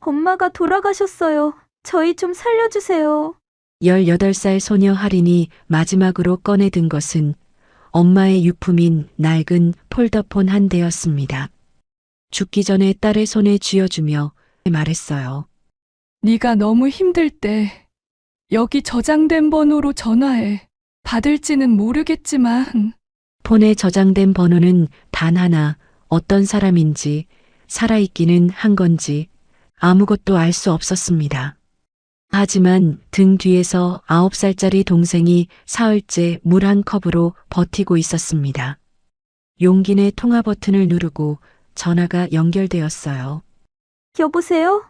엄마가 돌아가셨어요. 저희 좀 살려주세요. 18살 소녀 할인이 마지막으로 꺼내든 것은 엄마의 유품인 낡은 폴더폰 한 대였습니다. 죽기 전에 딸의 손에 쥐어주며 말했어요. 네가 너무 힘들 때 여기 저장된 번호로 전화해. 받을지는 모르겠지만 폰에 저장된 번호는 단 하나, 어떤 사람인지, 살아있기는 한 건지 아무것도 알 수 없었습니다. 하지만 등 뒤에서 9살짜리 동생이 사흘째 물 한 컵으로 버티고 있었습니다. 용기 내 통화 버튼을 누르고 전화가 연결되었어요. 여보세요?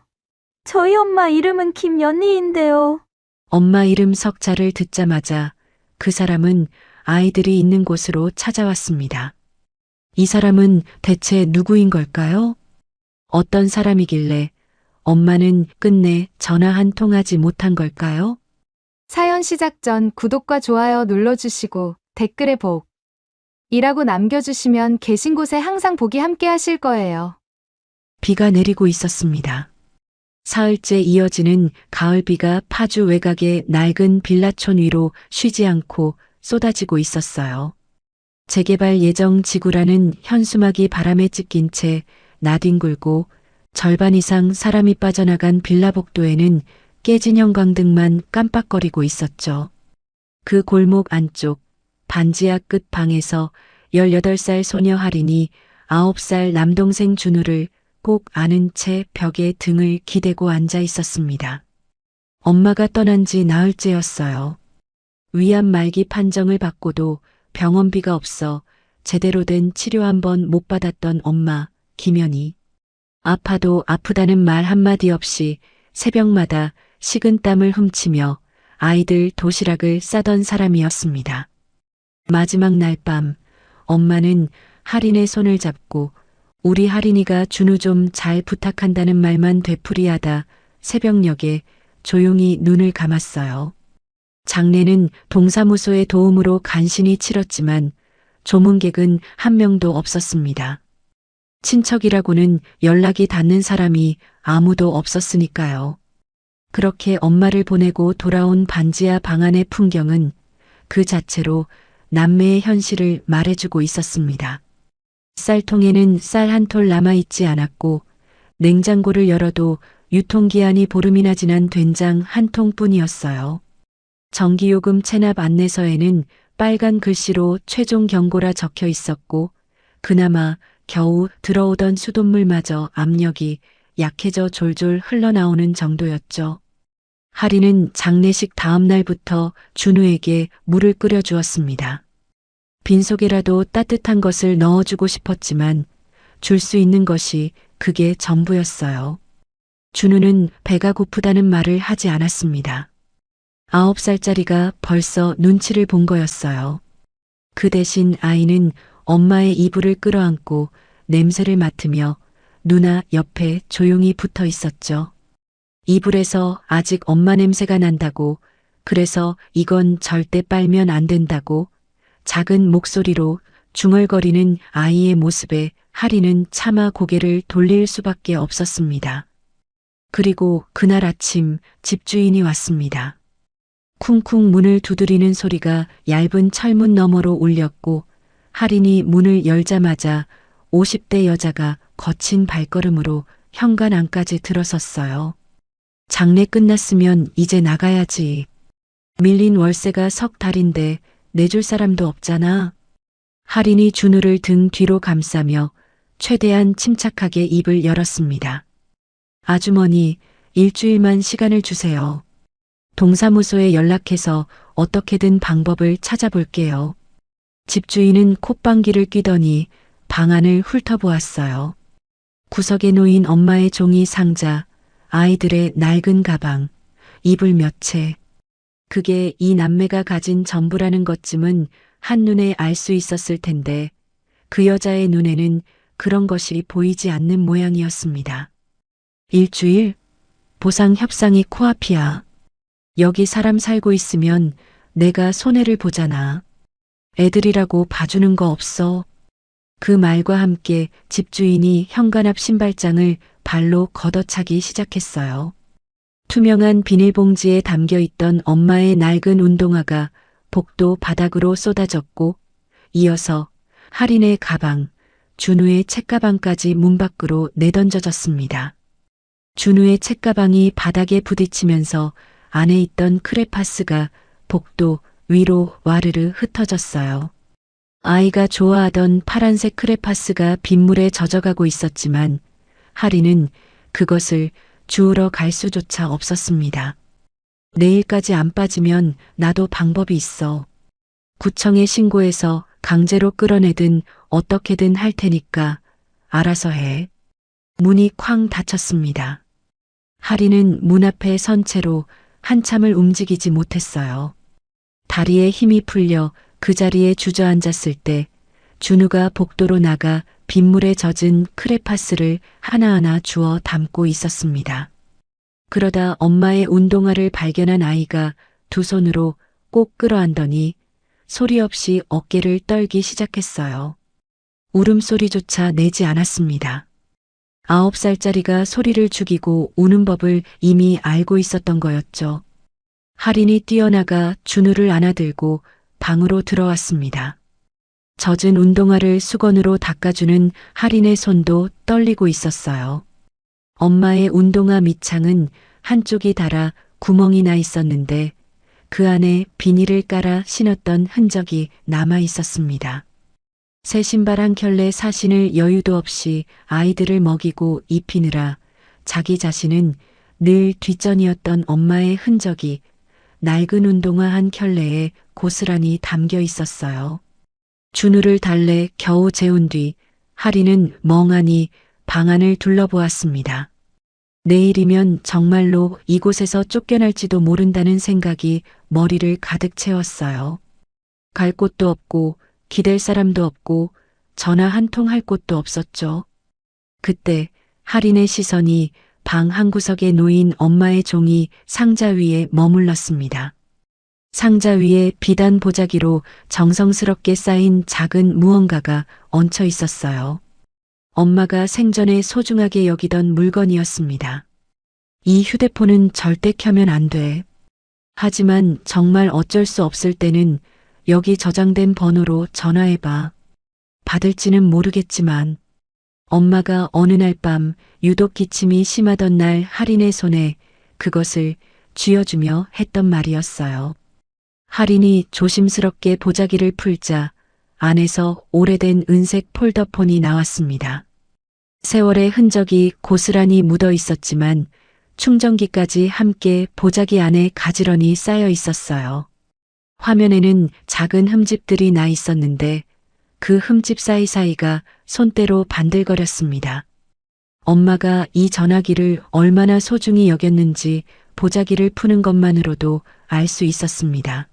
저희 엄마 이름은 김연희인데요. 엄마 이름 석자를 듣자마자 그 사람은 아이들이 있는 곳으로 찾아왔습니다. 이 사람은 대체 누구인 걸까요? 어떤 사람이길래 엄마는 끝내 전화 한 통 하지 못한 걸까요? 사연 시작 전 구독과 좋아요 눌러주시고 댓글에 복 이라고 남겨주시면 계신 곳에 항상 복이 함께 하실 거예요. 비가 내리고 있었습니다. 사흘째 이어지는 가을비가 파주 외곽의 낡은 빌라촌 위로 쉬지 않고 쏟아지고 있었어요. 재개발 예정 지구라는 현수막이 바람에 찢긴 채 나뒹굴고 절반 이상 사람이 빠져나간 빌라 복도에는 깨진 형광등만 깜빡거리고 있었죠. 그 골목 안쪽 반지하 끝 방에서 18살 소녀 할인이 9살 남동생 준우를 꼭 안은 채 벽에 등을 기대고 앉아 있었습니다. 엄마가 떠난 지 나흘째였어요. 위암 말기 판정을 받고도 병원비가 없어 제대로 된 치료 한 번 못 받았던 엄마, 김연희. 아파도 아프다는 말 한마디 없이 새벽마다 식은땀을 훔치며 아이들 도시락을 싸던 사람이었습니다. 마지막 날 밤, 엄마는 할인의 손을 잡고 우리 할인이가 준우 좀 잘 부탁한다는 말만 되풀이하다 새벽녘에 조용히 눈을 감았어요. 장례는 동사무소의 도움으로 간신히 치렀지만 조문객은 한 명도 없었습니다. 친척이라고는 연락이 닿는 사람이 아무도 없었으니까요. 그렇게 엄마를 보내고 돌아온 반지하 방 안의 풍경은 그 자체로 남매의 현실을 말해주고 있었습니다. 쌀통에는 쌀 한 톨 남아있지 않았고 냉장고를 열어도 유통기한이 보름이나 지난 된장 한 통뿐이었어요. 전기요금 체납 안내서에는 빨간 글씨로 최종 경고라 적혀 있었고 그나마 겨우 들어오던 수돗물마저 압력이 약해져 졸졸 흘러나오는 정도였죠. 할인은 장례식 다음 날부터 준우에게 물을 끓여주었습니다. 빈속에라도 따뜻한 것을 넣어주고 싶었지만 줄 수 있는 것이 그게 전부였어요. 준우는 배가 고프다는 말을 하지 않았습니다. 9살짜리가 벌써 눈치를 본 거였어요. 그 대신 아이는 엄마의 이불을 끌어안고 냄새를 맡으며 누나 옆에 조용히 붙어 있었죠. 이불에서 아직 엄마 냄새가 난다고, 그래서 이건 절대 빨면 안 된다고 작은 목소리로 중얼거리는 아이의 모습에 할인은 차마 고개를 돌릴 수밖에 없었습니다. 그리고 그날 아침 집주인이 왔습니다. 쿵쿵 문을 두드리는 소리가 얇은 철문 너머로 울렸고 할인이 문을 열자마자 50대 여자가 거친 발걸음으로 현관 안까지 들어섰어요. 장례 끝났으면 이제 나가야지. 밀린 월세가 석 달인데 내줄 사람도 없잖아. 할인이 준우를 등 뒤로 감싸며 최대한 침착하게 입을 열었습니다. 아주머니, 일주일만 시간을 주세요. 동사무소에 연락해서 어떻게든 방법을 찾아볼게요. 집주인은 콧방귀를 뀌더니 방 안을 훑어보았어요. 구석에 놓인 엄마의 종이 상자, 아이들의 낡은 가방, 이불 몇 채. 그게 이 남매가 가진 전부라는 것쯤은 한눈에 알 수 있었을 텐데 그 여자의 눈에는 그런 것이 보이지 않는 모양이었습니다. 일주일? 보상 협상이 코앞이야. 여기 사람 살고 있으면 내가 손해를 보잖아. 애들이라고 봐주는 거 없어. 그 말과 함께 집주인이 현관 앞 신발장을 발로 걷어차기 시작했어요. 투명한 비닐봉지에 담겨있던 엄마의 낡은 운동화가 복도 바닥으로 쏟아졌고 이어서 할인의 가방, 준우의 책가방까지 문 밖으로 내던져졌습니다. 준우의 책가방이 바닥에 부딪히면서 안에 있던 크레파스가 복도 위로 와르르 흩어졌어요. 아이가 좋아하던 파란색 크레파스가 빗물에 젖어가고 있었지만 할인은 그것을 주우러 갈 수조차 없었습니다. 내일까지 안 빠지면 나도 방법이 있어. 구청에 신고해서 강제로 끌어내든 어떻게든 할 테니까 알아서 해. 문이 쾅 닫혔습니다. 할인은 문 앞에 선 채로 한참을 움직이지 못했어요. 다리에 힘이 풀려 그 자리에 주저앉았을 때 준우가 복도로 나가 빗물에 젖은 크레파스를 하나하나 주워 담고 있었습니다. 그러다 엄마의 운동화를 발견한 아이가 두 손으로 꼭 끌어안더니 소리 없이 어깨를 떨기 시작했어요. 울음소리조차 내지 않았습니다. 9살짜리가 소리를 죽이고 우는 법을 이미 알고 있었던 거였죠. 할인이 뛰어나가 준우를 안아들고 방으로 들어왔습니다. 젖은 운동화를 수건으로 닦아주는 할인의 손도 떨리고 있었어요. 엄마의 운동화 밑창은 한쪽이 닳아 구멍이 나 있었는데 그 안에 비닐을 깔아 신었던 흔적이 남아 있었습니다. 새 신발 한 켤레 사신을 여유도 없이 아이들을 먹이고 입히느라 자기 자신은 늘 뒷전이었던 엄마의 흔적이 낡은 운동화 한 켤레에 고스란히 담겨 있었어요. 준우를 달래 겨우 재운 뒤 할인은 멍하니 방 안을 둘러보았습니다. 내일이면 정말로 이곳에서 쫓겨날지도 모른다는 생각이 머리를 가득 채웠어요. 갈 곳도 없고 기댈 사람도 없고 전화 한 통 할 곳도 없었죠. 그때 할인의 시선이 방 한구석에 놓인 엄마의 종이 상자 위에 머물렀습니다. 상자 위에 비단 보자기로 정성스럽게 쌓인 작은 무언가가 얹혀 있었어요. 엄마가 생전에 소중하게 여기던 물건이었습니다. 이 휴대폰은 절대 켜면 안 돼. 하지만 정말 어쩔 수 없을 때는 여기 저장된 번호로 전화해봐. 받을지는 모르겠지만 엄마가 어느 날 밤 유독 기침이 심하던 날 할인의 손에 그것을 쥐어주며 했던 말이었어요. 할인이 조심스럽게 보자기를 풀자 안에서 오래된 은색 폴더폰이 나왔습니다. 세월의 흔적이 고스란히 묻어 있었지만 충전기까지 함께 보자기 안에 가지런히 쌓여 있었어요. 화면에는 작은 흠집들이 나 있었는데 그 흠집 사이사이가 손때로 반들거렸습니다. 엄마가 이 전화기를 얼마나 소중히 여겼는지 보자기를 푸는 것만으로도 알 수 있었습니다.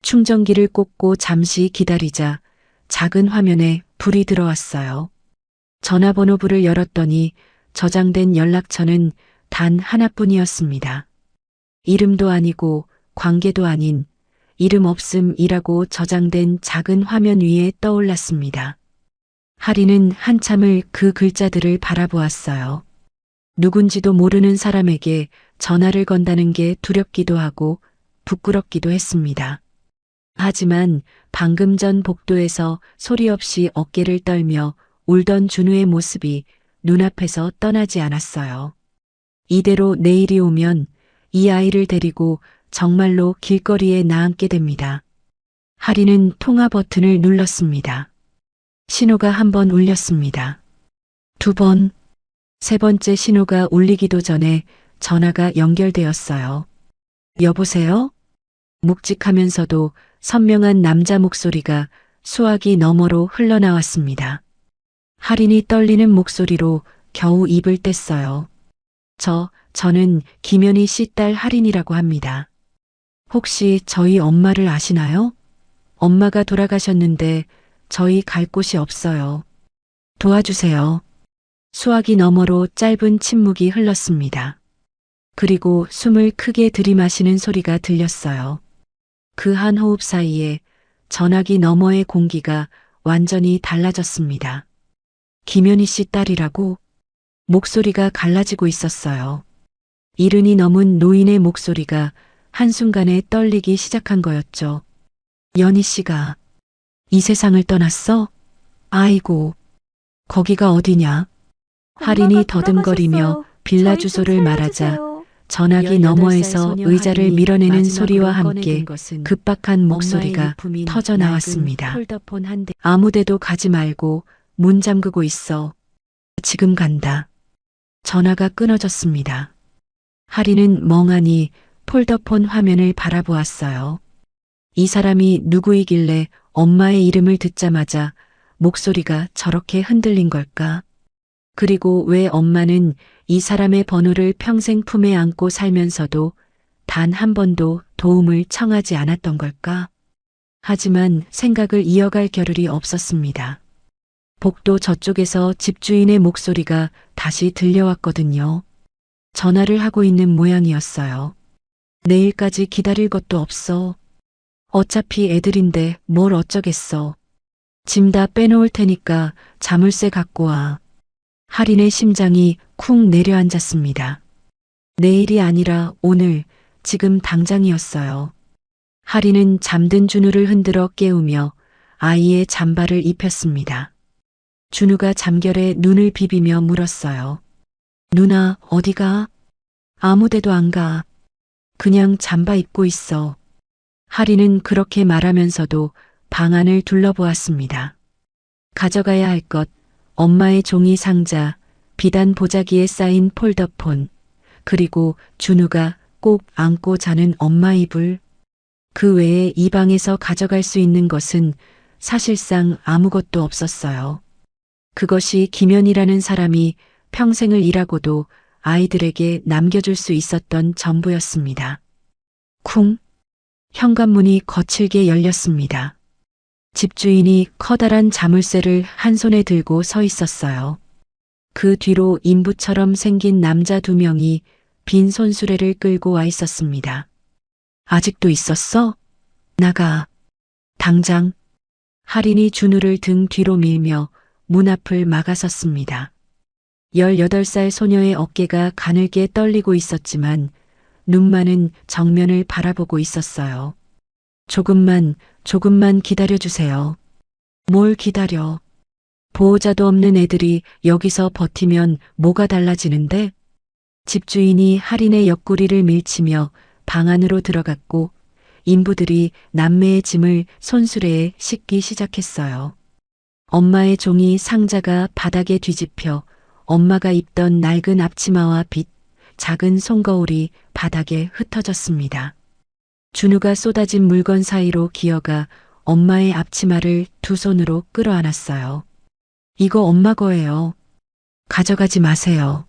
충전기를 꽂고 잠시 기다리자 작은 화면에 불이 들어왔어요. 전화번호부를 열었더니 저장된 연락처는 단 하나뿐이었습니다. 이름도 아니고 관계도 아닌 이름 없음이라고 저장된 작은 화면 위에 떠올랐습니다. 할인은 한참을 그 글자들을 바라보았어요. 누군지도 모르는 사람에게 전화를 건다는 게 두렵기도 하고 부끄럽기도 했습니다. 하지만 방금 전 복도에서 소리 없이 어깨를 떨며 울던 준우의 모습이 눈앞에서 떠나지 않았어요. 이대로 내일이 오면 이 아이를 데리고 정말로 길거리에 나앉게 됩니다. 할인은 통화 버튼을 눌렀습니다. 신호가 한 번 울렸습니다. 두 번, 세 번째 신호가 울리기도 전에 전화가 연결되었어요. 여보세요? 묵직하면서도 선명한 남자 목소리가 수화기 너머로 흘러나왔습니다. 할인이 떨리는 목소리로 겨우 입을 뗐어요. 저는 김연희 씨 딸 할인이라고 합니다. 혹시 저희 엄마를 아시나요? 엄마가 돌아가셨는데 저희 갈 곳이 없어요. 도와주세요. 수화기 너머로 짧은 침묵이 흘렀습니다. 그리고 숨을 크게 들이마시는 소리가 들렸어요. 그 한 호흡 사이에 전화기 너머의 공기가 완전히 달라졌습니다. 김연희 씨 딸이라고? 목소리가 갈라지고 있었어요. 이른이 넘은 노인의 목소리가 한순간에 떨리기 시작한 거였죠. 연희 씨가 이 세상을 떠났어? 아이고, 거기가 어디냐? 할인이 엄마가 더듬거리며 돌아가셨어요. 빌라 저희 좀 주소를 말하자 살려주세요. 전화기 너머에서 의자를 밀어내는 소리와 함께 급박한 목소리가 터져 나왔습니다. 아무데도 가지 말고 문 잠그고 있어. 지금 간다. 전화가 끊어졌습니다. 하리는 멍하니 폴더폰 화면을 바라보았어요. 이 사람이 누구이길래 엄마의 이름을 듣자마자 목소리가 저렇게 흔들린 걸까? 그리고 왜 엄마는 이 사람의 번호를 평생 품에 안고 살면서도 단 한 번도 도움을 청하지 않았던 걸까? 하지만 생각을 이어갈 겨를이 없었습니다. 복도 저쪽에서 집주인의 목소리가 다시 들려왔거든요. 전화를 하고 있는 모양이었어요. 내일까지 기다릴 것도 없어. 어차피 애들인데 뭘 어쩌겠어. 짐 다 빼놓을 테니까 자물쇠 갖고 와. 할인의 심장이 쿵 내려앉았습니다. 내일이 아니라 오늘, 지금 당장이었어요. 할인은 잠든 준우를 흔들어 깨우며 아이의 잠바를 입혔습니다. 준우가 잠결에 눈을 비비며 물었어요. 누나, 어디가? 아무데도 안 가. 그냥 잠바 입고 있어. 할인은 그렇게 말하면서도 방 안을 둘러보았습니다. 가져가야 할 것, 엄마의 종이 상자, 비단 보자기에 쌓인 폴더폰, 그리고 준우가 꼭 안고 자는 엄마 이불. 그 외에 이 방에서 가져갈 수 있는 것은 사실상 아무것도 없었어요. 그것이 김연이라는 사람이 평생을 일하고도 아이들에게 남겨줄 수 있었던 전부였습니다. 쿵! 현관문이 거칠게 열렸습니다. 집주인이 커다란 자물쇠를 한 손에 들고 서 있었어요. 그 뒤로 인부처럼 생긴 남자 2명이 빈 손수레를 끌고 와 있었습니다. 아직도 있었어? 나가. 당장. 할인이 준우를 등 뒤로 밀며 문 앞을 막아섰습니다. 18살 소녀의 어깨가 가늘게 떨리고 있었지만 눈만은 정면을 바라보고 있었어요. 조금만 기다려주세요. 뭘 기다려. 보호자도 없는 애들이 여기서 버티면 뭐가 달라지는데? 집주인이 할인의 옆구리를 밀치며 방 안으로 들어갔고 인부들이 남매의 짐을 손수레에 싣기 시작했어요. 엄마의 종이 상자가 바닥에 뒤집혀 엄마가 입던 낡은 앞치마와 빛, 작은 손거울이 바닥에 흩어졌습니다. 준우가 쏟아진 물건 사이로 기어가 엄마의 앞치마를 2손으로 끌어안았어요. 이거 엄마 거예요. 가져가지 마세요.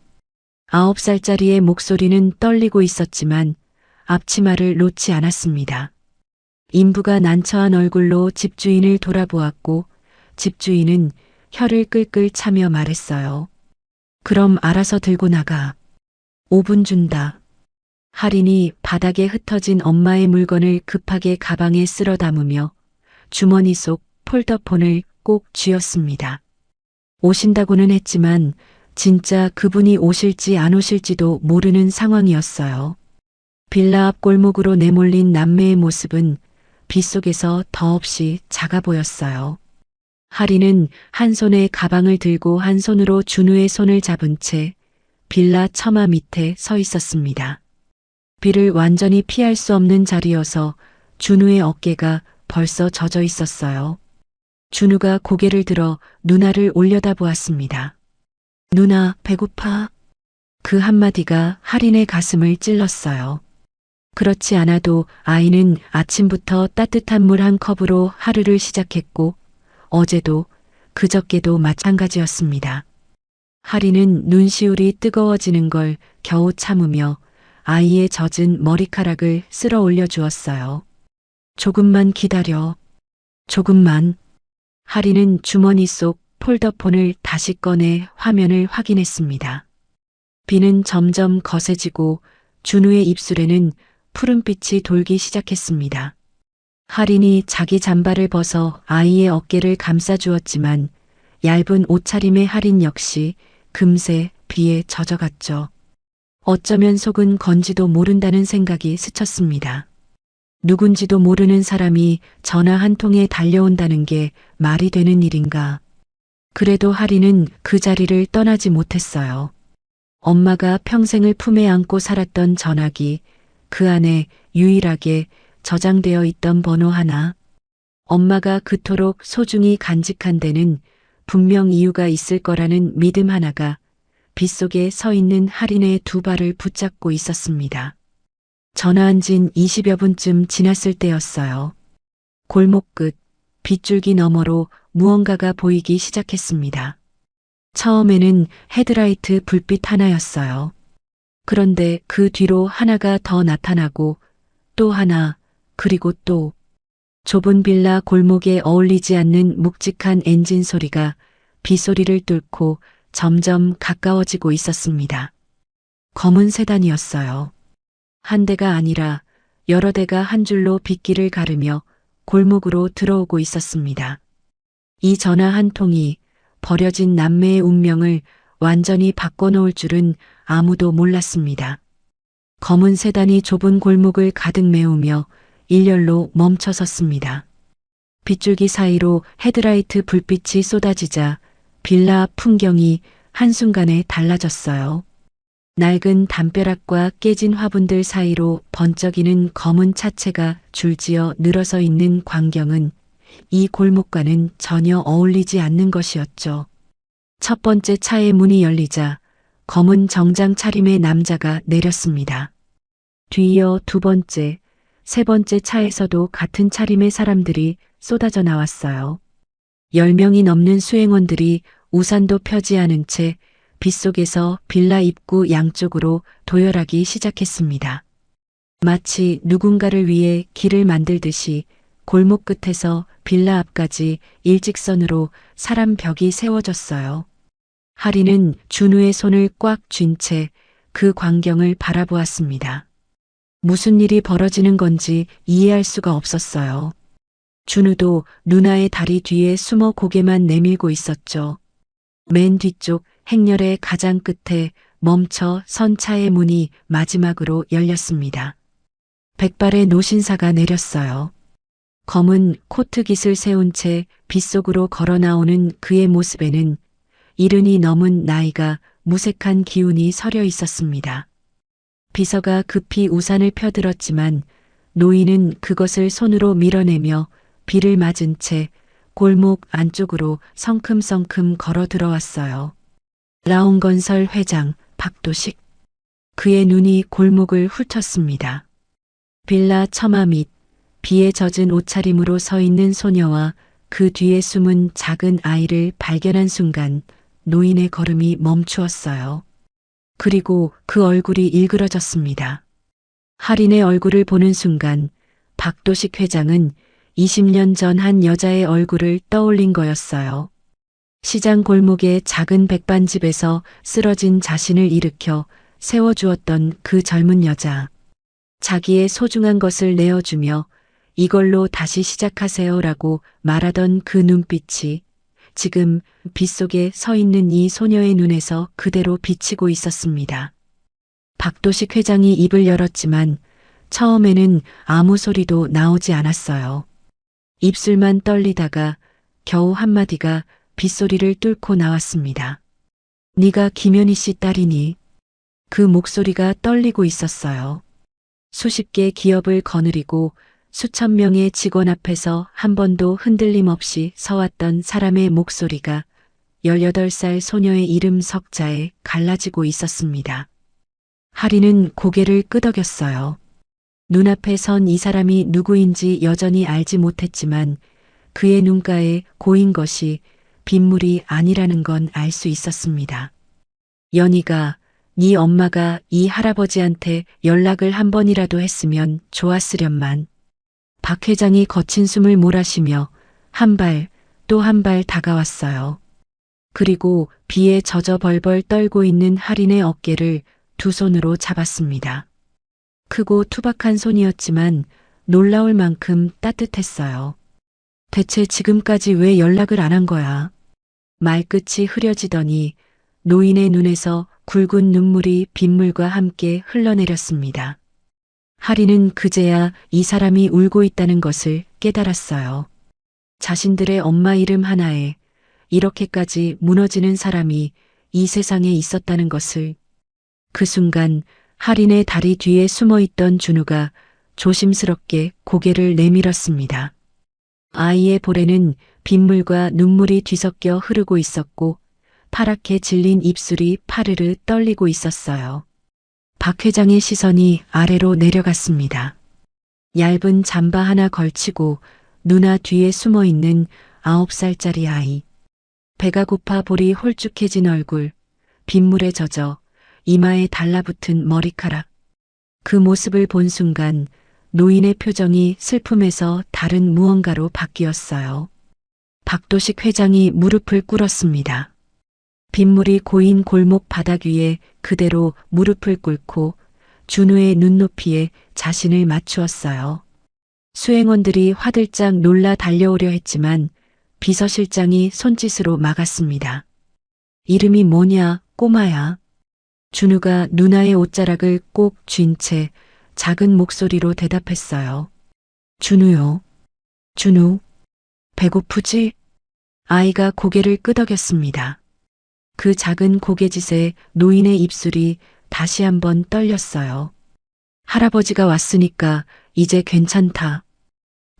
9살짜리의 목소리는 떨리고 있었지만 앞치마를 놓지 않았습니다. 인부가 난처한 얼굴로 집주인을 돌아보았고 집주인은 혀를 끌끌 차며 말했어요. 그럼 알아서 들고 나가. 5분 준다. 할인이 바닥에 흩어진 엄마의 물건을 급하게 가방에 쓸어 담으며 주머니 속 폴더폰을 꼭 쥐었습니다. 오신다고는 했지만 진짜 그분이 오실지 안 오실지도 모르는 상황이었어요. 빌라 앞 골목으로 내몰린 남매의 모습은 빗속에서 더없이 작아 보였어요. 할인은 한 손에 가방을 들고 한 손으로 준우의 손을 잡은 채 빌라 처마 밑에 서 있었습니다. 비를 완전히 피할 수 없는 자리여서 준우의 어깨가 벌써 젖어 있었어요. 준우가 고개를 들어 누나를 올려다보았습니다. 누나, 배고파? 그 한마디가 할인의 가슴을 찔렀어요. 그렇지 않아도 아이는 아침부터 따뜻한 물 한 컵으로 하루를 시작했고 어제도 그저께도 마찬가지였습니다. 할인은 눈시울이 뜨거워지는 걸 겨우 참으며 아이의 젖은 머리카락을 쓸어 올려 주었어요. 조금만 기다려. 조금만. 할인은 주머니 속 폴더폰을 다시 꺼내 화면을 확인했습니다. 비는 점점 거세지고 준우의 입술에는 푸른빛이 돌기 시작했습니다. 할인이 자기 잠바를 벗어 아이의 어깨를 감싸 주었지만 얇은 옷차림의 할인 역시 금세 비에 젖어갔죠. 어쩌면 속은 건지도 모른다는 생각이 스쳤습니다. 누군지도 모르는 사람이 전화 한 통에 달려온다는 게 말이 되는 일인가. 그래도 하리는 그 자리를 떠나지 못했어요. 엄마가 평생을 품에 안고 살았던 전화기, 그 안에 유일하게 저장되어 있던 번호 하나. 엄마가 그토록 소중히 간직한 데는 분명 이유가 있을 거라는 믿음 하나가 빗속에 서 있는 하린의 두 발을 붙잡고 있었습니다. 전화한 진 20여 분쯤 지났을 때였어요. 골목 끝, 빗줄기 너머로 무언가가 보이기 시작했습니다. 처음에는 헤드라이트 불빛 하나였어요. 그런데 그 뒤로 하나가 더 나타나고 또 하나, 그리고 또 좁은 빌라 골목에 어울리지 않는 묵직한 엔진 소리가 빗소리를 뚫고 점점 가까워지고 있었습니다. 검은 세단이었어요. 한 대가 아니라 여러 대가 한 줄로 빗길을 가르며 골목으로 들어오고 있었습니다. 이 전화 한 통이 버려진 남매의 운명을 완전히 바꿔놓을 줄은 아무도 몰랐습니다. 검은 세단이 좁은 골목을 가득 메우며 일렬로 멈춰 섰습니다. 빗줄기 사이로 헤드라이트 불빛이 쏟아지자 빌라 앞 풍경이 한순간에 달라졌어요. 낡은 담벼락과 깨진 화분들 사이로 번쩍이는 검은 차체가 줄지어 늘어서 있는 광경은 이 골목과는 전혀 어울리지 않는 것이었죠. 첫 번째 차의 문이 열리자 검은 정장 차림의 남자가 내렸습니다. 뒤이어 두 번째, 세 번째 차에서도 같은 차림의 사람들이 쏟아져 나왔어요. 10명이 넘는 수행원들이 우산도 펴지 않은 채 빗속에서 빌라 입구 양쪽으로 도열하기 시작했습니다. 마치 누군가를 위해 길을 만들듯이 골목 끝에서 빌라 앞까지 일직선으로 사람 벽이 세워졌어요. 하리는 준우의 손을 꽉 쥔 채 그 광경을 바라보았습니다. 무슨 일이 벌어지는 건지 이해할 수가 없었어요. 준우도 누나의 다리 뒤에 숨어 고개만 내밀고 있었죠. 맨 뒤쪽 행렬의 가장 끝에 멈춰 선 차의 문이 마지막으로 열렸습니다. 백발의 노신사가 내렸어요. 검은 코트깃을 세운 채 빗속으로 걸어 나오는 그의 모습에는 70이 넘은 나이가 무색한 기운이 서려 있었습니다. 비서가 급히 우산을 펴들었지만 노인은 그것을 손으로 밀어내며 비를 맞은 채 골목 안쪽으로 성큼성큼 걸어 들어왔어요. 라온건설 회장 박도식. 그의 눈이 골목을 훑었습니다. 빌라 처마 밑 비에 젖은 옷차림으로 서 있는 소녀와 그 뒤에 숨은 작은 아이를 발견한 순간 노인의 걸음이 멈추었어요. 그리고 그 얼굴이 일그러졌습니다. 하린의 얼굴을 보는 순간 박도식 회장은 20년 전 한 여자의 얼굴을 떠올린 거였어요. 시장 골목의 작은 백반집에서 쓰러진 자신을 일으켜 세워주었던 그 젊은 여자. 자기의 소중한 것을 내어주며 이걸로 다시 시작하세요라고 말하던 그 눈빛이 지금 빗속에 서 있는 이 소녀의 눈에서 그대로 비치고 있었습니다. 박도식 회장이 입을 열었지만 처음에는 아무 소리도 나오지 않았어요. 입술만 떨리다가 겨우 한마디가 빗소리를 뚫고 나왔습니다. 네가 김현희 씨 딸이니? 그 목소리가 떨리고 있었어요. 수십 개 기업을 거느리고 수천 명의 직원 앞에서 한 번도 흔들림 없이 서왔던 사람의 목소리가 18살 소녀의 이름 석자에 갈라지고 있었습니다. 하리는 고개를 끄덕였어요. 눈앞에 선 이 사람이 누구인지 여전히 알지 못했지만 그의 눈가에 고인 것이 빗물이 아니라는 건 알 수 있었습니다. 연희가 네 엄마가 이 할아버지한테 연락을 한 번이라도 했으면 좋았으련만. 박 회장이 거친 숨을 몰아쉬며 한 발 또 한 발 다가왔어요. 그리고 비에 젖어 벌벌 떨고 있는 하린의 어깨를 두 손으로 잡았습니다. 크고 투박한 손이었지만 놀라울 만큼 따뜻했어요. 대체 지금까지 왜 연락을 안 한 거야? 말끝이 흐려지더니 노인의 눈에서 굵은 눈물이 빗물과 함께 흘러내렸습니다. 하리는 그제야 이 사람이 울고 있다는 것을 깨달았어요. 자신들의 엄마 이름 하나에 이렇게까지 무너지는 사람이 이 세상에 있었다는 것을. 그 순간 하린의 다리 뒤에 숨어있던 준우가 조심스럽게 고개를 내밀었습니다. 아이의 볼에는 빗물과 눈물이 뒤섞여 흐르고 있었고 파랗게 질린 입술이 파르르 떨리고 있었어요. 박 회장의 시선이 아래로 내려갔습니다. 얇은 잠바 하나 걸치고 누나 뒤에 숨어있는 9살짜리 아이. 배가 고파 볼이 홀쭉해진 얼굴, 빗물에 젖어 이마에 달라붙은 머리카락. 그 모습을 본 순간 노인의 표정이 슬픔에서 다른 무언가로 바뀌었어요. 박도식 회장이 무릎을 꿇었습니다. 빗물이 고인 골목 바닥 위에 그대로 무릎을 꿇고 준우의 눈높이에 자신을 맞추었어요. 수행원들이 화들짝 놀라 달려오려 했지만 비서실장이 손짓으로 막았습니다. 이름이 뭐냐, 꼬마야. 준우가 누나의 옷자락을 꼭 쥔 채 작은 목소리로 대답했어요. 준우요. 준우. 배고프지? 아이가 고개를 끄덕였습니다. 그 작은 고개짓에 노인의 입술이 다시 한번 떨렸어요. 할아버지가 왔으니까 이제 괜찮다.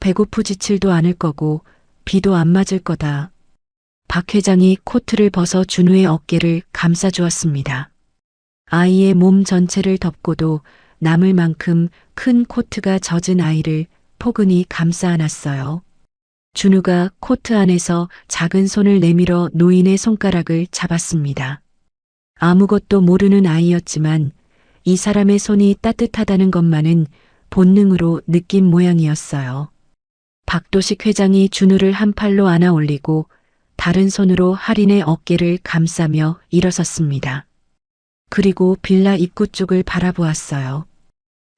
배고프지칠도 않을 거고 비도 안 맞을 거다. 박 회장이 코트를 벗어 준우의 어깨를 감싸주었습니다. 아이의 몸 전체를 덮고도 남을 만큼 큰 코트가 젖은 아이를 포근히 감싸 안았어요. 준우가 코트 안에서 작은 손을 내밀어 노인의 손가락을 잡았습니다. 아무것도 모르는 아이였지만 이 사람의 손이 따뜻하다는 것만은 본능으로 느낀 모양이었어요. 박도식 회장이 준우를 한 팔로 안아 올리고 다른 손으로 할인의 어깨를 감싸며 일어섰습니다. 그리고 빌라 입구 쪽을 바라보았어요.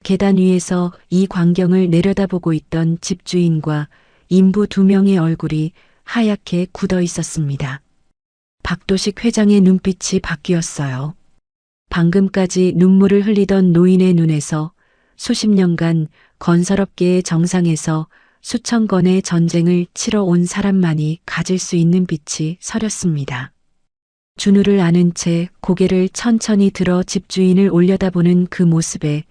계단 위에서 이 광경을 내려다보고 있던 집주인과 인부 2명의 얼굴이 하얗게 굳어 있었습니다. 박도식 회장의 눈빛이 바뀌었어요. 방금까지 눈물을 흘리던 노인의 눈에서 수십 년간 건설업계의 정상에서 수천 건의 전쟁을 치러 온 사람만이 가질 수 있는 빛이 서렸습니다. 준우를 안은 채 고개를 천천히 들어 집주인을 올려다보는 그 모습에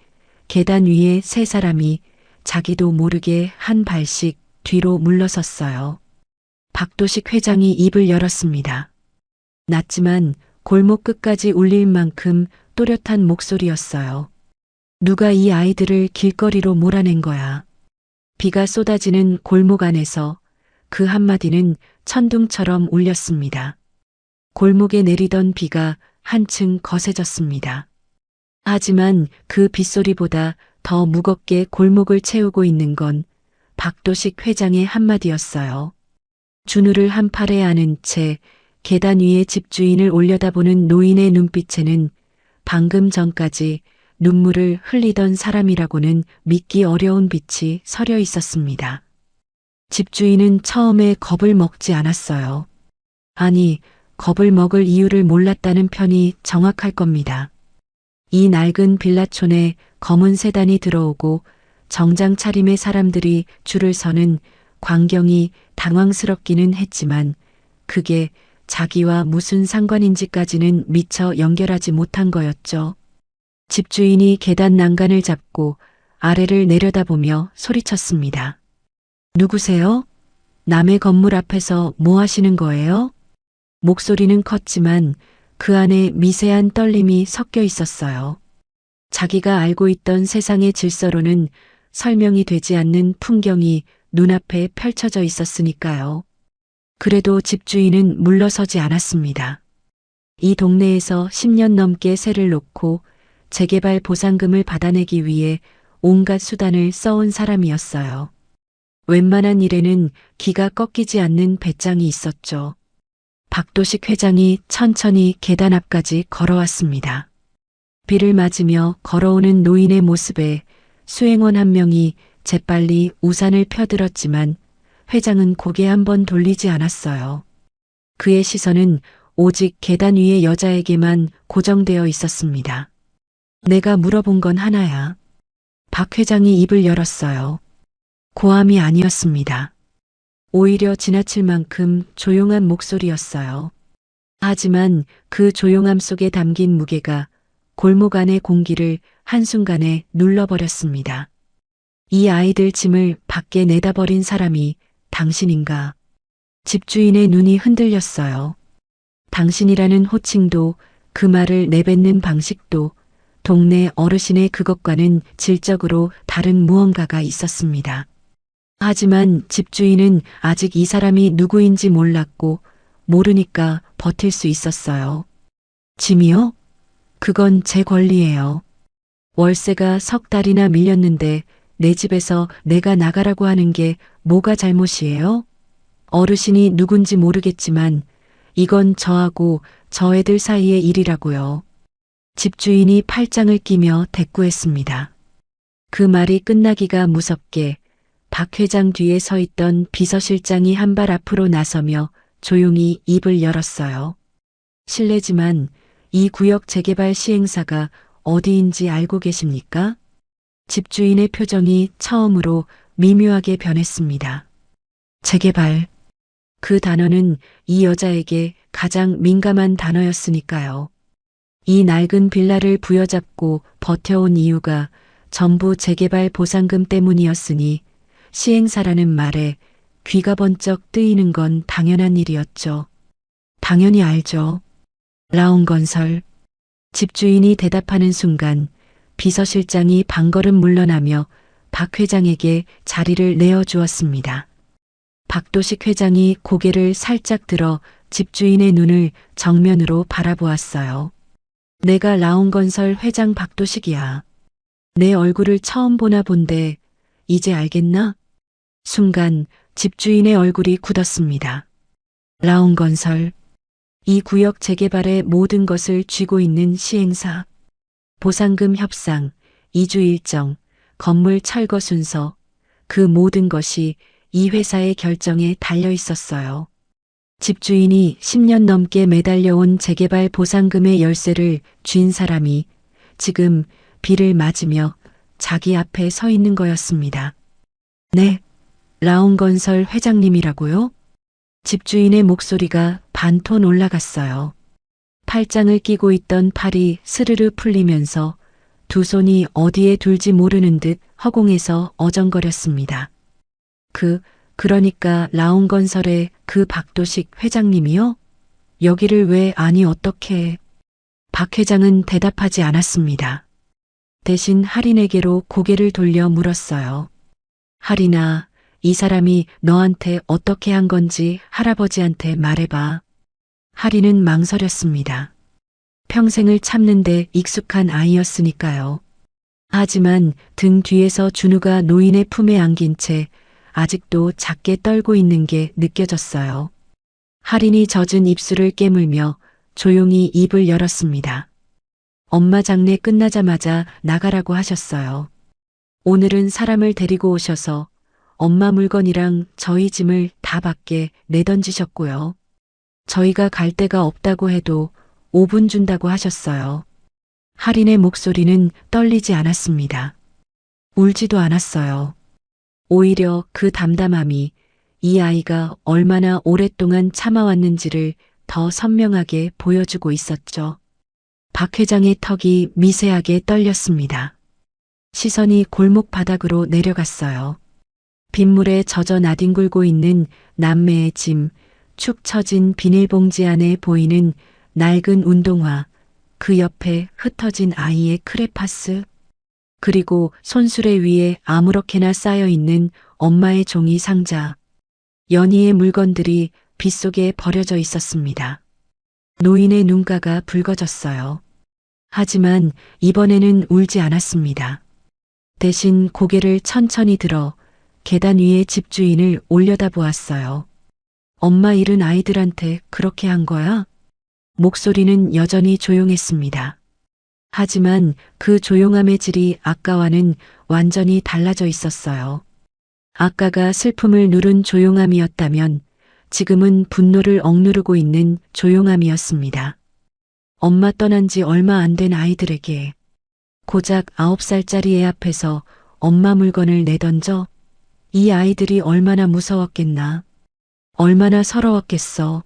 계단 위에 세 사람이 자기도 모르게 한 발씩 뒤로 물러섰어요. 박도식 회장이 입을 열었습니다. 낮지만 골목 끝까지 울릴 만큼 또렷한 목소리였어요. 누가 이 아이들을 길거리로 몰아낸 거야. 비가 쏟아지는 골목 안에서 그 한마디는 천둥처럼 울렸습니다. 골목에 내리던 비가 한층 거세졌습니다. 하지만 그 빗소리보다 더 무겁게 골목을 채우고 있는 건 박도식 회장의 한마디였어요. 준우를 한 팔에 안은 채 계단 위에 집주인을 올려다보는 노인의 눈빛에는 방금 전까지 눈물을 흘리던 사람이라고는 믿기 어려운 빛이 서려 있었습니다. 집주인은 처음에 겁을 먹지 않았어요. 아니, 겁을 먹을 이유를 몰랐다는 편이 정확할 겁니다. 이 낡은 빌라촌에 검은 세단이 들어오고 정장 차림의 사람들이 줄을 서는 광경이 당황스럽기는 했지만 그게 자기와 무슨 상관인지까지는 미처 연결하지 못한 거였죠. 집주인이 계단 난간을 잡고 아래를 내려다보며 소리쳤습니다. 누구세요? 남의 건물 앞에서 뭐 하시는 거예요? 목소리는 컸지만 그 안에 미세한 떨림이 섞여 있었어요. 자기가 알고 있던 세상의 질서로는 설명이 되지 않는 풍경이 눈앞에 펼쳐져 있었으니까요. 그래도 집주인은 물러서지 않았습니다. 이 동네에서 10년 넘게 세를 놓고 재개발 보상금을 받아내기 위해 온갖 수단을 써온 사람이었어요. 웬만한 일에는 기가 꺾이지 않는 배짱이 있었죠. 박도식 회장이 천천히 계단 앞까지 걸어왔습니다. 비를 맞으며 걸어오는 노인의 모습에 수행원 한 명이 재빨리 우산을 펴들었지만 회장은 고개 한번 돌리지 않았어요. 그의 시선은 오직 계단 위의 여자에게만 고정되어 있었습니다. 내가 물어본 건 하나야. 박 회장이 입을 열었어요. 고함이 아니었습니다. 오히려 지나칠 만큼 조용한 목소리였어요. 하지만 그 조용함 속에 담긴 무게가 골목 안의 공기를 한순간에 눌러버렸습니다. 이 아이들 짐을 밖에 내다버린 사람이 당신인가? 집주인의 눈이 흔들렸어요. 당신이라는 호칭도 그 말을 내뱉는 방식도 동네 어르신의 그것과는 질적으로 다른 무언가가 있었습니다. 하지만 집주인은 아직 이 사람이 누구인지 몰랐고 모르니까 버틸 수 있었어요. 짐이요? 그건 제 권리예요. 월세가 석 달이나 밀렸는데 내 집에서 내가 나가라고 하는 게 뭐가 잘못이에요? 어르신이 누군지 모르겠지만 이건 저하고 저 애들 사이의 일이라고요. 집주인이 팔짱을 끼며 대꾸했습니다. 그 말이 끝나기가 무섭게 박 회장 뒤에 서 있던 비서실장이 한 발 앞으로 나서며 조용히 입을 열었어요. 실례지만 이 구역 재개발 시행사가 어디인지 알고 계십니까? 집주인의 표정이 처음으로 미묘하게 변했습니다. 재개발. 그 단어는 이 여자에게 가장 민감한 단어였으니까요. 이 낡은 빌라를 부여잡고 버텨온 이유가 전부 재개발 보상금 때문이었으니 시행사라는 말에 귀가 번쩍 뜨이는 건 당연한 일이었죠. 당연히 알죠. 라온건설. 집주인이 대답하는 순간 비서실장이 방걸음 물러나며 박 회장에게 자리를 내어주었습니다. 박도식 회장이 고개를 살짝 들어 집주인의 눈을 정면으로 바라보았어요. 내가 라온건설 회장 박도식이야. 내 얼굴을 처음 보나 본데 이제 알겠나? 순간 집주인의 얼굴이 굳었습니다. 라온건설. 이 구역 재개발의 모든 것을 쥐고 있는 시행사. 보상금 협상, 이주 일정, 건물 철거 순서, 그 모든 것이 이 회사의 결정에 달려 있었어요. 집주인이 10년 넘게 매달려온 재개발 보상금의 열쇠를 쥔 사람이 지금 비를 맞으며 자기 앞에 서 있는 거였습니다. 네, 라온건설 회장님이라고요? 집주인의 목소리가 반톤 올라갔어요. 팔짱을 끼고 있던 팔이 스르르 풀리면서 두 손이 어디에 둘지 모르는 듯 허공에서 어정거렸습니다. 그러니까 라온건설의 그 박도식 회장님이요? 여기를 왜 아니 어떻게? 박 회장은 대답하지 않았습니다. 대신 할인에게로 고개를 돌려 물었어요. 할인아, 이 사람이 너한테 어떻게 한 건지 할아버지한테 말해봐. 할인은 망설였습니다. 평생을 참는데 익숙한 아이였으니까요. 하지만 등 뒤에서 준우가 노인의 품에 안긴 채 아직도 작게 떨고 있는 게 느껴졌어요. 할인이 젖은 입술을 깨물며 조용히 입을 열었습니다. 엄마 장례 끝나자마자 나가라고 하셨어요. 오늘은 사람을 데리고 오셔서 엄마 물건이랑 저희 짐을 다 밖에 내던지셨고요. 저희가 갈 데가 없다고 해도 5분 준다고 하셨어요. 할인의 목소리는 떨리지 않았습니다. 울지도 않았어요. 오히려 그 담담함이 이 아이가 얼마나 오랫동안 참아왔는지를 더 선명하게 보여주고 있었죠. 박 회장의 턱이 미세하게 떨렸습니다. 시선이 골목 바닥으로 내려갔어요. 빗물에 젖어 나뒹굴고 있는 남매의 짐, 축 처진 비닐봉지 안에 보이는 낡은 운동화, 그 옆에 흩어진 아이의 크레파스, 그리고 손수레 위에 아무렇게나 쌓여있는 엄마의 종이 상자, 연희의 물건들이 빗속에 버려져 있었습니다. 노인의 눈가가 붉어졌어요. 하지만 이번에는 울지 않았습니다. 대신 고개를 천천히 들어 계단 위에 집주인을 올려다보았어요. 엄마 잃은 아이들한테 그렇게 한 거야? 목소리는 여전히 조용했습니다. 하지만 그 조용함의 질이 아까와는 완전히 달라져 있었어요. 아까가 슬픔을 누른 조용함이었다면 지금은 분노를 억누르고 있는 조용함이었습니다. 엄마 떠난 지 얼마 안 된 아이들에게 고작 9살짜리 애 앞에서 엄마 물건을 내던져 이 아이들이 얼마나 무서웠겠나. 얼마나 서러웠겠어.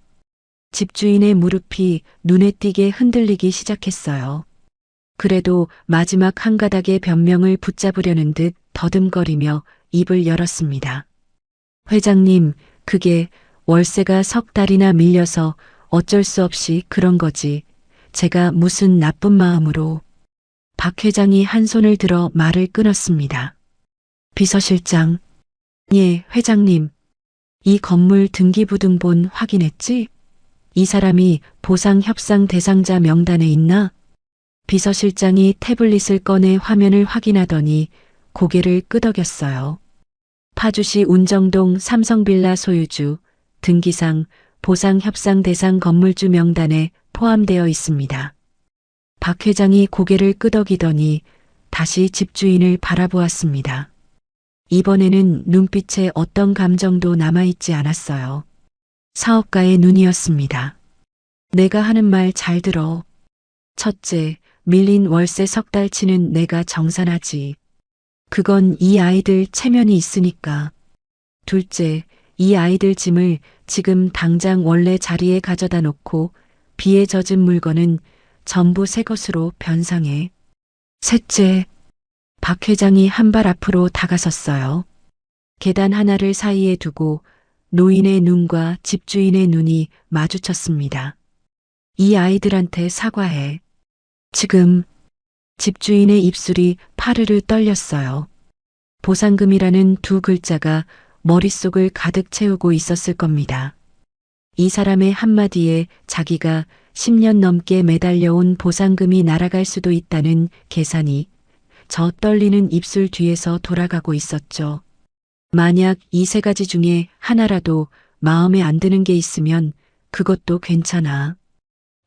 집주인의 무릎이 눈에 띄게 흔들리기 시작했어요. 그래도 마지막 한 가닥의 변명을 붙잡으려는 듯 더듬거리며 입을 열었습니다. 회장님, 그게 월세가 석 달이나 밀려서 어쩔 수 없이 그런 거지. 제가 무슨 나쁜 마음으로. 박 회장이 한 손을 들어 말을 끊었습니다. 비서실장. 예, 회장님. 이 건물 등기부등본 확인했지? 이 사람이 보상협상 대상자 명단에 있나? 비서실장이 태블릿을 꺼내 화면을 확인하더니 고개를 끄덕였어요. 파주시 운정동 삼성빌라 소유주, 등기상 보상협상 대상 건물주 명단에 포함되어 있습니다. 박 회장이 고개를 끄덕이더니 다시 집주인을 바라보았습니다. 이번에는 눈빛에 어떤 감정도 남아있지 않았어요. 사업가의 눈이었습니다. 내가 하는 말 잘 들어. 첫째, 밀린 월세 석 달치는 내가 정산하지. 그건 이 아이들 체면이 있으니까. 둘째, 이 아이들 짐을 지금 당장 원래 자리에 가져다 놓고 비에 젖은 물건은 전부 새 것으로 변상해. 셋째, 박 회장이 한 발 앞으로 다가섰어요. 계단 하나를 사이에 두고 노인의 눈과 집주인의 눈이 마주쳤습니다. 이 아이들한테 사과해. 지금. 집주인의 입술이 파르르 떨렸어요. 보상금이라는 두 글자가 머릿속을 가득 채우고 있었을 겁니다. 이 사람의 한마디에 자기가 10년 넘게 매달려온 보상금이 날아갈 수도 있다는 계산이 저 떨리는 입술 뒤에서 돌아가고 있었죠. 만약 이 세 가지 중에 하나라도 마음에 안 드는 게 있으면 그것도 괜찮아.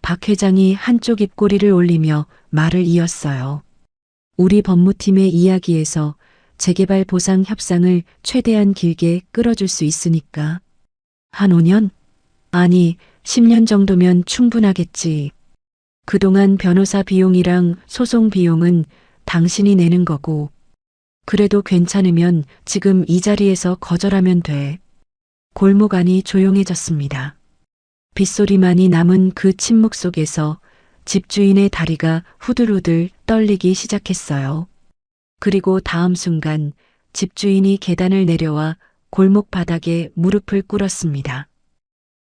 박 회장이 한쪽 입꼬리를 올리며 말을 이었어요. 우리 법무팀의 이야기에서 재개발 보상 협상을 최대한 길게 끌어줄 수 있으니까. 한 5년? 아니, 10년 정도면 충분하겠지. 그동안 변호사 비용이랑 소송 비용은 당신이 내는 거고. 그래도 괜찮으면 지금 이 자리에서 거절하면 돼. 골목 안이 조용해졌습니다. 빗소리만이 남은 그 침묵 속에서 집주인의 다리가 후들후들 떨리기 시작했어요. 그리고 다음 순간 집주인이 계단을 내려와 골목 바닥에 무릎을 꿇었습니다.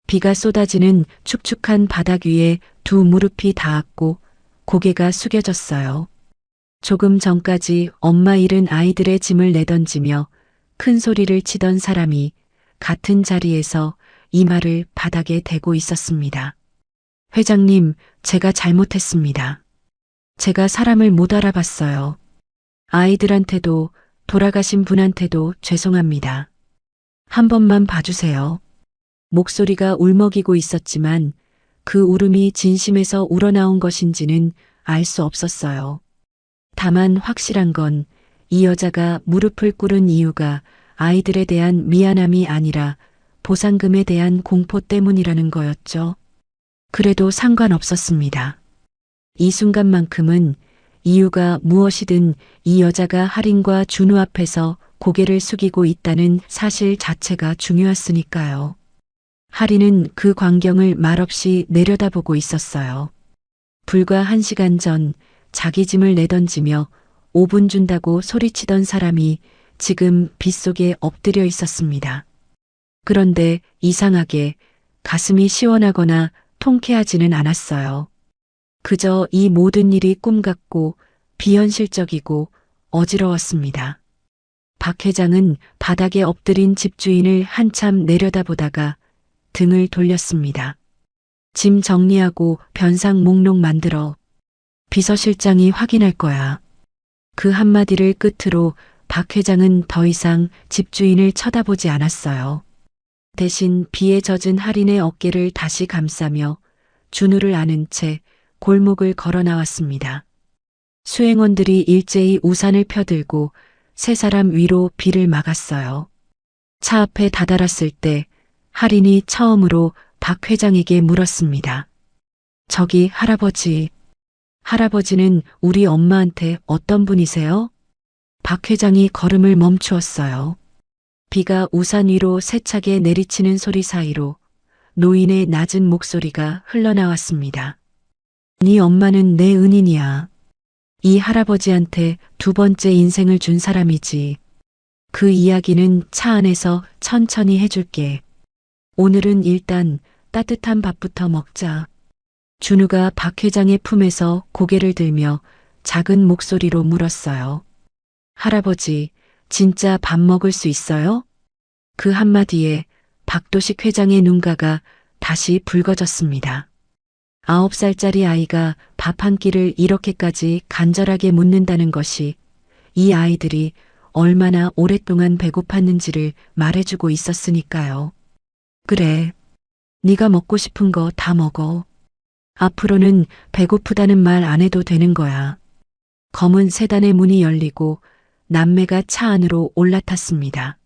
비가 쏟아지는 축축한 바닥 위에 두 무릎이 닿았고 고개가 숙여졌어요. 조금 전까지 엄마 잃은 아이들의 짐을 내던지며 큰 소리를 치던 사람이 같은 자리에서 이마를 바닥에 대고 있었습니다. 회장님, 제가 잘못했습니다. 제가 사람을 못 알아봤어요. 아이들한테도 돌아가신 분한테도 죄송합니다. 한 번만 봐주세요. 목소리가 울먹이고 있었지만 그 울음이 진심에서 우러나온 것인지는 알 수 없었어요. 다만 확실한 건 이 여자가 무릎을 꿇은 이유가 아이들에 대한 미안함이 아니라 보상금에 대한 공포 때문이라는 거였죠. 그래도 상관없었습니다. 이 순간만큼은 이유가 무엇이든 이 여자가 할인과 준우 앞에서 고개를 숙이고 있다는 사실 자체가 중요했으니까요. 할인은 그 광경을 말없이 내려다보고 있었어요. 불과 1시간 전 자기 짐을 내던지며 5분 준다고 소리치던 사람이 지금 빗속에 엎드려 있었습니다. 그런데 이상하게 가슴이 시원하거나 통쾌하지는 않았어요. 그저 이 모든 일이 꿈 같고 비현실적이고 어지러웠습니다. 박 회장은 바닥에 엎드린 집주인을 한참 내려다보다가 등을 돌렸습니다. 짐 정리하고 변상 목록 만들어. 비서실장이 확인할 거야. 그 한마디를 끝으로 박 회장은 더 이상 집주인을 쳐다보지 않았어요. 대신 비에 젖은 할인의 어깨를 다시 감싸며 준우를 안은 채 골목을 걸어 나왔습니다. 수행원들이 일제히 우산을 펴들고 세 사람 위로 비를 막았어요. 차 앞에 다다랐을 때 할인이 처음으로 박 회장에게 물었습니다. 저기 할아버지. 할아버지는 우리 엄마한테 어떤 분이세요? 박 회장이 걸음을 멈추었어요. 비가 우산 위로 세차게 내리치는 소리 사이로 노인의 낮은 목소리가 흘러나왔습니다. 네 엄마는 내 은인이야. 이 할아버지한테 두 번째 인생을 준 사람이지. 그 이야기는 차 안에서 천천히 해줄게. 오늘은 일단 따뜻한 밥부터 먹자. 준우가 박 회장의 품에서 고개를 들며 작은 목소리로 물었어요. 할아버지, 진짜 밥 먹을 수 있어요? 그 한마디에 박도식 회장의 눈가가 다시 붉어졌습니다. 9살짜리 아이가 밥 한 끼를 이렇게까지 간절하게 묻는다는 것이 이 아이들이 얼마나 오랫동안 배고팠는지를 말해주고 있었으니까요. 그래, 네가 먹고 싶은 거 다 먹어. 앞으로는 배고프다는 말 안 해도 되는 거야. 검은 세단의 문이 열리고 남매가 차 안으로 올라탔습니다.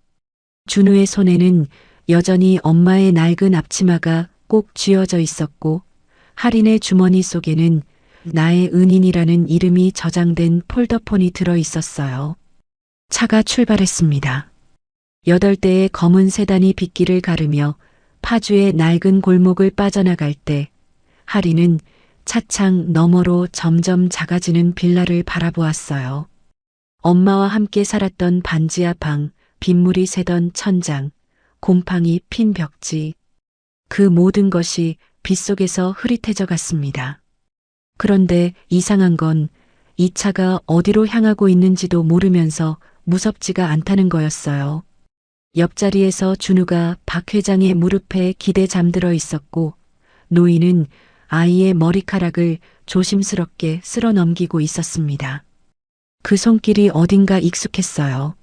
준우의 손에는 여전히 엄마의 낡은 앞치마가 꼭 쥐어져 있었고 할인의 주머니 속에는 나의 은인이라는 이름이 저장된 폴더폰이 들어 있었어요. 차가 출발했습니다. 8대의 검은 세단이 빗길을 가르며 파주의 낡은 골목을 빠져나갈 때 할인은 차창 너머로 점점 작아지는 빌라를 바라보았어요. 엄마와 함께 살았던 반지하 방, 빗물이 새던 천장, 곰팡이 핀 벽지. 그 모든 것이 빗속에서 흐릿해져 갔습니다. 그런데 이상한 건 이 차가 어디로 향하고 있는지도 모르면서 무섭지가 않다는 거였어요. 옆자리에서 준우가 박 회장의 무릎에 기대 잠들어 있었고 노인은 아이의 머리카락을 조심스럽게 쓸어 넘기고 있었습니다. 그 손길이 어딘가 익숙했어요.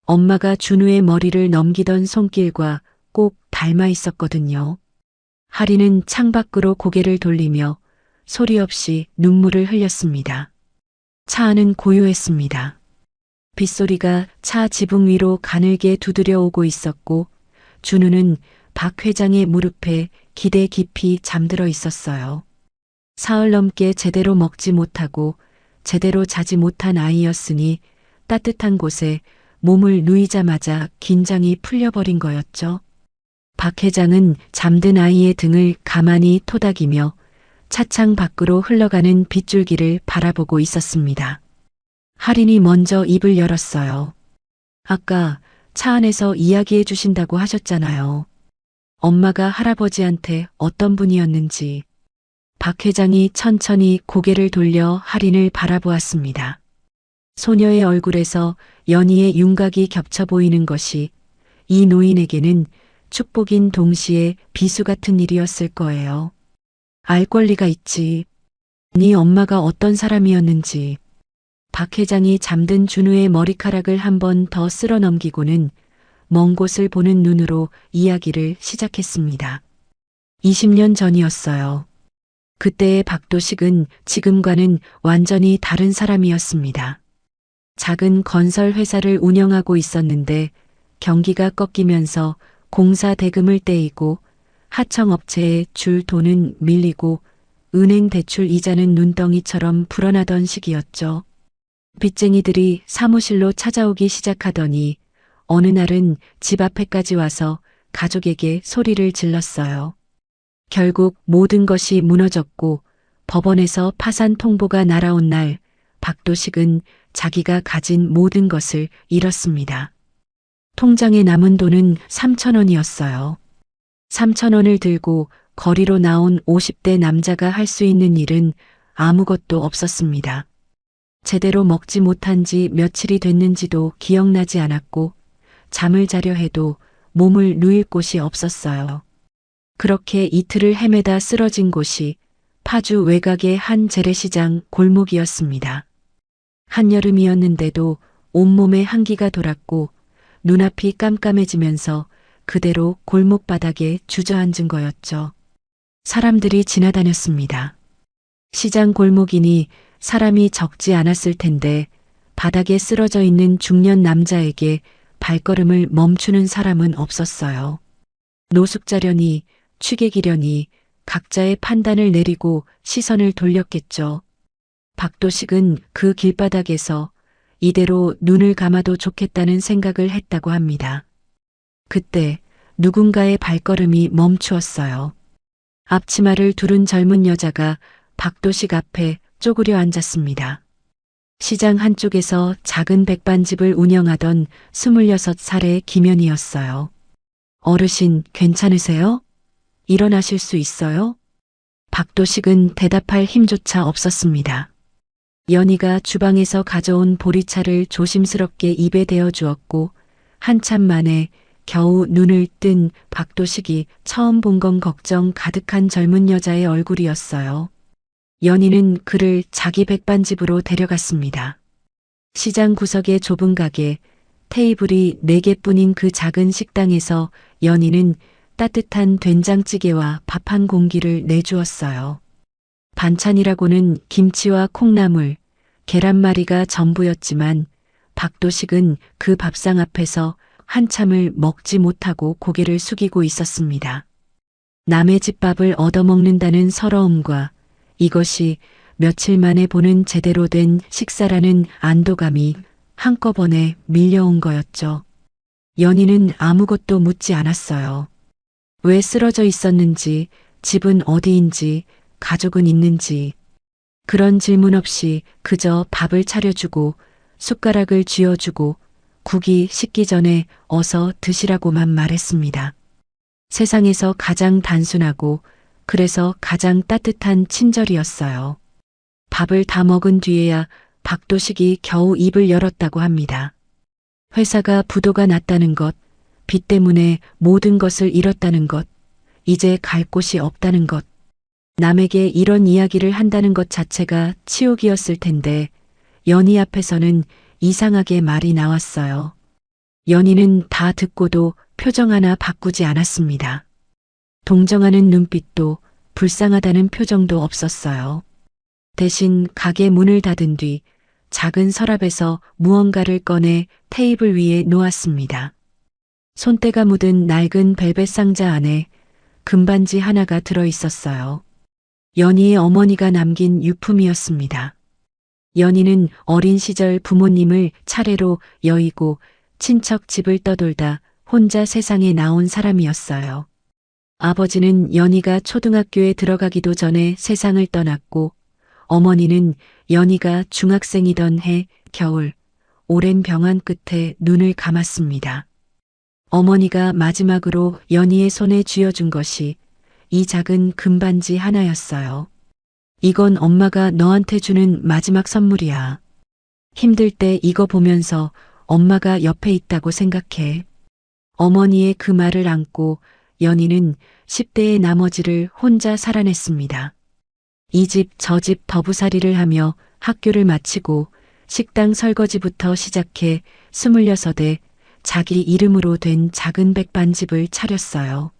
엄마가 준우의 머리를 넘기던 손길과 꼭 닮아 있었거든요. 할인은 창밖으로 고개를 돌리며 소리 없이 눈물을 흘렸습니다. 차 안은 고요했습니다. 빗소리가 차 지붕 위로 가늘게 두드려 오고 있었고 준우는 박 회장의 무릎에 기대 깊이 잠들어 있었어요. 사흘 넘게 제대로 먹지 못하고 제대로 자지 못한 아이였으니 따뜻한 곳에 몸을 누이자마자 긴장이 풀려버린 거였죠. 박 회장은 잠든 아이의 등을 가만히 토닥이며 차창 밖으로 흘러가는 빗줄기를 바라보고 있었습니다. 할인이 먼저 입을 열었어요. 아까 차 안에서 이야기해 주신다고 하셨잖아요. 엄마가 할아버지한테 어떤 분이었는지. 박 회장이 천천히 고개를 돌려 할인을 바라보았습니다. 소녀의 얼굴에서 연희의 윤곽이 겹쳐 보이는 것이 이 노인에게는 축복인 동시에 비수 같은 일이었을 거예요. 알 권리가 있지. 네 엄마가 어떤 사람이었는지. 박 회장이 잠든 준우의 머리카락을 한 번 더 쓸어 넘기고는 먼 곳을 보는 눈으로 이야기를 시작했습니다. 20년 전이었어요. 그때의 박도식은 지금과는 완전히 다른 사람이었습니다. 작은 건설 회사를 운영하고 있었는데 경기가 꺾이면서 공사 대금을 떼이고 하청업체에 줄 돈은 밀리고 은행 대출 이자는 눈덩이처럼 불어나던 시기였죠. 빚쟁이들이 사무실로 찾아오기 시작하더니 어느 날은 집 앞에까지 와서 가족에게 소리를 질렀어요. 결국 모든 것이 무너졌고 법원에서 파산 통보가 날아온 날 박도식은 자기가 가진 모든 것을 잃었습니다. 통장에 남은 돈은 3,000원이었어요. 3,000원을 들고 거리로 나온 50대 남자가 할 수 있는 일은 아무것도 없었습니다. 제대로 먹지 못한 지 며칠이 됐는지도 기억나지 않았고 잠을 자려 해도 몸을 누일 곳이 없었어요. 그렇게 이틀을 헤매다 쓰러진 곳이 파주 외곽의 한 재래시장 골목이었습니다. 한여름이었는데도 온몸에 한기가 돌았고 눈앞이 깜깜해지면서 그대로 골목바닥에 주저앉은 거였죠. 사람들이 지나다녔습니다. 시장 골목이니 사람이 적지 않았을 텐데 바닥에 쓰러져 있는 중년 남자에게 발걸음을 멈추는 사람은 없었어요. 노숙자려니 취객이려니 각자의 판단을 내리고 시선을 돌렸겠죠. 박도식은 그 길바닥에서 이대로 눈을 감아도 좋겠다는 생각을 했다고 합니다. 그때 누군가의 발걸음이 멈추었어요. 앞치마를 두른 젊은 여자가 박도식 앞에 쪼그려 앉았습니다. 시장 한쪽에서 작은 백반집을 운영하던 26살의 김연이었어요. 어르신 괜찮으세요? 일어나실 수 있어요? 박도식은 대답할 힘조차 없었습니다. 연희가 주방에서 가져온 보리차를 조심스럽게 입에 대어 주었고 한참 만에 겨우 눈을 뜬 박도식이 처음 본 건 걱정 가득한 젊은 여자의 얼굴이었어요. 연희는 그를 자기 백반집으로 데려갔습니다. 시장 구석의 좁은 가게, 테이블이 4개뿐인 그 작은 식당에서 연희는 따뜻한 된장찌개와 밥 한 공기를 내주었어요. 반찬이라고는 김치와 콩나물, 계란말이가 전부였지만 박도식은 그 밥상 앞에서 한참을 먹지 못하고 고개를 숙이고 있었습니다. 남의 집 밥을 얻어먹는다는 서러움과 이것이 며칠 만에 보는 제대로 된 식사라는 안도감이 한꺼번에 밀려온 거였죠. 연희는 아무것도 묻지 않았어요. 왜 쓰러져 있었는지, 집은 어디인지, 가족은 있는지. 그런 질문 없이 그저 밥을 차려주고 숟가락을 쥐어주고 국이 식기 전에 어서 드시라고만 말했습니다. 세상에서 가장 단순하고 그래서 가장 따뜻한 친절이었어요. 밥을 다 먹은 뒤에야 박도식이 겨우 입을 열었다고 합니다. 회사가 부도가 났다는 것, 빚 때문에 모든 것을 잃었다는 것, 이제 갈 곳이 없다는 것, 남에게 이런 이야기를 한다는 것 자체가 치욕이었을 텐데 연희 앞에서는 이상하게 말이 나왔어요. 연희는 다 듣고도 표정 하나 바꾸지 않았습니다. 동정하는 눈빛도 불쌍하다는 표정도 없었어요. 대신 가게 문을 닫은 뒤 작은 서랍에서 무언가를 꺼내 테이블 위에 놓았습니다. 손때가 묻은 낡은 벨벳 상자 안에 금반지 하나가 들어 있었어요. 연희의 어머니가 남긴 유품이었습니다. 연희는 어린 시절 부모님을 차례로 여의고 친척 집을 떠돌다 혼자 세상에 나온 사람이었어요. 아버지는 연희가 초등학교에 들어가기도 전에 세상을 떠났고 어머니는 연희가 중학생이던 해 겨울 오랜 병환 끝에 눈을 감았습니다. 어머니가 마지막으로 연희의 손에 쥐어준 것이 이 작은 금반지 하나였어요. 이건 엄마가 너한테 주는 마지막 선물이야. 힘들 때 이거 보면서 엄마가 옆에 있다고 생각해. 어머니의 그 말을 안고 연희는 10대의 나머지를 혼자 살아냈습니다. 이 집 저 집 더부살이를 하며 학교를 마치고 식당 설거지부터 시작해 26에 자기 이름으로 된 작은 백반집을 차렸어요.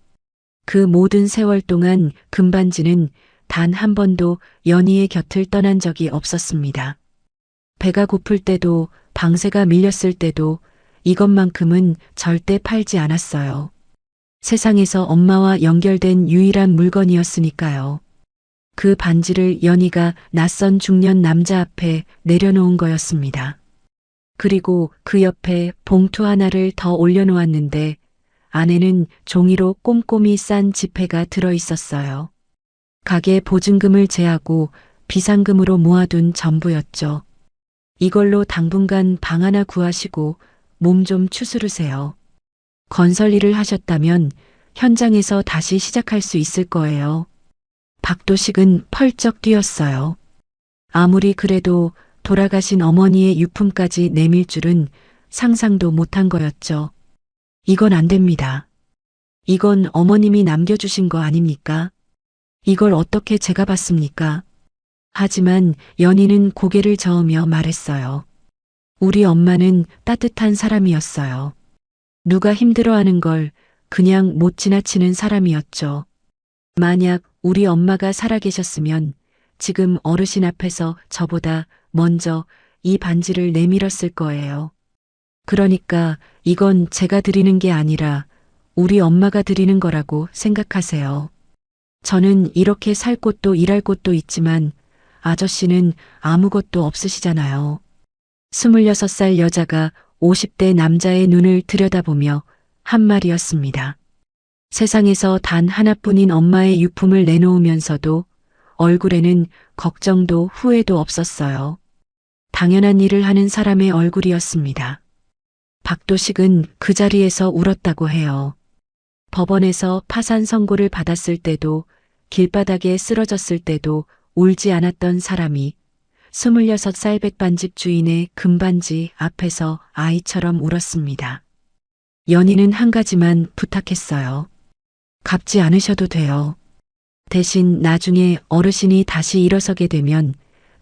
그 모든 세월 동안 금반지는 단 한 번도 연희의 곁을 떠난 적이 없었습니다. 배가 고플 때도 방세가 밀렸을 때도 이것만큼은 절대 팔지 않았어요. 세상에서 엄마와 연결된 유일한 물건이었으니까요. 그 반지를 연희가 낯선 중년 남자 앞에 내려놓은 거였습니다. 그리고 그 옆에 봉투 하나를 더 올려놓았는데 안에는 종이로 꼼꼼히 싼 지폐가 들어 있었어요. 가게 보증금을 제하고 비상금으로 모아둔 전부였죠. 이걸로 당분간 방 하나 구하시고 몸 좀 추스르세요. 건설 일을 하셨다면 현장에서 다시 시작할 수 있을 거예요. 박도식은 펄쩍 뛰었어요. 아무리 그래도 돌아가신 어머니의 유품까지 내밀 줄은 상상도 못한 거였죠. 이건 안 됩니다. 이건 어머님이 남겨주신 거 아닙니까? 이걸 어떻게 제가 받습니까? 하지만 연희는 고개를 저으며 말했어요. 우리 엄마는 따뜻한 사람이었어요. 누가 힘들어하는 걸 그냥 못 지나치는 사람이었죠. 만약 우리 엄마가 살아계셨으면 지금 어르신 앞에서 저보다 먼저 이 반지를 내밀었을 거예요. 그러니까 이건 제가 드리는 게 아니라 우리 엄마가 드리는 거라고 생각하세요. 저는 이렇게 살 곳도 일할 곳도 있지만 아저씨는 아무것도 없으시잖아요. 26살 여자가 50대 남자의 눈을 들여다보며 한 말이었습니다. 세상에서 단 하나뿐인 엄마의 유품을 내놓으면서도 얼굴에는 걱정도 후회도 없었어요. 당연한 일을 하는 사람의 얼굴이었습니다. 박도식은 그 자리에서 울었다고 해요. 법원에서 파산 선고를 받았을 때도 길바닥에 쓰러졌을 때도 울지 않았던 사람이 26살 백반집 주인의 금반지 앞에서 아이처럼 울었습니다. 연희는 한 가지만 부탁했어요. 갚지 않으셔도 돼요. 대신 나중에 어르신이 다시 일어서게 되면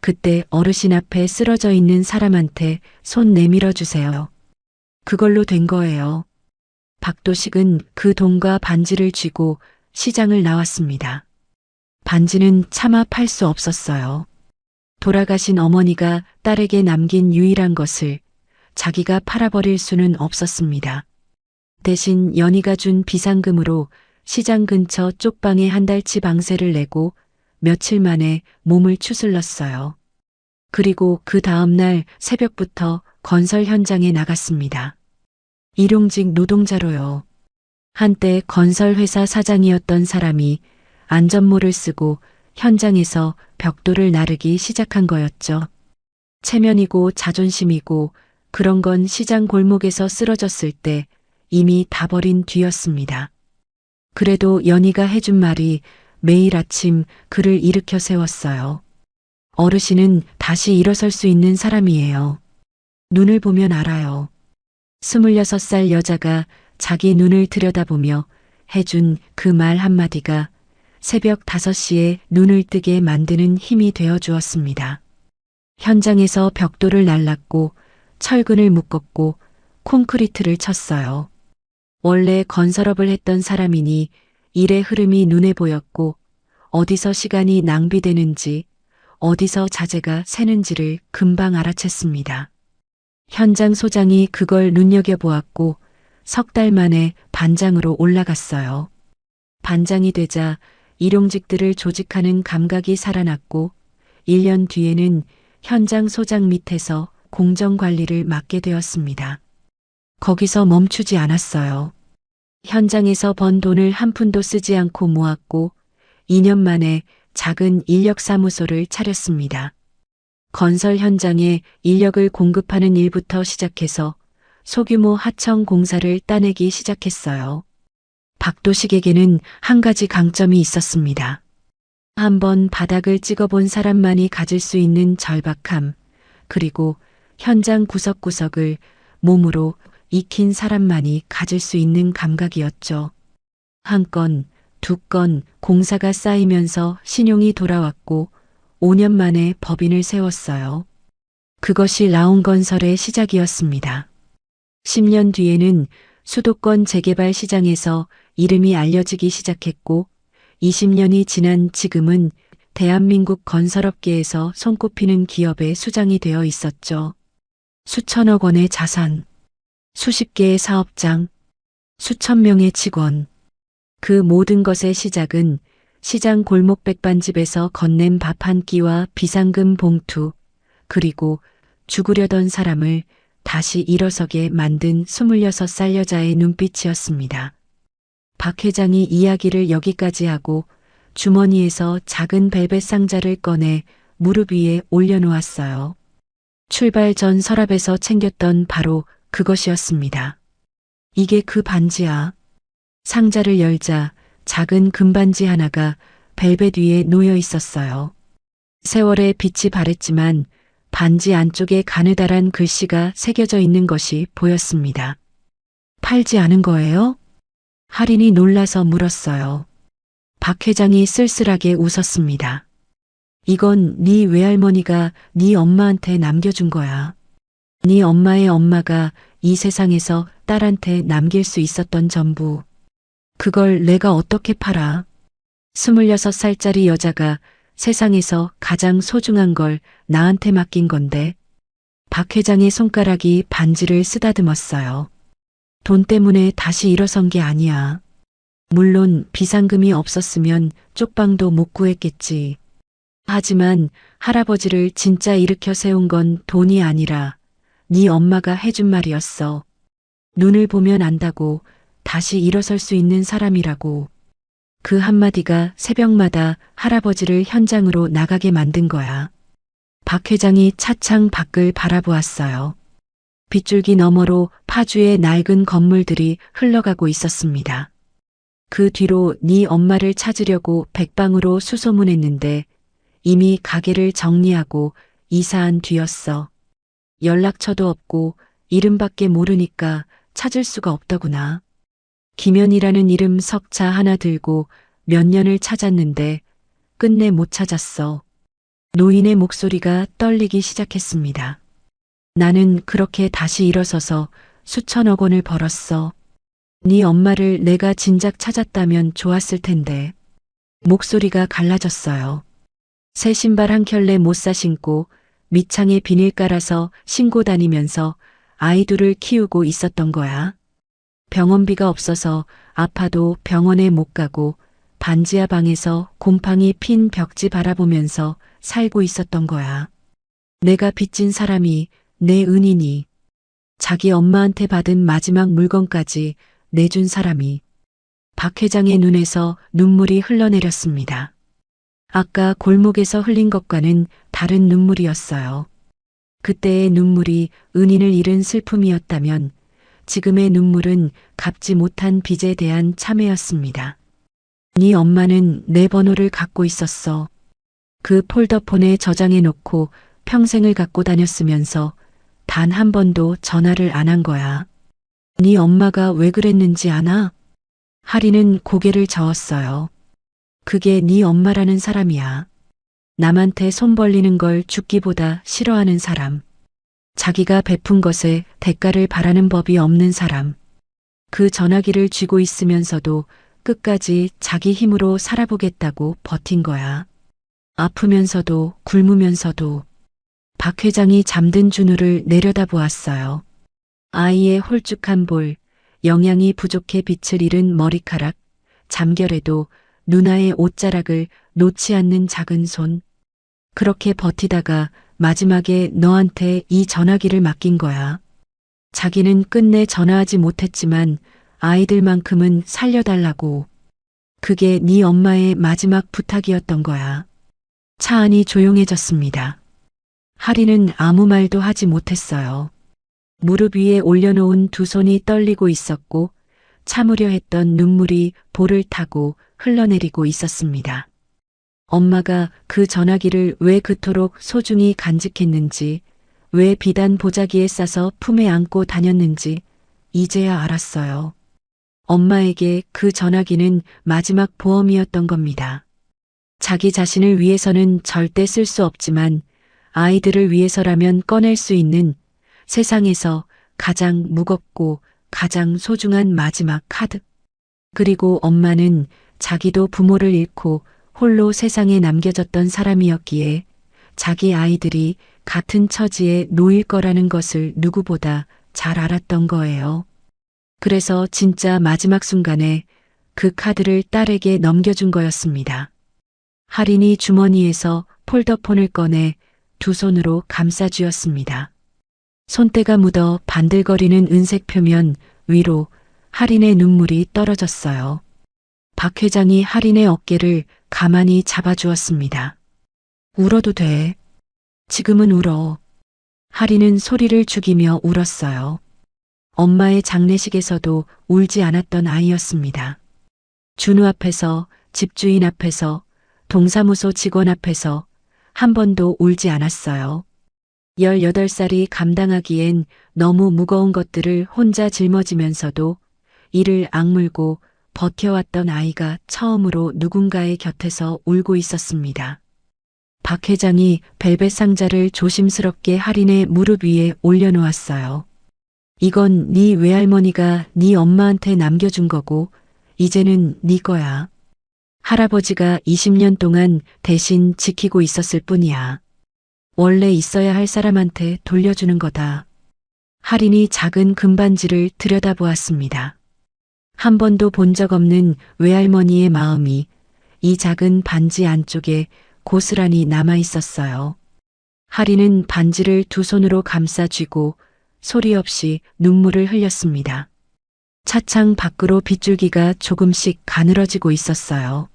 그때 어르신 앞에 쓰러져 있는 사람한테 손 내밀어 주세요. 그걸로 된 거예요. 박도식은 그 돈과 반지를 쥐고 시장을 나왔습니다. 반지는 차마 팔 수 없었어요. 돌아가신 어머니가 딸에게 남긴 유일한 것을 자기가 팔아버릴 수는 없었습니다. 대신 연희가 준 비상금으로 시장 근처 쪽방에 한 달치 방세를 내고 며칠 만에 몸을 추슬렀어요. 그리고 그 다음날 새벽부터 건설 현장에 나갔습니다. 일용직 노동자로요. 한때 건설회사 사장이었던 사람이 안전모를 쓰고 현장에서 벽돌을 나르기 시작한 거였죠. 체면이고 자존심이고 그런 건 시장 골목에서 쓰러졌을 때 이미 다 버린 뒤였습니다. 그래도 연희가 해준 말이 매일 아침 그를 일으켜 세웠어요. 어르신은 다시 일어설 수 있는 사람이에요. 눈을 보면 알아요. 26살 여자가 자기 눈을 들여다보며 해준 그 말 한마디가 새벽 5시에 눈을 뜨게 만드는 힘이 되어 주었습니다. 현장에서 벽돌을 날랐고 철근을 묶었고 콘크리트를 쳤어요. 원래 건설업을 했던 사람이니 일의 흐름이 눈에 보였고 어디서 시간이 낭비되는지 어디서 자재가 새는지를 금방 알아챘습니다. 현장 소장이 그걸 눈여겨보았고 석 달 만에 반장으로 올라갔어요. 반장이 되자 일용직들을 조직하는 감각이 살아났고 1년 뒤에는 현장 소장 밑에서 공정관리를 맡게 되었습니다. 거기서 멈추지 않았어요. 현장에서 번 돈을 한 푼도 쓰지 않고 모았고 2년 만에 작은 인력사무소를 차렸습니다. 건설 현장에 인력을 공급하는 일부터 시작해서 소규모 하청 공사를 따내기 시작했어요. 박도식에게는 한 가지 강점이 있었습니다. 한번 바닥을 찍어본 사람만이 가질 수 있는 절박함, 그리고 현장 구석구석을 몸으로 익힌 사람만이 가질 수 있는 감각이었죠. 한 건, 두 건 공사가 쌓이면서 신용이 돌아왔고 5년 만에 법인을 세웠어요. 그것이 라온건설의 시작이었습니다. 10년 뒤에는 수도권 재개발 시장에서 이름이 알려지기 시작했고 20년이 지난 지금은 대한민국 건설업계에서 손꼽히는 기업의 수장이 되어 있었죠. 수천억 원의 자산, 수십 개의 사업장, 수천 명의 직원. 그 모든 것의 시작은 시장 골목 백반집에서 건넨 밥 한 끼와 비상금 봉투, 그리고 죽으려던 사람을 다시 일어서게 만든 26살 여자의 눈빛이었습니다. 박 회장이 이야기를 여기까지 하고 주머니에서 작은 벨벳 상자를 꺼내 무릎 위에 올려놓았어요. 출발 전 서랍에서 챙겼던 바로 그것이었습니다. 이게 그 반지야. 상자를 열자 작은 금반지 하나가 벨벳 위에 놓여 있었어요. 세월의 빛이 바랬지만 반지 안쪽에 가느다란 글씨가 새겨져 있는 것이 보였습니다. 팔지 않은 거예요? 할인이 놀라서 물었어요. 박 회장이 쓸쓸하게 웃었습니다. 이건 네 외할머니가 네 엄마한테 남겨준 거야. 네 엄마의 엄마가 이 세상에서 딸한테 남길 수 있었던 전부. 그걸 내가 어떻게 팔아? 26살짜리 여자가 세상에서 가장 소중한 걸 나한테 맡긴 건데. 박 회장의 손가락이 반지를 쓰다듬었어요. 돈 때문에 다시 일어선 게 아니야. 물론 비상금이 없었으면 쪽방도 못 구했겠지. 하지만 할아버지를 진짜 일으켜 세운 건 돈이 아니라 네 엄마가 해준 말이었어. 눈을 보면 안다고, 다시 일어설 수 있는 사람이라고. 그 한마디가 새벽마다 할아버지를 현장으로 나가게 만든 거야. 박 회장이 차창 밖을 바라보았어요. 빗줄기 너머로 파주의 낡은 건물들이 흘러가고 있었습니다. 그 뒤로 네 엄마를 찾으려고 백방으로 수소문했는데 이미 가게를 정리하고 이사한 뒤였어. 연락처도 없고 이름밖에 모르니까 찾을 수가 없더구나. 김연이라는 이름 석자 하나 들고 몇 년을 찾았는데 끝내 못 찾았어. 노인의 목소리가 떨리기 시작했습니다. 나는 그렇게 다시 일어서서 수천억 원을 벌었어. 네 엄마를 내가 진작 찾았다면 좋았을 텐데. 목소리가 갈라졌어요. 새 신발 한 켤레 못 사 신고 밑창에 비닐 깔아서 신고 다니면서 아이 둘을 키우고 있었던 거야. 병원비가 없어서 아파도 병원에 못 가고 반지하 방에서 곰팡이 핀 벽지 바라보면서 살고 있었던 거야. 내가 빚진 사람이 내 은인이, 자기 엄마한테 받은 마지막 물건까지 내준 사람이. 박 회장의 눈에서 눈물이 흘러내렸습니다. 아까 골목에서 흘린 것과는 다른 눈물이었어요. 그때의 눈물이 은인을 잃은 슬픔이었다면 지금의 눈물은 갚지 못한 빚에 대한 참회였습니다. 네 엄마는 내 번호를 갖고 있었어. 그 폴더폰에 저장해 놓고 평생을 갖고 다녔으면서 단 한 번도 전화를 안 한 거야. 네 엄마가 왜 그랬는지 아나? 하리는 고개를 저었어요. 그게 네 엄마라는 사람이야. 남한테 손 벌리는 걸 죽기보다 싫어하는 사람. 자기가 베푼 것에 대가를 바라는 법이 없는 사람. 그 전화기를 쥐고 있으면서도 끝까지 자기 힘으로 살아보겠다고 버틴 거야. 아프면서도 굶으면서도. 박 회장이 잠든 준우를 내려다보았어요. 아이의 홀쭉한 볼, 영양이 부족해 빛을 잃은 머리카락, 잠결에도 누나의 옷자락을 놓지 않는 작은 손. 그렇게 버티다가 마지막에 너한테 이 전화기를 맡긴 거야. 자기는 끝내 전화하지 못했지만 아이들만큼은 살려달라고. 그게 네 엄마의 마지막 부탁이었던 거야. 차 안이 조용해졌습니다. 하리는 아무 말도 하지 못했어요. 무릎 위에 올려놓은 두 손이 떨리고 있었고 참으려 했던 눈물이 볼을 타고 흘러내리고 있었습니다. 엄마가 그 전화기를 왜 그토록 소중히 간직했는지, 왜 비단 보자기에 싸서 품에 안고 다녔는지 이제야 알았어요. 엄마에게 그 전화기는 마지막 보험이었던 겁니다. 자기 자신을 위해서는 절대 쓸 수 없지만 아이들을 위해서라면 꺼낼 수 있는 세상에서 가장 무겁고 가장 소중한 마지막 카드. 그리고 엄마는 자기도 부모를 잃고 홀로 세상에 남겨졌던 사람이었기에 자기 아이들이 같은 처지에 놓일 거라는 것을 누구보다 잘 알았던 거예요. 그래서 진짜 마지막 순간에 그 카드를 딸에게 넘겨준 거였습니다. 할인이 주머니에서 폴더폰을 꺼내 두 손으로 감싸쥐었습니다. 손때가 묻어 반들거리는 은색 표면 위로 할인의 눈물이 떨어졌어요. 박 회장이 할인의 어깨를 가만히 잡아주었습니다. 울어도 돼. 지금은 울어. 할인은 소리를 죽이며 울었어요. 엄마의 장례식에서도 울지 않았던 아이였습니다. 준우 앞에서, 집주인 앞에서, 동사무소 직원 앞에서 한 번도 울지 않았어요. 18살이 감당하기엔 너무 무거운 것들을 혼자 짊어지면서도 이를 악물고 버텨왔던 아이가 처음으로 누군가의 곁에서 울고 있었습니다. 박 회장이 벨벳 상자를 조심스럽게 할인의 무릎 위에 올려놓았어요. 이건 네 외할머니가 네 엄마한테 남겨준 거고 이제는 네 거야. 할아버지가 20년 동안 대신 지키고 있었을 뿐이야. 원래 있어야 할 사람한테 돌려주는 거다. 할인이 작은 금반지를 들여다보았습니다. 한 번도 본 적 없는 외할머니의 마음이 이 작은 반지 안쪽에 고스란히 남아 있었어요. 할인은 반지를 두 손으로 감싸 쥐고 소리 없이 눈물을 흘렸습니다. 차창 밖으로 빗줄기가 조금씩 가늘어지고 있었어요.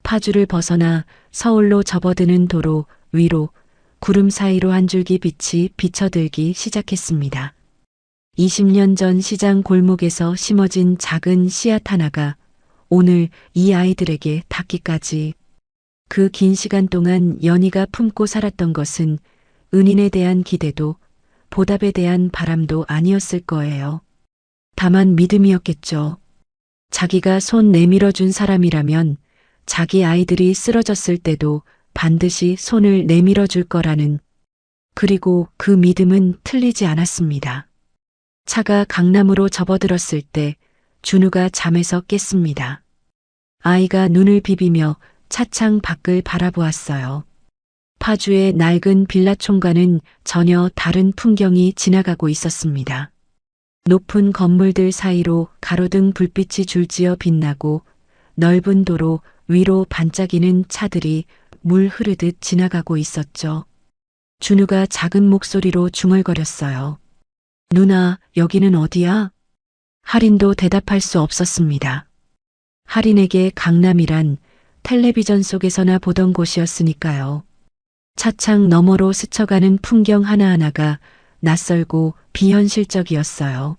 파주를 벗어나 서울로 접어드는 도로 위로 구름 사이로 한 줄기 빛이 비쳐들기 시작했습니다. 20년 전 시장 골목에서 심어진 작은 씨앗 하나가 오늘 이 아이들에게 닿기까지 그 긴 시간 동안 연희가 품고 살았던 것은 은인에 대한 기대도 보답에 대한 바람도 아니었을 거예요. 다만 믿음이었겠죠. 자기가 손 내밀어 준 사람이라면 자기 아이들이 쓰러졌을 때도 반드시 손을 내밀어 줄 거라는, 그리고 그 믿음은 틀리지 않았습니다. 차가 강남으로 접어들었을 때 준우가 잠에서 깼습니다. 아이가 눈을 비비며 차창 밖을 바라보았어요. 파주의 낡은 빌라 총과는 전혀 다른 풍경이 지나가고 있었습니다. 높은 건물들 사이로 가로등 불빛이 줄지어 빛나고 넓은 도로 위로 반짝이는 차들이 물 흐르듯 지나가고 있었죠. 준우가 작은 목소리로 중얼거렸어요. 누나, 여기는 어디야? 할인도 대답할 수 없었습니다. 할인에게 강남이란 텔레비전 속에서나 보던 곳이었으니까요. 차창 너머로 스쳐가는 풍경 하나하나가 낯설고 비현실적이었어요.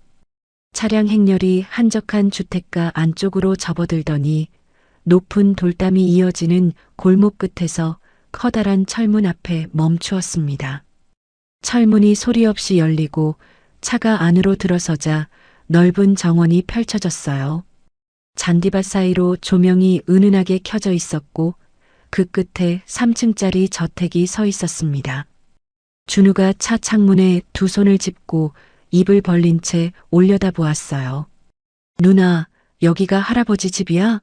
차량 행렬이 한적한 주택가 안쪽으로 접어들더니 높은 돌담이 이어지는 골목 끝에서 커다란 철문 앞에 멈추었습니다. 철문이 소리 없이 열리고 차가 안으로 들어서자 넓은 정원이 펼쳐졌어요. 잔디밭 사이로 조명이 은은하게 켜져 있었고 그 끝에 3층짜리 저택이 서 있었습니다. 준우가 차 창문에 두 손을 짚고 입을 벌린 채 올려다보았어요. 누나, 여기가 할아버지 집이야?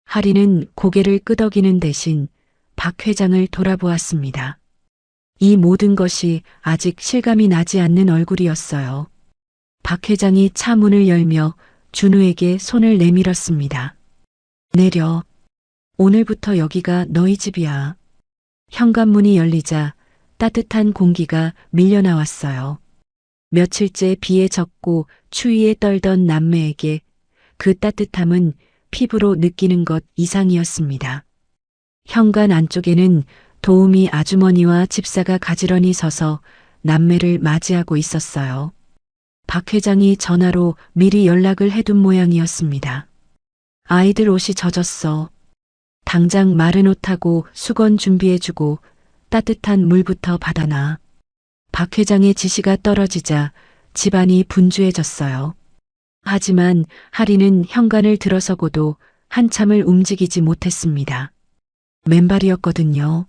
할인은 고개를 끄덕이는 대신 박 회장을 돌아보았습니다. 이 모든 것이 아직 실감이 나지 않는 얼굴이었어요. 박 회장이 차 문을 열며 준우에게 손을 내밀었습니다. 내려. 오늘부터 여기가 너희 집이야. 현관문이 열리자 따뜻한 공기가 밀려나왔어요. 며칠째 비에 젖고 추위에 떨던 남매에게 그 따뜻함은 피부로 느끼는 것 이상이었습니다. 현관 안쪽에는 도우미 아주머니와 집사가 가지런히 서서 남매를 맞이하고 있었어요. 박 회장이 전화로 미리 연락을 해둔 모양이었습니다. 아이들 옷이 젖었어. 당장 마른 옷하고 수건 준비해주고 따뜻한 물부터 받아놔. 박 회장의 지시가 떨어지자 집안이 분주해졌어요. 하지만 할인은 현관을 들어서고도 한참을 움직이지 못했습니다. 맨발이었거든요.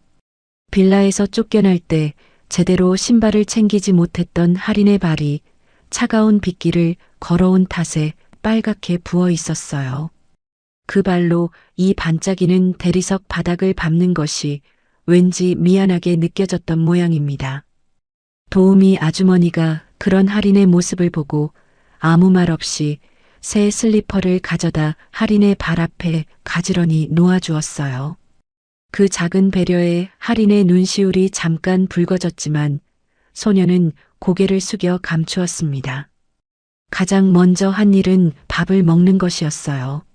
빌라에서 쫓겨날 때 제대로 신발을 챙기지 못했던 할인의 발이 차가운 빗길을 걸어온 탓에 빨갛게 부어 있었어요. 그 발로 이 반짝이는 대리석 바닥을 밟는 것이 왠지 미안하게 느껴졌던 모양입니다. 도우미 아주머니가 그런 할인의 모습을 보고 아무 말 없이 새 슬리퍼를 가져다 할인의 발 앞에 가지런히 놓아주었어요. 그 작은 배려에 할인의 눈시울이 잠깐 붉어졌지만 소녀는 고개를 숙여 감추었습니다. 가장 먼저 한 일은 밥을 먹는 것이었어요.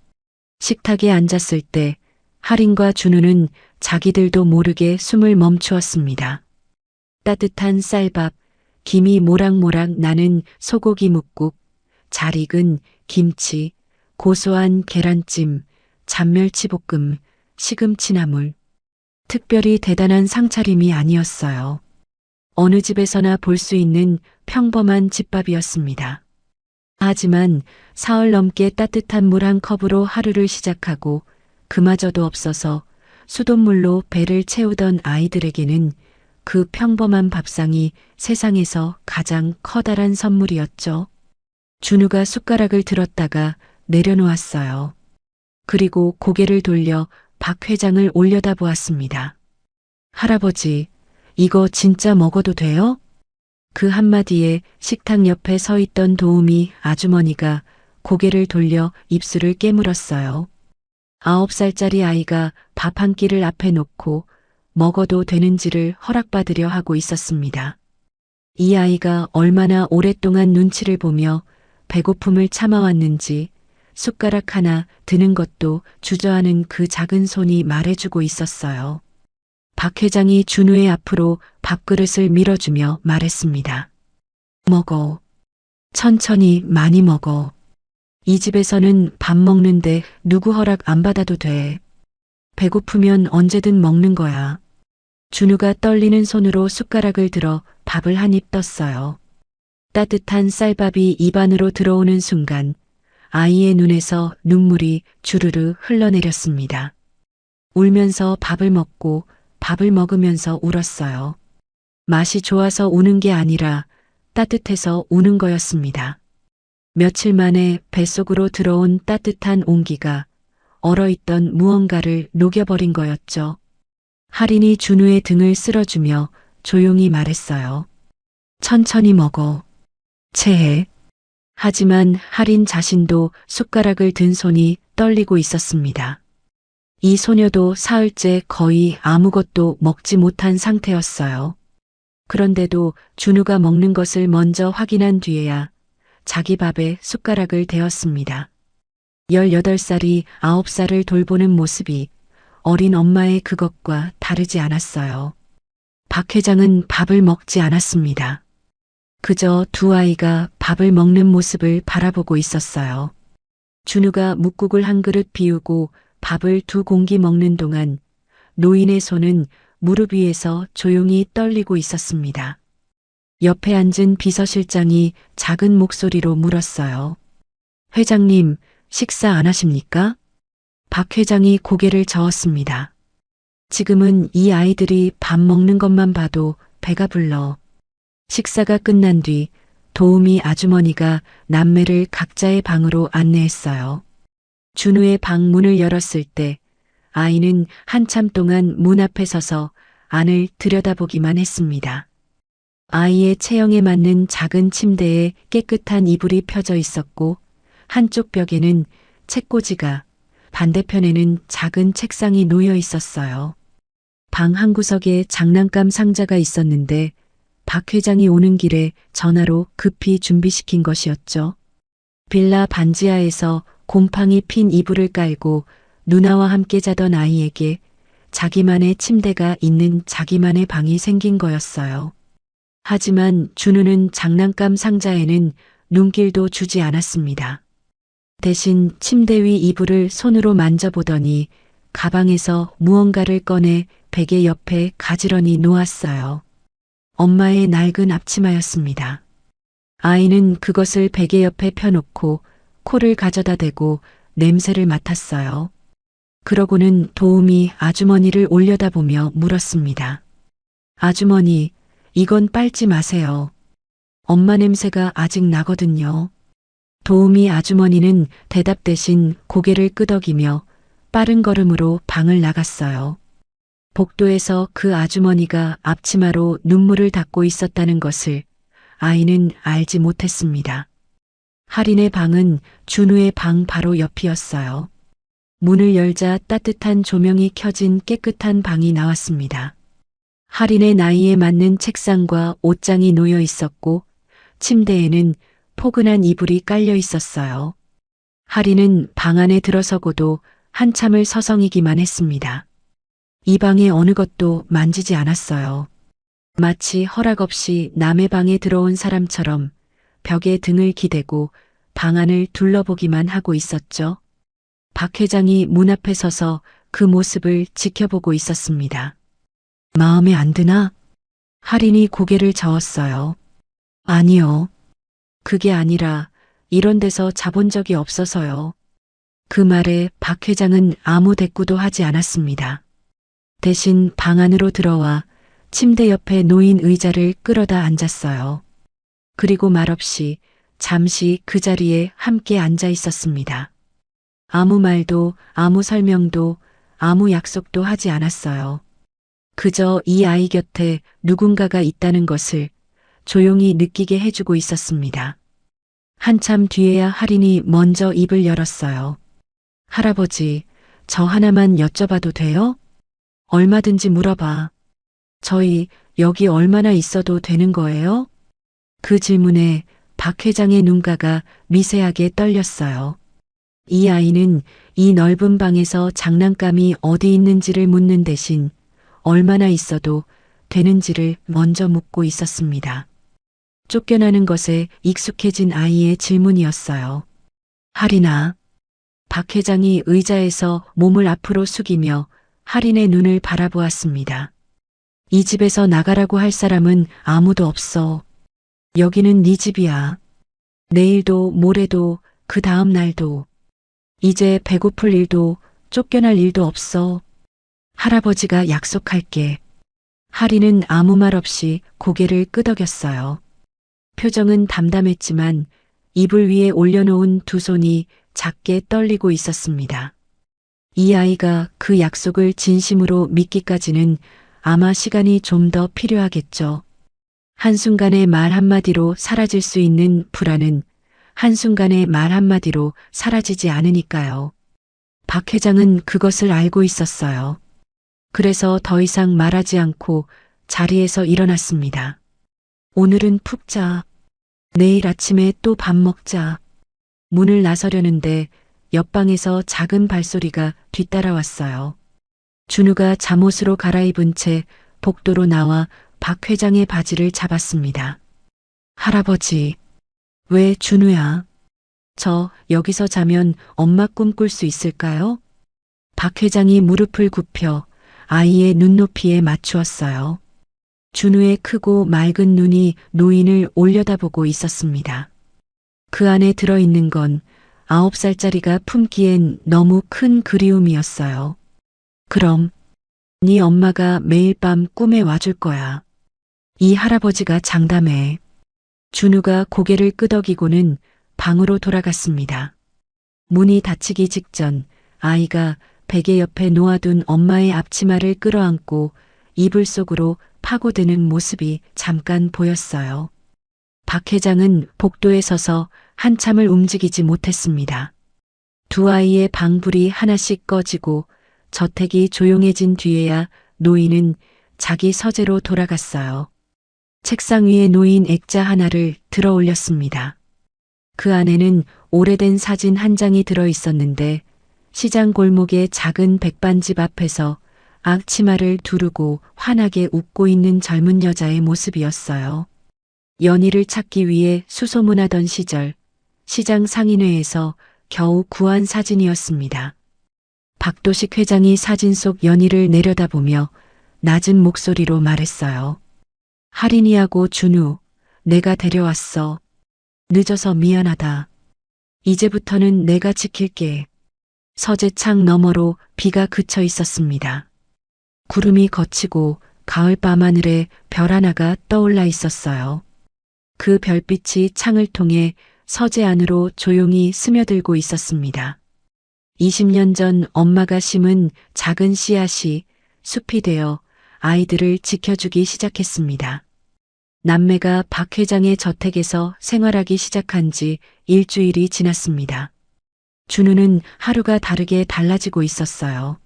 식탁에 앉았을 때 할인과 준우는 자기들도 모르게 숨을 멈추었습니다. 따뜻한 쌀밥, 김이 모락모락 나는 소고기 뭇국, 잘 익은 김치, 고소한 계란찜, 잔멸치볶음, 시금치나물. 특별히 대단한 상차림이 아니었어요. 어느 집에서나 볼 수 있는 평범한 집밥이었습니다. 하지만 사흘 넘게 따뜻한 물 한 컵으로 하루를 시작하고 그마저도 없어서 수돗물로 배를 채우던 아이들에게는 그 평범한 밥상이 세상에서 가장 커다란 선물이었죠. 준우가 숟가락을 들었다가 내려놓았어요. 그리고 고개를 돌려 박 회장을 올려다보았습니다. 할아버지, 이거 진짜 먹어도 돼요? 그 한마디에 식탁 옆에 서 있던 도우미 아주머니가 고개를 돌려 입술을 깨물었어요. 9살짜리 아이가 밥 한 끼를 앞에 놓고 먹어도 되는지를 허락받으려 하고 있었습니다. 이 아이가 얼마나 오랫동안 눈치를 보며 배고픔을 참아왔는지 숟가락 하나 드는 것도 주저하는 그 작은 손이 말해주고 있었어요. 박 회장이 준우의 앞으로 밥그릇을 밀어주며 말했습니다. 먹어. 천천히 많이 먹어. 이 집에서는 밥 먹는데 누구 허락 안 받아도 돼. 배고프면 언제든 먹는 거야. 준우가 떨리는 손으로 숟가락을 들어 밥을 한 입 떴어요. 따뜻한 쌀밥이 입안으로 들어오는 순간 아이의 눈에서 눈물이 주르르 흘러내렸습니다. 울면서 밥을 먹고 밥을 먹으면서 울었어요. 맛이 좋아서 우는 게 아니라 따뜻해서 우는 거였습니다. 며칠 만에 뱃속으로 들어온 따뜻한 온기가 얼어있던 무언가를 녹여버린 거였죠. 할인이 준우의 등을 쓸어주며 조용히 말했어요. 천천히 먹어. 체해. 하지만 할인 자신도 숟가락을 든 손이 떨리고 있었습니다. 이 소녀도 사흘째 거의 아무것도 먹지 못한 상태였어요. 그런데도 준우가 먹는 것을 먼저 확인한 뒤에야 자기 밥에 숟가락을 대었습니다. 18살이 9살을 돌보는 모습이 어린 엄마의 그것과 다르지 않았어요. 박 회장은 밥을 먹지 않았습니다. 그저 두 아이가 밥을 먹는 모습을 바라보고 있었어요. 준우가 묵국을 한 그릇 비우고 밥을 2공기 먹는 동안 노인의 손은 무릎 위에서 조용히 떨리고 있었습니다. 옆에 앉은 비서실장이 작은 목소리로 물었어요. 회장님, 식사 안 하십니까? 박 회장이 고개를 저었습니다. 지금은 이 아이들이 밥 먹는 것만 봐도 배가 불러. 식사가 끝난 뒤 도우미 아주머니가 남매를 각자의 방으로 안내했어요. 준우의 방 문을 열었을 때 아이는 한참 동안 문 앞에 서서 안을 들여다보기만 했습니다. 아이의 체형에 맞는 작은 침대에 깨끗한 이불이 펴져 있었고 한쪽 벽에는 책꽂이가, 반대편에는 작은 책상이 놓여 있었어요. 방 한 구석에 장난감 상자가 있었는데 박 회장이 오는 길에 전화로 급히 준비시킨 것이었죠. 빌라 반지하에서 곰팡이 핀 이불을 깔고 누나와 함께 자던 아이에게 자기만의 침대가 있는 자기만의 방이 생긴 거였어요. 하지만 준우는 장난감 상자에는 눈길도 주지 않았습니다. 대신 침대 위 이불을 손으로 만져보더니 가방에서 무언가를 꺼내 베개 옆에 가지런히 놓았어요. 엄마의 낡은 앞치마였습니다. 아이는 그것을 베개 옆에 펴놓고 코를 가져다 대고 냄새를 맡았어요. 그러고는 도우미 아주머니를 올려다보며 물었습니다. 아주머니, 이건 빨지 마세요. 엄마 냄새가 아직 나거든요. 도우미 아주머니는 대답 대신 고개를 끄덕이며 빠른 걸음으로 방을 나갔어요. 복도에서 그 아주머니가 앞치마로 눈물을 닦고 있었다는 것을 아이는 알지 못했습니다. 할인의 방은 준우의 방 바로 옆이었어요. 문을 열자 따뜻한 조명이 켜진 깨끗한 방이 나왔습니다. 할인의 나이에 맞는 책상과 옷장이 놓여 있었고 침대에는 포근한 이불이 깔려 있었어요. 할인은 방 안에 들어서고도 한참을 서성이기만 했습니다. 이 방의 어느 것도 만지지 않았어요. 마치 허락 없이 남의 방에 들어온 사람처럼 벽에 등을 기대고 방 안을 둘러보기만 하고 있었죠. 박 회장이 문 앞에 서서 그 모습을 지켜보고 있었습니다. 마음에 안 드나? 할인이 고개를 저었어요. 아니요. 그게 아니라 이런 데서 자본 적이 없어서요. 그 말에 박 회장은 아무 대꾸도 하지 않았습니다. 대신 방 안으로 들어와 침대 옆에 놓인 의자를 끌어다 앉았어요. 그리고 말없이 잠시 그 자리에 함께 앉아 있었습니다. 아무 말도, 아무 설명도, 아무 약속도 하지 않았어요. 그저 이 아이 곁에 누군가가 있다는 것을 조용히 느끼게 해주고 있었습니다. 한참 뒤에야 할인이 먼저 입을 열었어요. 할아버지, 저 하나만 여쭤봐도 돼요? 얼마든지 물어봐. 저희 여기 얼마나 있어도 되는 거예요? 그 질문에 박 회장의 눈가가 미세하게 떨렸어요. 이 아이는 이 넓은 방에서 장난감이 어디 있는지를 묻는 대신 얼마나 있어도 되는지를 먼저 묻고 있었습니다. 쫓겨나는 것에 익숙해진 아이의 질문이었어요. 할인아. 박 회장이 의자에서 몸을 앞으로 숙이며 할인의 눈을 바라보았습니다. 이 집에서 나가라고 할 사람은 아무도 없어. 여기는 네 집이야. 내일도 모레도 그 다음 날도. 이제 배고플 일도 쫓겨날 일도 없어. 할아버지가 약속할게. 할인은 아무 말 없이 고개를 끄덕였어요. 표정은 담담했지만 이불 위에 올려놓은 두 손이 작게 떨리고 있었습니다. 이 아이가 그 약속을 진심으로 믿기까지는 아마 시간이 좀 더 필요하겠죠. 한순간의 말 한마디로 사라질 수 있는 불안은 한순간의 말 한마디로 사라지지 않으니까요. 박 회장은 그것을 알고 있었어요. 그래서 더 이상 말하지 않고 자리에서 일어났습니다. 오늘은 푹 자. 내일 아침에 또 밥 먹자. 문을 나서려는데 옆방에서 작은 발소리가 뒤따라왔어요. 준우가 잠옷으로 갈아입은 채 복도로 나와 박 회장의 바지를 잡았습니다. 할아버지, 왜 준우야? 저 여기서 자면 엄마 꿈꿀 수 있을까요? 박 회장이 무릎을 굽혀 아이의 눈높이에 맞추었어요. 준우의 크고 맑은 눈이 노인을 올려다보고 있었습니다. 그 안에 들어있는 건 9살짜리가 품기엔 너무 큰 그리움이었어요. 그럼 네 엄마가 매일 밤 꿈에 와줄 거야. 이 할아버지가 장담해. 준우가 고개를 끄덕이고는 방으로 돌아갔습니다. 문이 닫히기 직전 아이가 베개 옆에 놓아둔 엄마의 앞치마를 끌어안고 이불 속으로 파고드는 모습이 잠깐 보였어요. 박 회장은 복도에 서서 한참을 움직이지 못했습니다. 두 아이의 방불이 하나씩 꺼지고 저택이 조용해진 뒤에야 노인은 자기 서재로 돌아갔어요. 책상 위에 놓인 액자 하나를 들어 올렸습니다. 그 안에는 오래된 사진 한 장이 들어 있었는데 시장 골목의 작은 백반집 앞에서 앞치마를 두르고 환하게 웃고 있는 젊은 여자의 모습이었어요. 연희를 찾기 위해 수소문하던 시절 시장 상인회에서 겨우 구한 사진이었습니다. 박도식 회장이 사진 속 연희를 내려다보며 낮은 목소리로 말했어요. 할인이하고 준우, 내가 데려왔어. 늦어서 미안하다. 이제부터는 내가 지킬게. 서재 창 너머로 비가 그쳐 있었습니다. 구름이 걷히고 가을밤 하늘에 별 하나가 떠올라 있었어요. 그 별빛이 창을 통해 서재 안으로 조용히 스며들고 있었습니다. 20년 전 엄마가 심은 작은 씨앗이 숲이 되어 아이들을 지켜주기 시작했습니다. 남매가 박 회장의 저택에서 생활하기 시작한 지 일주일이 지났습니다. 준우는 하루가 다르게 달라지고 있었어요.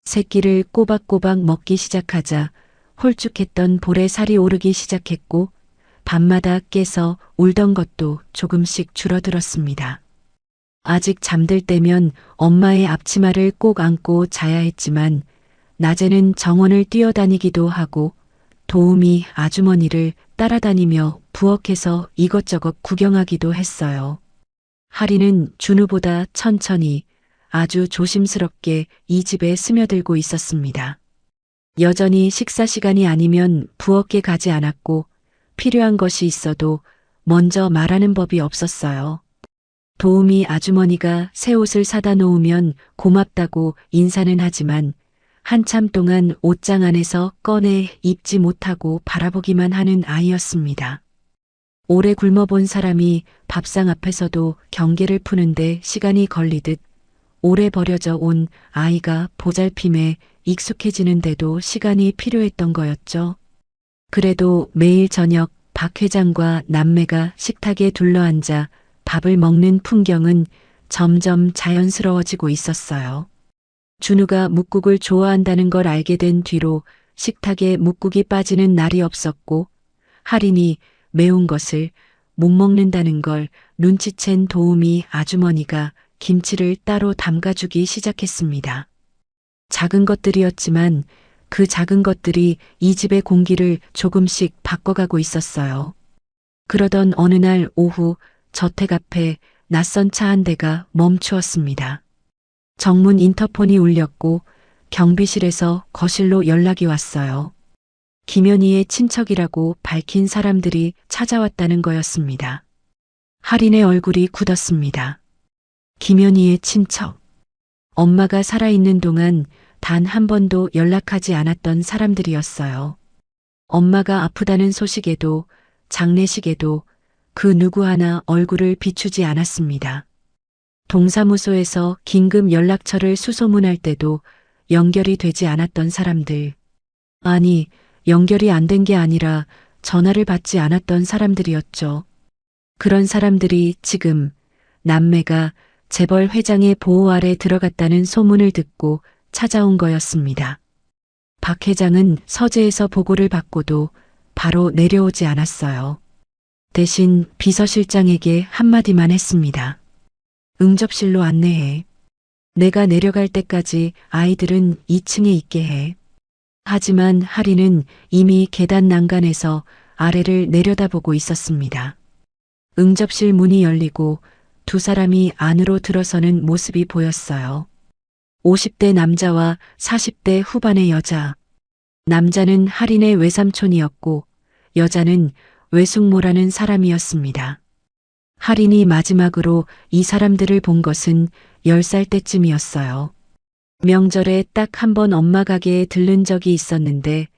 새끼를 꼬박꼬박 먹기 시작하자 홀쭉했던 볼에 살이 오르기 시작했고 밤마다 깨서 울던 것도 조금씩 줄어들었습니다. 아직 잠들 때면 엄마의 앞치마를 꼭 안고 자야 했지만 낮에는 정원을 뛰어다니기도 하고 도우미 아주머니를 따라다니며 부엌에서 이것저것 구경하기도 했어요. 할인은 준우보다 천천히 아주 조심스럽게 이 집에 스며들고 있었습니다. 여전히 식사 시간이 아니면 부엌에 가지 않았고 필요한 것이 있어도 먼저 말하는 법이 없었어요. 도우미 아주머니가 새 옷을 사다 놓으면 고맙다고 인사는 하지만 한참 동안 옷장 안에서 꺼내 입지 못하고 바라보기만 하는 아이였습니다. 오래 굶어본 사람이 밥상 앞에서도 경계를 푸는데 시간이 걸리듯 오래 버려져 온 아이가 보살핌에 익숙해지는데도 시간이 필요했던 거였죠. 그래도 매일 저녁 박 회장과 남매가 식탁에 둘러앉아 밥을 먹는 풍경은 점점 자연스러워지고 있었어요. 준우가 묵국을 좋아한다는 걸 알게 된 뒤로 식탁에 묵국이 빠지는 날이 없었고, 할인이 매운 것을 못 먹는다는 걸 눈치챈 도우미 아주머니가 김치를 따로 담가주기 시작했습니다. 작은 것들이었지만 그 작은 것들이 이 집의 공기를 조금씩 바꿔가고 있었어요. 그러던 어느 날 오후 저택 앞에 낯선 차 한 대가 멈추었습니다. 정문 인터폰이 울렸고 경비실에서 거실로 연락이 왔어요. 김연희의 친척이라고 밝힌 사람들이 찾아왔다는 거였습니다. 할인의 얼굴이 굳었습니다. 김연희의 친척. 엄마가 살아있는 동안 단 한 번도 연락하지 않았던 사람들이었어요. 엄마가 아프다는 소식에도 장례식에도 그 누구 하나 얼굴을 비추지 않았습니다. 동사무소에서 긴급 연락처를 수소문할 때도 연결이 되지 않았던 사람들. 아니, 연결이 안 된 게 아니라 전화를 받지 않았던 사람들이었죠. 그런 사람들이 지금 남매가 재벌 회장의 보호 아래 들어갔다는 소문을 듣고 찾아온 거였습니다. 박 회장은 서재에서 보고를 받고도 바로 내려오지 않았어요. 대신 비서실장에게 한마디만 했습니다. 응접실로 안내해. 내가 내려갈 때까지 아이들은 2층에 있게 해. 하지만 할인은 이미 계단 난간에서 아래를 내려다보고 있었습니다. 응접실 문이 열리고 두 사람이 안으로 들어서는 모습이 보였어요. 50대 남자와 40대 후반의 여자. 남자는 할인의 외삼촌이었고 여자는 외숙모라는 사람이었습니다. 할인이 마지막으로 이 사람들을 본 것은 10살 때쯤이었어요. 명절에 딱 한 번 엄마 가게에 들른 적이 있었는데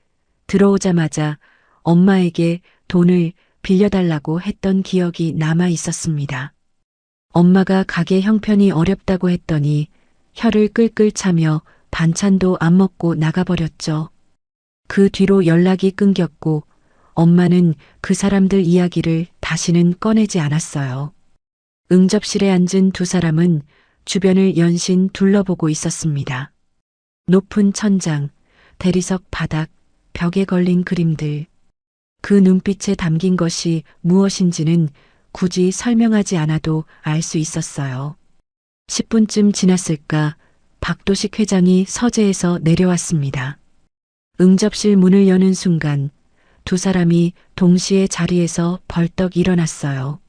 들어오자마자 엄마에게 돈을 빌려달라고 했던 기억이 남아 있었습니다. 엄마가 가게 형편이 어렵다고 했더니 혀를 끌끌 차며 반찬도 안 먹고 나가버렸죠. 그 뒤로 연락이 끊겼고 엄마는 그 사람들 이야기를 다시는 꺼내지 않았어요. 응접실에 앉은 두 사람은 주변을 연신 둘러보고 있었습니다. 높은 천장, 대리석 바닥, 벽에 걸린 그림들. 그 눈빛에 담긴 것이 무엇인지는 굳이 설명하지 않아도 알 수 있었어요. 10분쯤 지났을까 박도식 회장이 서재에서 내려왔습니다. 응접실 문을 여는 순간 두 사람이 동시에 자리에서 벌떡 일어났어요.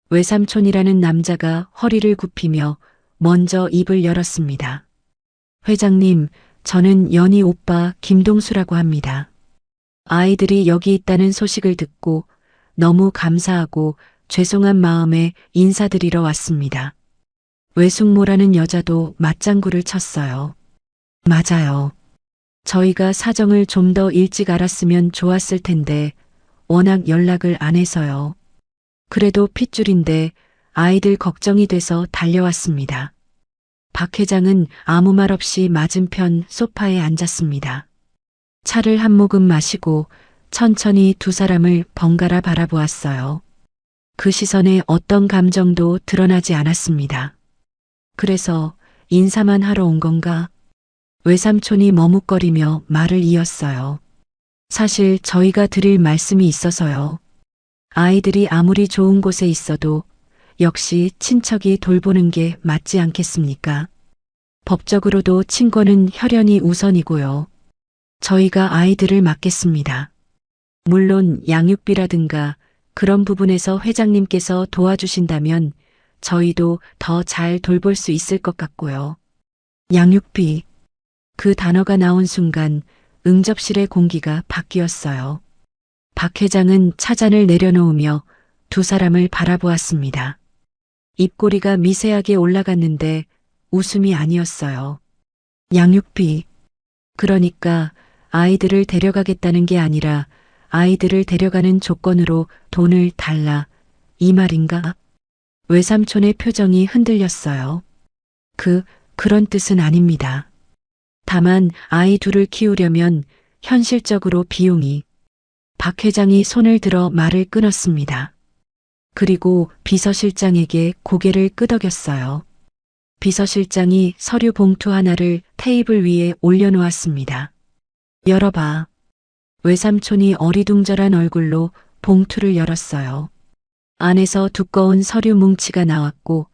외삼촌이라는 남자가 허리를 굽히며 먼저 입을 열었습니다. 회장님, 저는 연희 오빠 김동수라고 합니다. 아이들이 여기 있다는 소식을 듣고 너무 감사하고 죄송한 마음에 인사드리러 왔습니다. 외숙모라는 여자도 맞장구를 쳤어요. 맞아요. 저희가 사정을 좀 더 일찍 알았으면 좋았을 텐데 워낙 연락을 안 해서요. 그래도 핏줄인데 아이들 걱정이 돼서 달려왔습니다. 박 회장은 아무 말 없이 맞은편 소파에 앉았습니다. 차를 한 모금 마시고 천천히 두 사람을 번갈아 바라보았어요. 그 시선에 어떤 감정도 드러나지 않았습니다. 그래서 인사만 하러 온 건가? 외삼촌이 머뭇거리며 말을 이었어요. 사실 저희가 드릴 말씀이 있어서요. 아이들이 아무리 좋은 곳에 있어도 역시 친척이 돌보는 게 맞지 않겠습니까? 법적으로도 친권은 혈연이 우선이고요. 저희가 아이들을 맡겠습니다. 물론 양육비라든가 그런 부분에서 회장님께서 도와주신다면 저희도 더 잘 돌볼 수 있을 것 같고요. 양육비. 그 단어가 나온 순간 응접실의 공기가 바뀌었어요. 박 회장은 차잔을 내려놓으며 두 사람을 바라보았습니다. 입꼬리가 미세하게 올라갔는데 웃음이 아니었어요. 양육비. 그러니까 아이들을 데려가겠다는 게 아니라 아이들을 데려가는 조건으로 돈을 달라, 이 말인가? 외삼촌의 표정이 흔들렸어요. 그런 뜻은 아닙니다. 다만 아이 둘을 키우려면 현실적으로 비용이. 박 회장이 손을 들어 말을 끊었습니다. 그리고 비서실장에게 고개를 끄덕였어요. 비서실장이 서류 봉투 하나를 테이블 위에 올려놓았습니다. 열어봐. 외삼촌이 어리둥절한 얼굴로 봉투를 열었어요. 안에서 두꺼운 서류 뭉치가 나왔고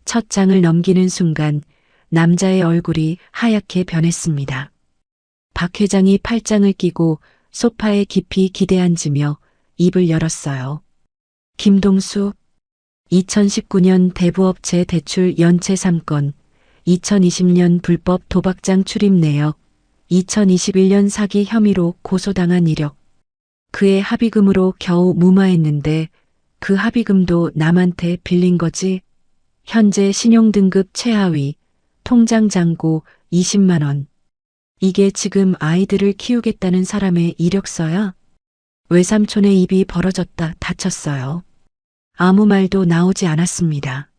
첫 장을 넘기는 순간 남자의 얼굴이 하얗게 변했습니다. 박 회장이 팔짱을 끼고 소파에 깊이 기대앉으며 입을 열었어요. 김동수, 2019년 대부업체 대출 연체 3건, 2020년 불법 도박장 출입 내역, 2021년 사기 혐의로 고소당한 이력. 그의 합의금으로 겨우 무마했는데 그 합의금도 남한테 빌린 거지. 현재 신용등급 최하위, 통장 잔고 20만 원. 이게 지금 아이들을 키우겠다는 사람의 이력서야? 외삼촌의 입이 벌어졌다 다쳤어요. 아무 말도 나오지 않았습니다.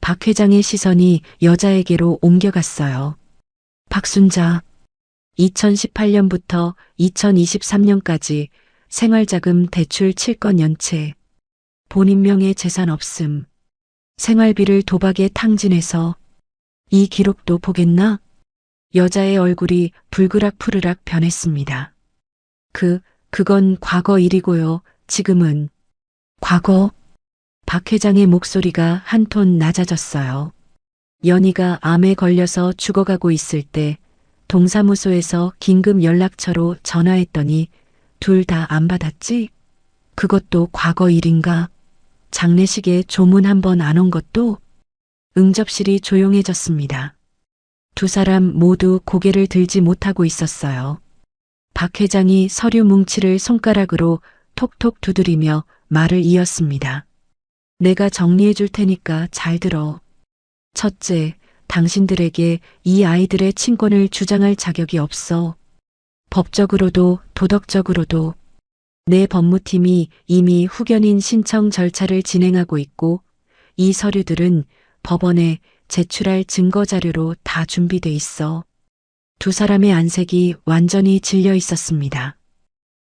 박 회장의 시선이 여자에게로 옮겨갔어요. 박순자, 2018년부터 2023년까지 생활자금 대출 7건 연체. 본인 명의 재산 없음. 생활비를 도박에 탕진해서 이 기록도 보겠나? 여자의 얼굴이 불그락푸르락 변했습니다. 그건 과거 일이고요. 지금은. 과거? 박 회장의 목소리가 한 톤 낮아졌어요. 연희가 암에 걸려서 죽어가고 있을 때 동사무소에서 긴급 연락처로 전화했더니 둘 다 안 받았지? 그것도 과거 일인가? 장례식에 조문 한 번 안 온 것도? 응접실이 조용해졌습니다. 두 사람 모두 고개를 들지 못하고 있었어요. 박 회장이 서류 뭉치를 손가락으로 톡톡 두드리며 말을 이었습니다. 내가 정리해 줄 테니까 잘 들어. 첫째, 당신들에게 이 아이들의 친권을 주장할 자격이 없어. 법적으로도 도덕적으로도. 내 법무팀이 이미 후견인 신청 절차를 진행하고 있고 이 서류들은 법원에 제출할 증거 자료로 다 준비돼 있어. 두 사람의 안색이 완전히 질려 있었습니다.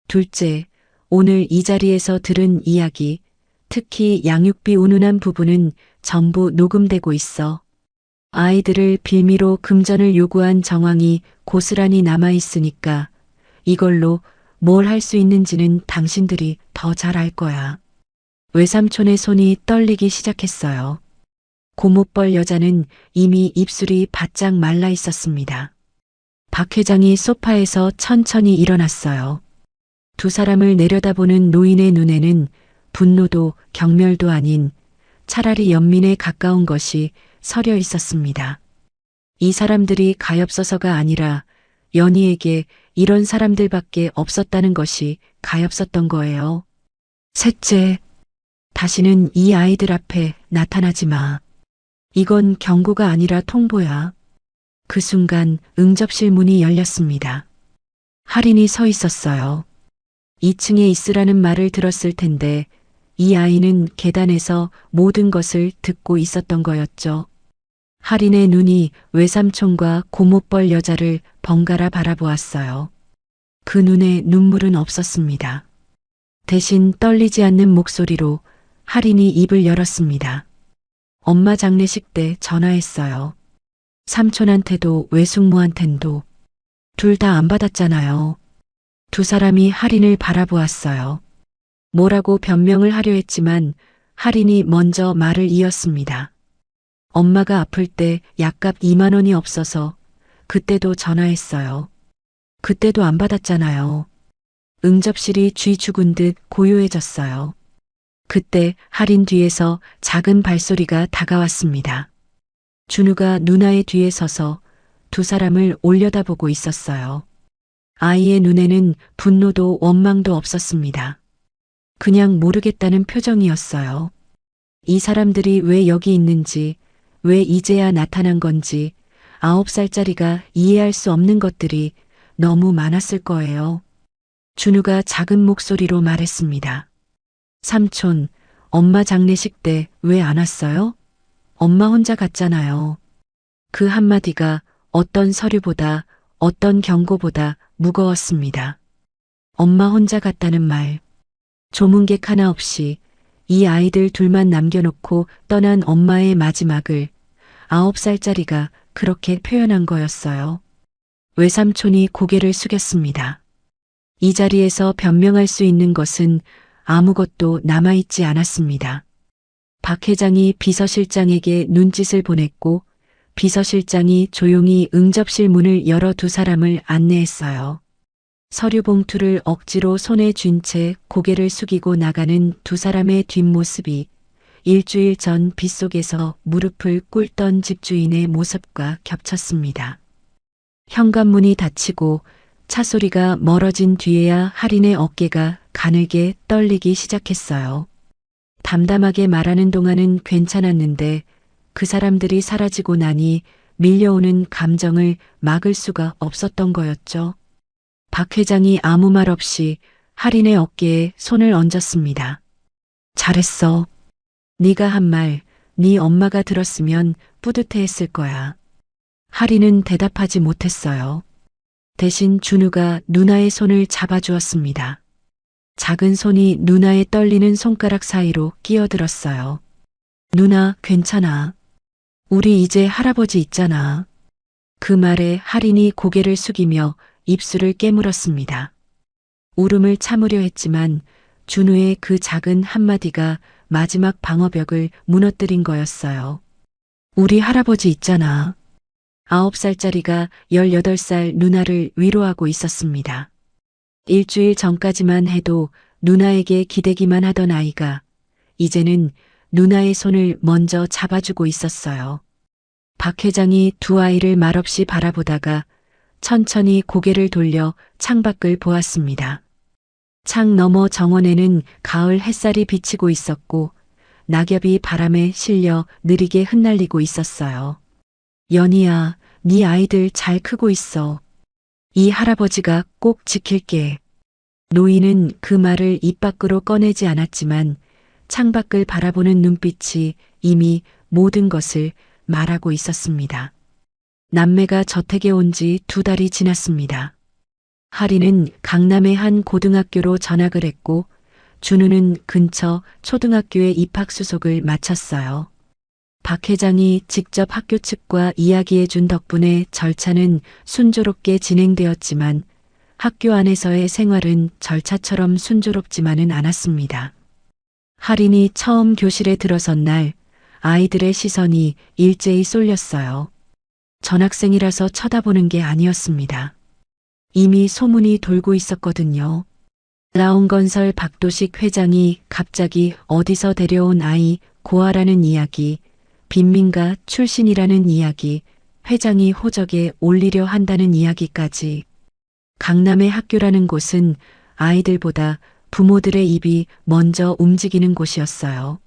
둘째, 오늘 이 자리에서 들은 이야기, 특히 양육비 운운한 부분은 전부 녹음되고 있어. 아이들을 빌미로 금전을 요구한 정황이 고스란히 남아있으니까 이걸로 뭘 할 수 있는지는 당신들이 더 잘 알 거야. 외삼촌의 손이 떨리기 시작했어요. 고모뻘 여자는 이미 입술이 바짝 말라 있었습니다. 박 회장이 소파에서 천천히 일어났어요. 두 사람을 내려다보는 노인의 눈에는 분노도 경멸도 아닌 차라리 연민에 가까운 것이 서려 있었습니다. 이 사람들이 가엾어서가 아니라 연희에게 이런 사람들밖에 없었다는 것이 가엾었던 거예요. 셋째, 다시는 이 아이들 앞에 나타나지 마. 이건 경고가 아니라 통보야. 그 순간 응접실 문이 열렸습니다. 할인이 서 있었어요. 2층에 있으라는 말을 들었을 텐데 이 아이는 계단에서 모든 것을 듣고 있었던 거였죠. 할인의 눈이 외삼촌과 고모뻘 여자를 번갈아 바라보았어요. 그 눈에 눈물은 없었습니다. 대신 떨리지 않는 목소리로 할인이 입을 열었습니다. 엄마 장례식 때 전화했어요. 삼촌한테도 외숙모한텐도 둘 다 안 받았잖아요. 두 사람이 할인을 바라보았어요. 뭐라고 변명을 하려 했지만 할인이 먼저 말을 이었습니다. 엄마가 아플 때 약값 2만 원이 없어서 그때도 전화했어요. 그때도 안 받았잖아요. 응접실이 쥐 죽은 듯 고요해졌어요. 그때 할인 뒤에서 작은 발소리가 다가왔습니다. 준우가 누나의 뒤에 서서 두 사람을 올려다보고 있었어요. 아이의 눈에는 분노도 원망도 없었습니다. 그냥 모르겠다는 표정이었어요. 이 사람들이 왜 여기 있는지, 왜 이제야 나타난 건지 9살짜리가 이해할 수 없는 것들이 너무 많았을 거예요. 준우가 작은 목소리로 말했습니다. 삼촌, 엄마 장례식 때 왜 안 왔어요? 엄마 혼자 갔잖아요. 그 한마디가 어떤 서류보다 어떤 경고보다 무거웠습니다. 엄마 혼자 갔다는 말. 조문객 하나 없이 이 아이들 둘만 남겨놓고 떠난 엄마의 마지막을 9살짜리가 그렇게 표현한 거였어요. 외삼촌이 고개를 숙였습니다. 이 자리에서 변명할 수 있는 것은 아무것도 남아있지 않았습니다. 박 회장이 비서실장에게 눈짓을 보냈고 비서실장이 조용히 응접실 문을 열어 두 사람을 안내했어요. 서류 봉투를 억지로 손에 쥔 채 고개를 숙이고 나가는 두 사람의 뒷모습이 일주일 전 빗속에서 무릎을 꿇던 집주인의 모습과 겹쳤습니다. 현관문이 닫히고 차 소리가 멀어진 뒤에야 할인의 어깨가 가늘게 떨리기 시작했어요. 담담하게 말하는 동안은 괜찮았는데 그 사람들이 사라지고 나니 밀려오는 감정을 막을 수가 없었던 거였죠. 박 회장이 아무 말 없이 할인의 어깨에 손을 얹었습니다. 잘했어. 네가 한 말, 네 엄마가 들었으면 뿌듯해했을 거야. 할인은 대답하지 못했어요. 대신 준우가 누나의 손을 잡아주었습니다. 작은 손이 누나의 떨리는 손가락 사이로 끼어들었어요. 누나, 괜찮아. 우리 이제 할아버지 있잖아. 그 말에 할인이 고개를 숙이며 입술을 깨물었습니다. 울음을 참으려 했지만 준우의 그 작은 한마디가 마지막 방어벽을 무너뜨린 거였어요. 우리 할아버지 있잖아. 9살짜리가 18살 누나를 위로하고 있었습니다. 일주일 전까지만 해도 누나에게 기대기만 하던 아이가 이제는 누나의 손을 먼저 잡아주고 있었어요. 박 회장이 두 아이를 말없이 바라보다가 천천히 고개를 돌려 창밖을 보았습니다. 창 너머 정원에는 가을 햇살이 비치고 있었고 낙엽이 바람에 실려 느리게 흩날리고 있었어요. 연희야, 네 아이들 잘 크고 있어. 이 할아버지가 꼭 지킬게. 노인은 그 말을 입 밖으로 꺼내지 않았지만 창밖을 바라보는 눈빛이 이미 모든 것을 말하고 있었습니다. 남매가 저택에 온 지 2달이 지났습니다. 할인은 강남의 한 고등학교로 전학을 했고 준우는 근처 초등학교에 입학 수속을 마쳤어요. 박 회장이 직접 학교 측과 이야기해 준 덕분에 절차는 순조롭게 진행되었지만 학교 안에서의 생활은 절차처럼 순조롭지만은 않았습니다. 할인이 처음 교실에 들어선 날 아이들의 시선이 일제히 쏠렸어요. 전학생이라서 쳐다보는 게 아니었습니다. 이미 소문이 돌고 있었거든요. 라온건설 박도식 회장이 갑자기 어디서 데려온 아이 고아라는 이야기, 빈민가 출신이라는 이야기, 회장이 호적에 올리려 한다는 이야기까지. 강남의 학교라는 곳은 아이들보다 부모들의 입이 먼저 움직이는 곳이었어요.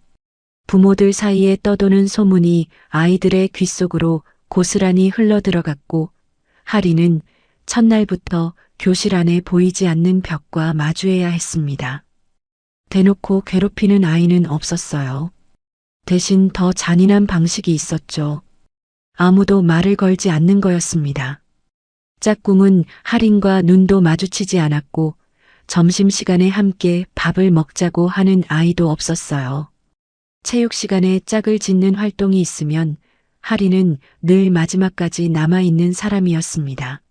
부모들 사이에 떠도는 소문이 아이들의 귓속으로 고스란히 흘러들어갔고 할인은 첫날부터 교실 안에 보이지 않는 벽과 마주해야 했습니다. 대놓고 괴롭히는 아이는 없었어요. 대신 더 잔인한 방식이 있었죠. 아무도 말을 걸지 않는 거였습니다. 짝꿍은 할인과 눈도 마주치지 않았고 점심시간에 함께 밥을 먹자고 하는 아이도 없었어요. 체육 시간에 짝을 짓는 활동이 있으면 할인은 늘 마지막까지 남아있는 사람이었습니다.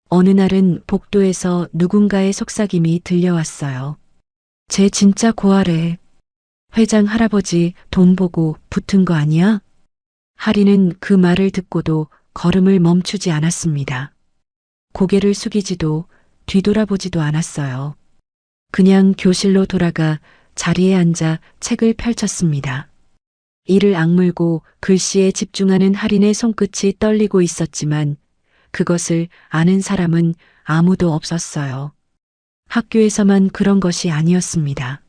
어느 날은 복도에서 누군가의 속삭임이 들려왔어요. 쟤 진짜 고아래. 회장 할아버지 돈 보고 붙은 거 아니야? 할인은 그 말을 듣고도 걸음을 멈추지 않았습니다. 고개를 숙이지도 뒤돌아보지도 않았어요. 그냥 교실로 돌아가 자리에 앉아 책을 펼쳤습니다. 이를 악물고 글씨에 집중하는 할인의 손끝이 떨리고 있었지만 그것을 아는 사람은 아무도 없었어요. 학교에서만 그런 것이 아니었습니다.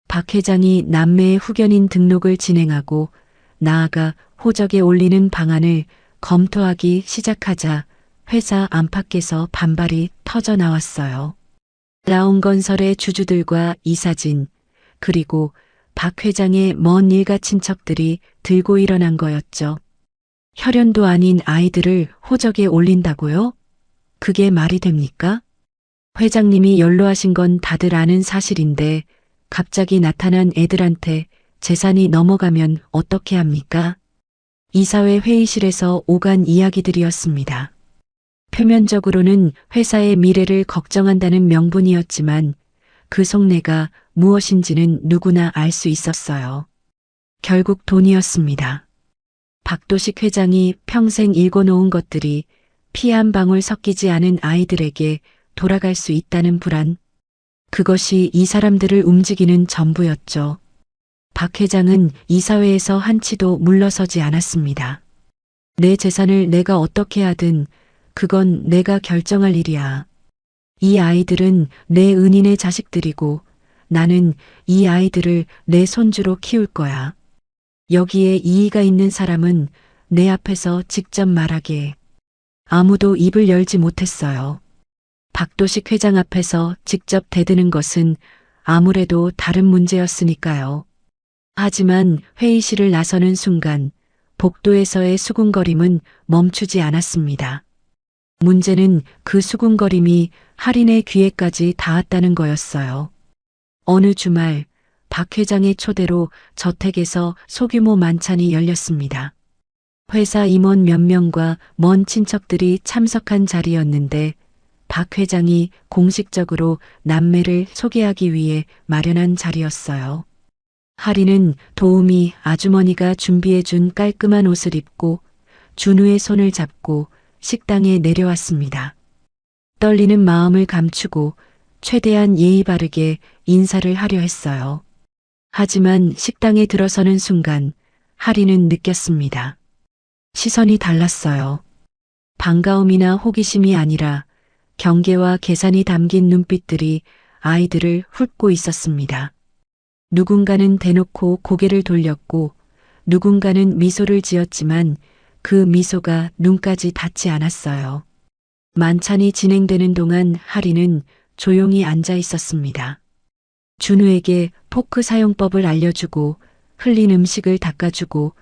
박 회장이 남매의 후견인 등록을 진행하고 나아가 호적에 올리는 방안을 검토하기 시작하자 회사 안팎에서 반발이 터져 나왔어요. 라온건설의 주주들과 이사진, 그리고 박 회장의 먼 일가 친척들이 들고 일어난 거였죠. 혈연도 아닌 아이들을 호적에 올린다고요? 그게 말이 됩니까? 회장님이 연로하신 건 다들 아는 사실인데 갑자기 나타난 애들한테 재산이 넘어가면 어떻게 합니까? 이사회 회의실에서 오간 이야기들이었습니다. 표면적으로는 회사의 미래를 걱정한다는 명분이었지만 그 속내가 무엇인지는 누구나 알 수 있었어요. 결국 돈이었습니다. 박도식 회장이 평생 일궈놓은 것들이 피 한 방울 섞이지 않은 아이들에게 돌아갈 수 있다는 불안. 그것이 이 사람들을 움직이는 전부였죠. 박 회장은 이사회에서 한치도 물러서지 않았습니다. 내 재산을 내가 어떻게 하든 그건 내가 결정할 일이야. 이 아이들은 내 은인의 자식들이고 나는 이 아이들을 내 손주로 키울 거야. 여기에 이의가 있는 사람은 내 앞에서 직접 말하게. 아무도 입을 열지 못했어요. 박도식 회장 앞에서 직접 대드는 것은 아무래도 다른 문제였으니까요. 하지만 회의실을 나서는 순간 복도에서의 수군거림은 멈추지 않았습니다. 문제는 그 수군거림이 할인의 귀에까지 닿았다는 거였어요. 어느 주말 박 회장의 초대로 저택에서 소규모 만찬이 열렸습니다. 회사 임원 몇 명과 먼 친척들이 참석한 자리였는데 박 회장이 공식적으로 남매를 소개하기 위해 마련한 자리였어요. 할인은 도우미 아주머니가 준비해준 깔끔한 옷을 입고 준우의 손을 잡고 식당에 내려왔습니다. 떨리는 마음을 감추고 최대한 예의 바르게 인사를 하려 했어요. 하지만 식당에 들어서는 순간 할인은 느꼈습니다. 시선이 달랐어요. 반가움이나 호기심이 아니라 경계와 계산이 담긴 눈빛들이 아이들을 훑고 있었습니다. 누군가는 대놓고 고개를 돌렸고 누군가는 미소를 지었지만 그 미소가 눈까지 닿지 않았어요. 만찬이 진행되는 동안 할인은 조용히 앉아 있었습니다. 준우에게 포크 사용법을 알려주고 흘린 음식을 닦아주고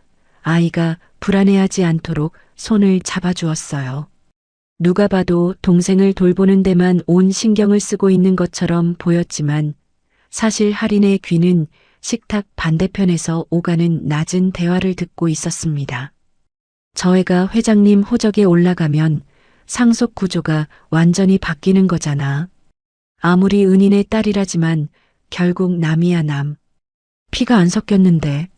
아이가 불안해하지 않도록 손을 잡아주었어요. 누가 봐도 동생을 돌보는 데만 온 신경을 쓰고 있는 것처럼 보였지만 사실 할인의 귀는 식탁 반대편에서 오가는 낮은 대화를 듣고 있었습니다. 저 애가 회장님 호적에 올라가면 상속 구조가 완전히 바뀌는 거잖아. 아무리 은인의 딸이라지만 결국 남이야 남. 피가 안 섞였는데.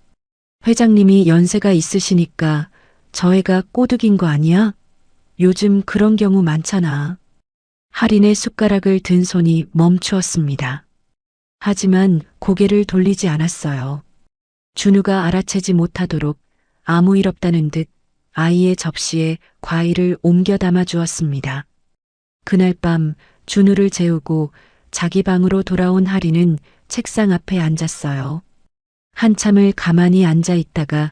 회장님이 연세가 있으시니까 저 애가 꼬드긴 거 아니야? 요즘 그런 경우 많잖아. 할인의 숟가락을 든 손이 멈추었습니다. 하지만 고개를 돌리지 않았어요. 준우가 알아채지 못하도록 아무 일 없다는 듯 아이의 접시에 과일을 옮겨 담아 주었습니다. 그날 밤 준우를 재우고 자기 방으로 돌아온 할인은 책상 앞에 앉았어요. 한참을 가만히 앉아 있다가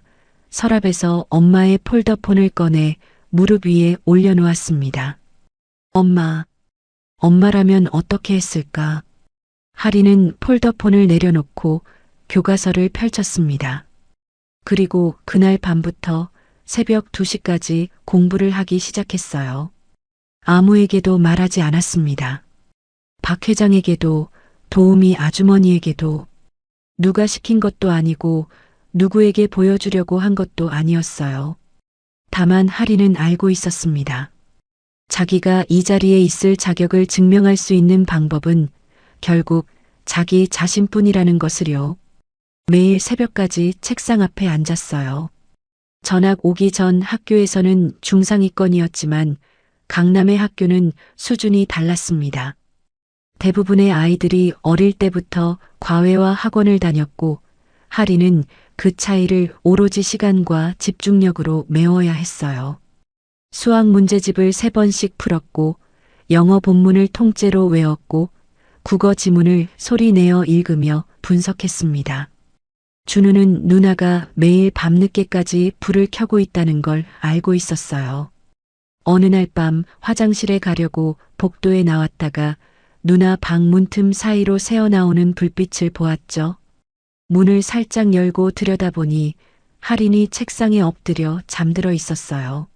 서랍에서 엄마의 폴더폰을 꺼내 무릎 위에 올려놓았습니다. 엄마라면 어떻게 했을까? 할인은 폴더폰을 내려놓고 교과서를 펼쳤습니다. 그리고 그날 밤부터 새벽 2시까지 공부를 하기 시작했어요. 아무에게도 말하지 않았습니다. 박 회장에게도 도우미 아주머니에게도 누가 시킨 것도 아니고 누구에게 보여주려고 한 것도 아니었어요. 다만 할인은 알고 있었습니다. 자기가 이 자리에 있을 자격을 증명할 수 있는 방법은 결국 자기 자신뿐이라는 것을요. 매일 새벽까지 책상 앞에 앉았어요. 전학 오기 전 학교에서는 중상위권이었지만 강남의 학교는 수준이 달랐습니다. 대부분의 아이들이 어릴 때부터 과외와 학원을 다녔고 할인은 그 차이를 오로지 시간과 집중력으로 메워야 했어요. 수학 문제집을 3번씩 풀었고 영어 본문을 통째로 외웠고 국어 지문을 소리내어 읽으며 분석했습니다. 준우는 누나가 매일 밤늦게까지 불을 켜고 있다는 걸 알고 있었어요. 어느 날 밤 화장실에 가려고 복도에 나왔다가 누나 방 문틈 사이로 새어나오는 불빛을 보았죠. 문을 살짝 열고 들여다보니 할인이 책상에 엎드려 잠들어 있었어요.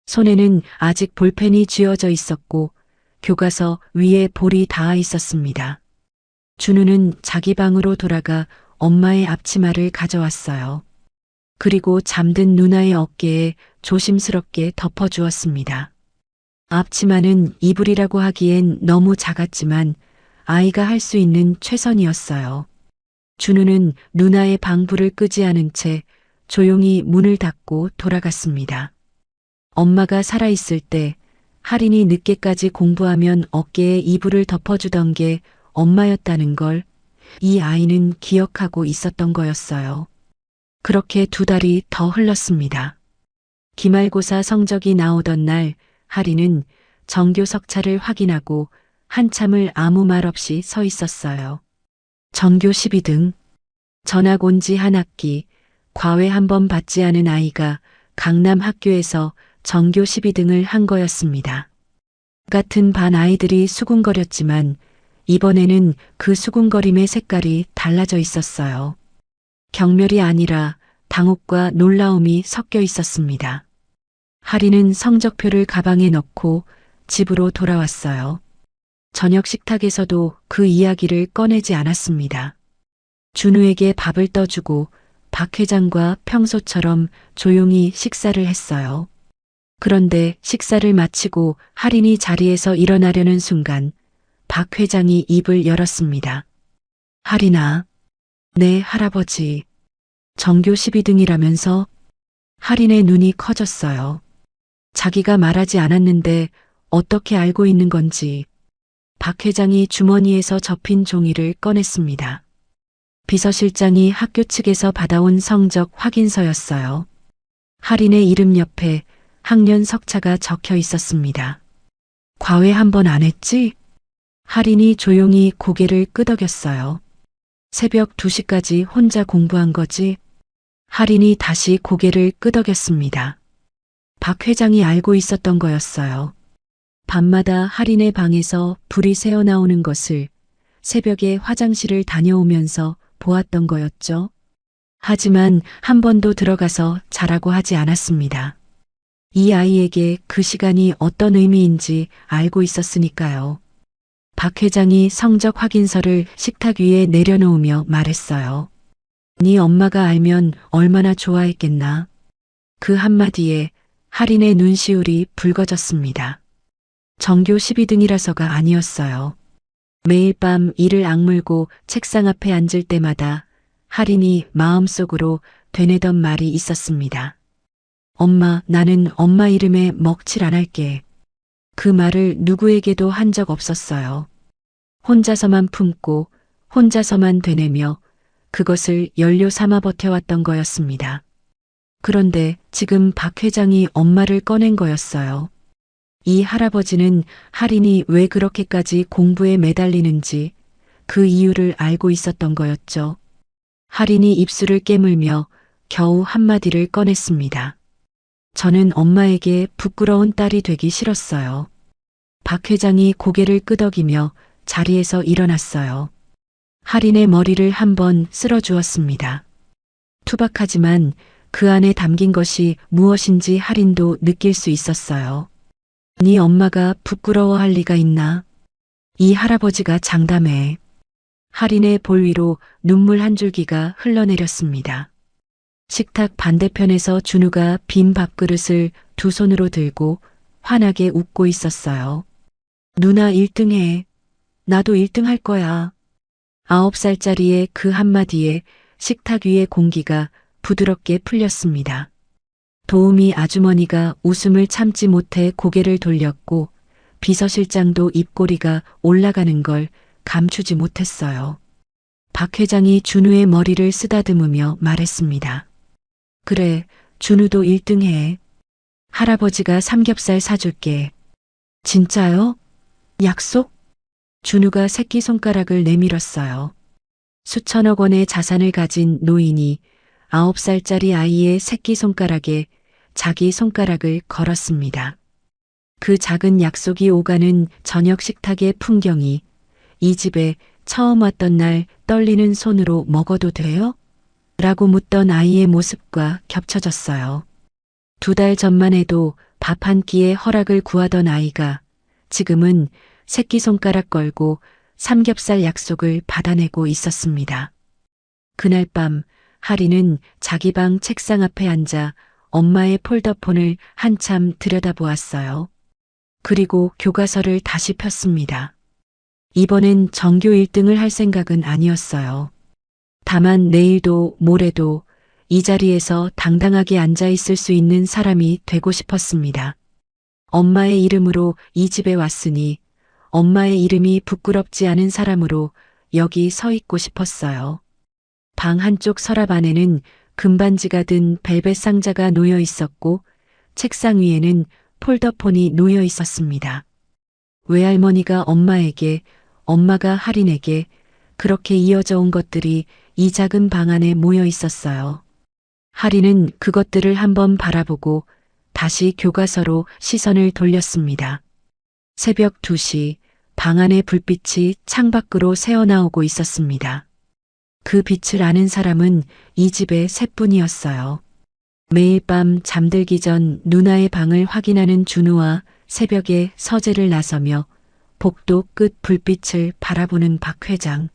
손에는 아직 볼펜이 쥐어져 있었고 교과서 위에 볼이 닿아 있었습니다. 준우는 자기 방으로 돌아가 엄마의 앞치마를 가져왔어요. 그리고 잠든 누나의 어깨에 조심스럽게 덮어주었습니다. 앞치마는 이불이라고 하기엔 너무 작았지만 아이가 할 수 있는 최선이었어요. 준우는 누나의 방불을 끄지 않은 채 조용히 문을 닫고 돌아갔습니다. 엄마가 살아있을 때 할인이 늦게까지 공부하면 어깨에 이불을 덮어주던 게 엄마였다는 걸 이 아이는 기억하고 있었던 거였어요. 그렇게 2달이 더 흘렀습니다. 기말고사 성적이 나오던 날 할인은 정교 석차를 확인하고 한참을 아무 말 없이 서 있었어요. 전교 12등. 전학 온 지 한 학기, 과외 한 번 받지 않은 아이가 강남 학교에서 전교 12등을 한 거였습니다. 같은 반 아이들이 수군거렸지만 이번에는 그 수군거림의 색깔이 달라져 있었어요. 경멸이 아니라 당혹과 놀라움이 섞여 있었습니다. 할인은 성적표를 가방에 넣고 집으로 돌아왔어요. 저녁 식탁에서도 그 이야기를 꺼내지 않았습니다. 준우에게 밥을 떠주고 박 회장과 평소처럼 조용히 식사를 했어요. 그런데 식사를 마치고 할인이 자리에서 일어나려는 순간 박 회장이 입을 열었습니다. 할인아, 네 할아버지. 전교 12등이라면서? 할인의 눈이 커졌어요. 자기가 말하지 않았는데 어떻게 알고 있는 건지. 박 회장이 주머니에서 접힌 종이를 꺼냈습니다. 비서실장이 학교 측에서 받아온 성적 확인서였어요. 할인의 이름 옆에 학년 석차가 적혀 있었습니다. 과외 한 번 안 했지? 할인이 조용히 고개를 끄덕였어요. 새벽 2시까지 혼자 공부한 거지? 할인이 다시 고개를 끄덕였습니다. 박 회장이 알고 있었던 거였어요. 밤마다 할인의 방에서 불이 새어나오는 것을 새벽에 화장실을 다녀오면서 보았던 거였죠. 하지만 한 번도 들어가서 자라고 하지 않았습니다. 이 아이에게 그 시간이 어떤 의미인지 알고 있었으니까요. 박 회장이 성적 확인서를 식탁 위에 내려놓으며 말했어요. 네 엄마가 알면 얼마나 좋아했겠나. 그 한마디에 할인의 눈시울이 붉어졌습니다. 전교 12등이라서가 아니었어요. 매일 밤 이를 악물고 책상 앞에 앉을 때마다 할인이 마음속으로 되뇌던 말이 있었습니다. 엄마, 나는 엄마 이름에 먹칠 안 할게. 그 말을 누구에게도 한 적 없었어요. 혼자서만 품고 혼자서만 되뇌며 그것을 연료 삼아 버텨왔던 거였습니다. 그런데 지금 박 회장이 엄마를 꺼낸 거였어요. 이 할아버지는 할인이 왜 그렇게까지 공부에 매달리는지 그 이유를 알고 있었던 거였죠. 할인이 입술을 깨물며 겨우 한마디를 꺼냈습니다. 저는 엄마에게 부끄러운 딸이 되기 싫었어요. 박 회장이 고개를 끄덕이며 자리에서 일어났어요. 할인의 머리를 한번 쓸어주었습니다. 투박하지만 그 안에 담긴 것이 무엇인지 할인도 느낄 수 있었어요. 네 엄마가 부끄러워할 리가 있나? 이 할아버지가 장담해. 할인의 볼 위로 눈물 한 줄기가 흘러내렸습니다. 식탁 반대편에서 준우가 빈 밥그릇을 두 손으로 들고 환하게 웃고 있었어요. 누나 1등해. 나도 1등 할 거야. 9살짜리의 그 한마디에 식탁 위의 공기가 부드럽게 풀렸습니다. 도우미 아주머니가 웃음을 참지 못해 고개를 돌렸고 비서실장도 입꼬리가 올라가는 걸 감추지 못했어요. 박 회장이 준우의 머리를 쓰다듬으며 말했습니다. 그래, 준우도 1등해. 할아버지가 삼겹살 사줄게. 진짜요? 약속? 준우가 새끼손가락을 내밀었어요. 수천억 원의 자산을 가진 노인이 9살짜리 아이의 새끼손가락에 자기 손가락을 걸었습니다. 그 작은 약속이 오가는 저녁 식탁의 풍경이 이 집에 처음 왔던 날 떨리는 손으로 먹어도 돼요? 라고 묻던 아이의 모습과 겹쳐졌어요. 2달 전만 해도 밥 한 끼의 허락을 구하던 아이가 지금은 새끼손가락 걸고 삼겹살 약속을 받아내고 있었습니다. 그날 밤 하리는 자기 방 책상 앞에 앉아 엄마의 폴더폰을 한참 들여다보았어요. 그리고 교과서를 다시 폈습니다. 이번엔 전교 1등을 할 생각은 아니었어요. 다만 내일도 모레도 이 자리에서 당당하게 앉아 있을 수 있는 사람이 되고 싶었습니다. 엄마의 이름으로 이 집에 왔으니 엄마의 이름이 부끄럽지 않은 사람으로 여기 서 있고 싶었어요. 방 한쪽 서랍 안에는 금반지가 든 벨벳 상자가 놓여 있었고 책상 위에는 폴더폰이 놓여 있었습니다. 외할머니가 엄마에게, 엄마가 할인에게 그렇게 이어져 온 것들이 이 작은 방 안에 모여 있었어요. 할인은 그것들을 한번 바라보고 다시 교과서로 시선을 돌렸습니다. 새벽 2시 방 안의 불빛이 창밖으로 새어나오고 있었습니다. 그 빛을 아는 사람은 이 집의 셋뿐이었어요. 매일 밤 잠들기 전 누나의 방을 확인하는 준우와 새벽에 서재를 나서며 복도 끝 불빛을 바라보는 박 회장.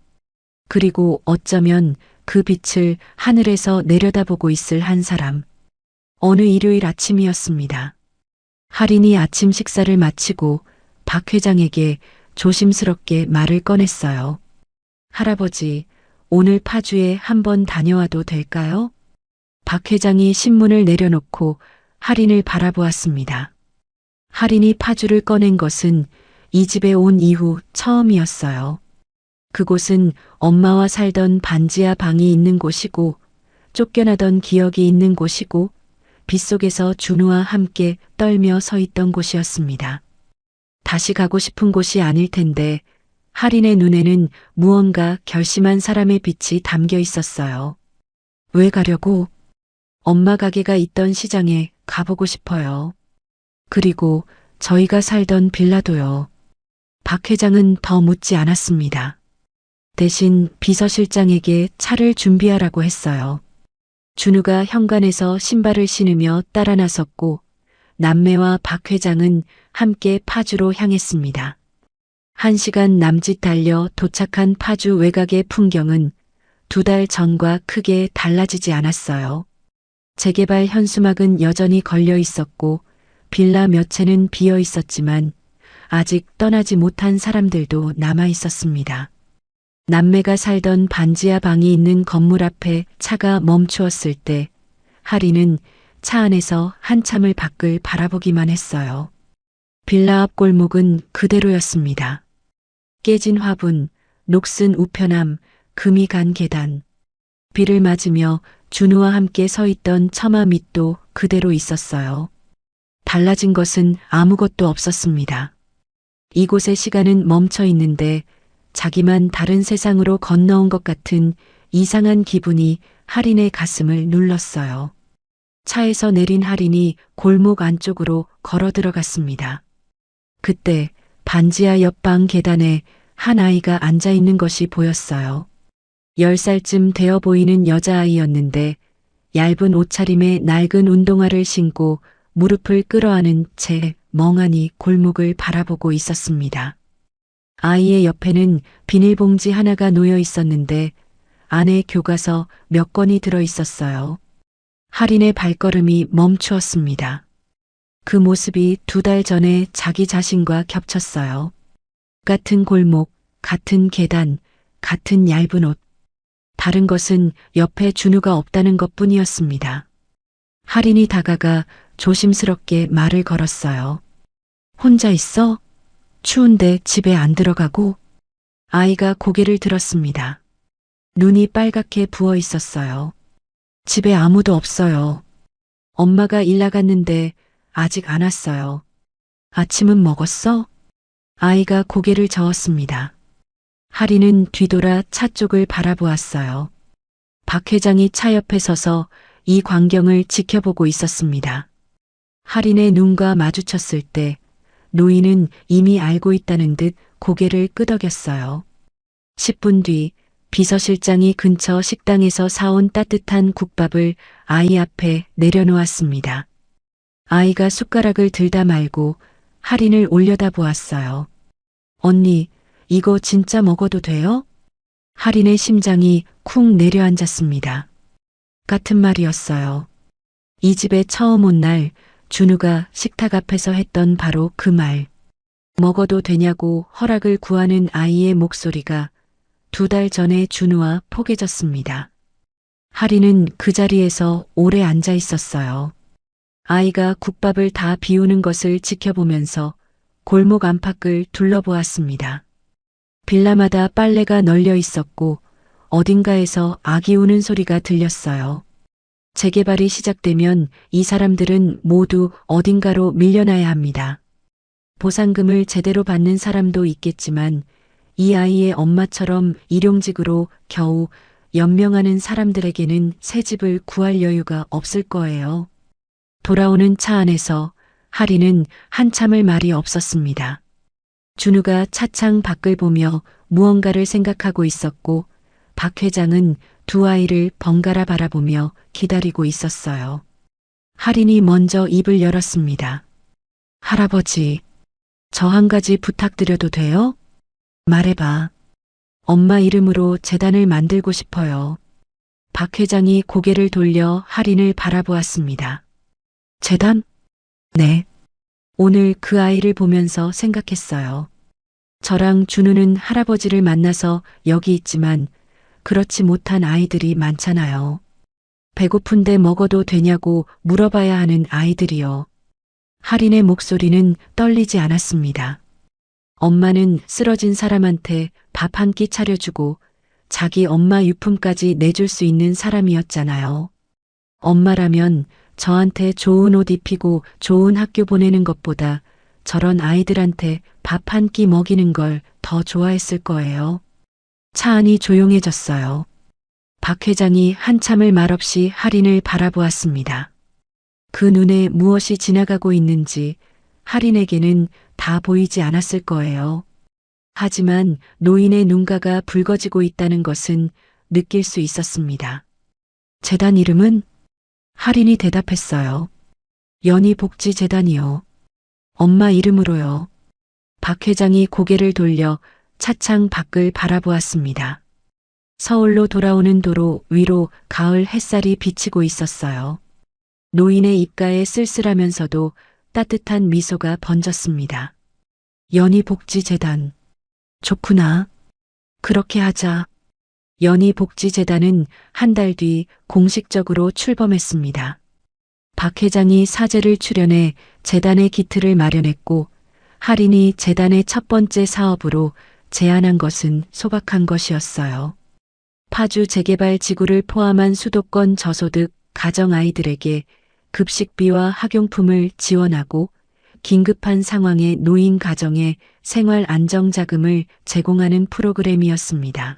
그리고 어쩌면 그 빛을 하늘에서 내려다보고 있을 한 사람. 어느 일요일 아침이었습니다. 할인이 아침 식사를 마치고 박 회장에게 조심스럽게 말을 꺼냈어요. 할아버지, 오늘 파주에 한번 다녀와도 될까요? 박 회장이 신문을 내려놓고 할인을 바라보았습니다. 할인이 파주를 꺼낸 것은 이 집에 온 이후 처음이었어요. 그곳은 엄마와 살던 반지하 방이 있는 곳이고 쫓겨나던 기억이 있는 곳이고 빗속에서 준우와 함께 떨며 서 있던 곳이었습니다. 다시 가고 싶은 곳이 아닐 텐데 할인의 눈에는 무언가 결심한 사람의 빛이 담겨 있었어요. 왜 가려고? 엄마 가게가 있던 시장에 가보고 싶어요. 그리고 저희가 살던 빌라도요. 박 회장은 더 묻지 않았습니다. 대신 비서실장에게 차를 준비하라고 했어요. 준우가 현관에서 신발을 신으며 따라 나섰고 남매와 박 회장은 함께 파주로 향했습니다. 1시간 남짓 달려 도착한 파주 외곽의 풍경은 2달 전과 크게 달라지지 않았어요. 재개발 현수막은 여전히 걸려 있었고 빌라 몇 채는 비어 있었지만 아직 떠나지 못한 사람들도 남아 있었습니다. 남매가 살던 반지하 방이 있는 건물 앞에 차가 멈추었을 때 할인은 차 안에서 한참을 밖을 바라보기만 했어요. 빌라 앞 골목은 그대로였습니다. 깨진 화분, 녹슨 우편함, 금이 간 계단. 비를 맞으며 준우와 함께 서 있던 처마 밑도 그대로 있었어요. 달라진 것은 아무것도 없었습니다. 이곳의 시간은 멈춰 있는데 자기만 다른 세상으로 건너온 것 같은 이상한 기분이 할인의 가슴을 눌렀어요. 차에서 내린 할인이 골목 안쪽으로 걸어 들어갔습니다. 그때 반지하 옆방 계단에 한 아이가 앉아 있는 것이 보였어요. 10살쯤 되어 보이는 여자아이였는데 얇은 옷차림에 낡은 운동화를 신고 무릎을 끌어안은 채 멍하니 골목을 바라보고 있었습니다. 아이의 옆에는 비닐봉지 하나가 놓여 있었는데 안에 교과서 몇 권이 들어 있었어요. 할인의 발걸음이 멈추었습니다. 그 모습이 2달 전에 자기 자신과 겹쳤어요. 같은 골목, 같은 계단, 같은 얇은 옷. 다른 것은 옆에 준우가 없다는 것뿐이었습니다. 할인이 다가가 조심스럽게 말을 걸었어요. 혼자 있어? 추운데 집에 안 들어가고? 아이가 고개를 들었습니다. 눈이 빨갛게 부어 있었어요. 집에 아무도 없어요. 엄마가 일 나갔는데 아직 안 왔어요. 아침은 먹었어? 아이가 고개를 저었습니다. 할인은 뒤돌아 차 쪽을 바라보았어요. 박 회장이 차 옆에 서서 이 광경을 지켜보고 있었습니다. 할인의 눈과 마주쳤을 때 노인은 이미 알고 있다는 듯 고개를 끄덕였어요. 10분 뒤 비서실장이 근처 식당에서 사온 따뜻한 국밥을 아이 앞에 내려놓았습니다. 아이가 숟가락을 들다 말고 할인을 올려다보았어요. 언니, 이거 진짜 먹어도 돼요? 할인의 심장이 쿵 내려앉았습니다. 같은 말이었어요. 이 집에 처음 온 날 준우가 식탁 앞에서 했던 바로 그 말. 먹어도 되냐고 허락을 구하는 아이의 목소리가 2달 전에 준우와 포개졌습니다. 할인은 그 자리에서 오래 앉아 있었어요. 아이가 국밥을 다 비우는 것을 지켜보면서 골목 안팎을 둘러보았습니다. 빌라마다 빨래가 널려 있었고 어딘가에서 아기 우는 소리가 들렸어요. 재개발이 시작되면 이 사람들은 모두 어딘가로 밀려나야 합니다. 보상금을 제대로 받는 사람도 있겠지만 이 아이의 엄마처럼 일용직으로 겨우 연명하는 사람들에게는 새 집을 구할 여유가 없을 거예요. 돌아오는 차 안에서 할인은 한참을 말이 없었습니다. 준우가 차창 밖을 보며 무언가를 생각하고 있었고 박 회장은 두 아이를 번갈아 바라보며 기다리고 있었어요. 할인이 먼저 입을 열었습니다. 할아버지, 저 한 가지 부탁드려도 돼요? 말해봐. 엄마 이름으로 재단을 만들고 싶어요. 박 회장이 고개를 돌려 할인을 바라보았습니다. 재단? 네. 오늘 그 아이를 보면서 생각했어요. 저랑 준우는 할아버지를 만나서 여기 있지만 그렇지 못한 아이들이 많잖아요. 배고픈데 먹어도 되냐고 물어봐야 하는 아이들이요. 할인의 목소리는 떨리지 않았습니다. 엄마는 쓰러진 사람한테 밥 한 끼 차려주고 자기 엄마 유품까지 내줄 수 있는 사람이었잖아요. 엄마라면 저한테 좋은 옷 입히고 좋은 학교 보내는 것보다 저런 아이들한테 밥 한 끼 먹이는 걸 더 좋아했을 거예요. 차 안이 조용해졌어요. 박 회장이 한참을 말없이 할인을 바라보았습니다. 그 눈에 무엇이 지나가고 있는지 할인에게는 다 보이지 않았을 거예요. 하지만 노인의 눈가가 붉어지고 있다는 것은 느낄 수 있었습니다. 재단 이름은? 할인이 대답했어요. 연희복지재단이요. 엄마 이름으로요. 박 회장이 고개를 돌려 차창 밖을 바라보았습니다. 서울로 돌아오는 도로 위로 가을 햇살이 비치고 있었어요. 노인의 입가에 쓸쓸하면서도 따뜻한 미소가 번졌습니다. 연희복지재단. 좋구나. 그렇게 하자. 연희복지재단은 한 달 뒤 공식적으로 출범했습니다. 박 회장이 사재를 출연해 재단의 기틀을 마련했고 할인이 재단의 첫 번째 사업으로 제안한 것은 소박한 것이었어요. 파주 재개발 지구를 포함한 수도권 저소득 가정 아이들에게 급식비와 학용품을 지원하고 긴급한 상황의 노인 가정에 생활 안정자금을 제공하는 프로그램이었습니다.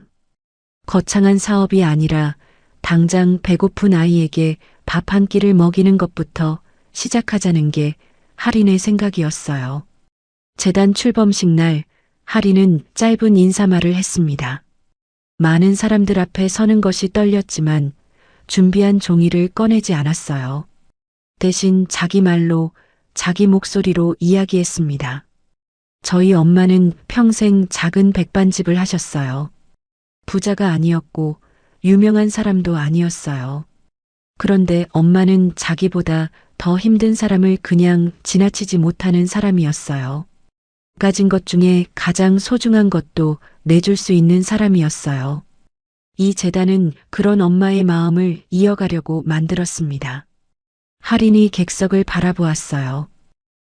거창한 사업이 아니라 당장 배고픈 아이에게 밥 한 끼를 먹이는 것부터 시작하자는 게 할인의 생각이었어요. 재단 출범식 날 할인은 짧은 인사말을 했습니다. 많은 사람들 앞에 서는 것이 떨렸지만 준비한 종이를 꺼내지 않았어요. 대신 자기 말로 자기 목소리로 이야기했습니다. 저희 엄마는 평생 작은 백반집을 하셨어요. 부자가 아니었고 유명한 사람도 아니었어요. 그런데 엄마는 자기보다 더 힘든 사람을 그냥 지나치지 못하는 사람이었어요. 가진 것 중에 가장 소중한 것도 내줄 수 있는 사람이었어요. 이 재단은 그런 엄마의 마음을 이어가려고 만들었습니다. 할인이 객석을 바라보았어요.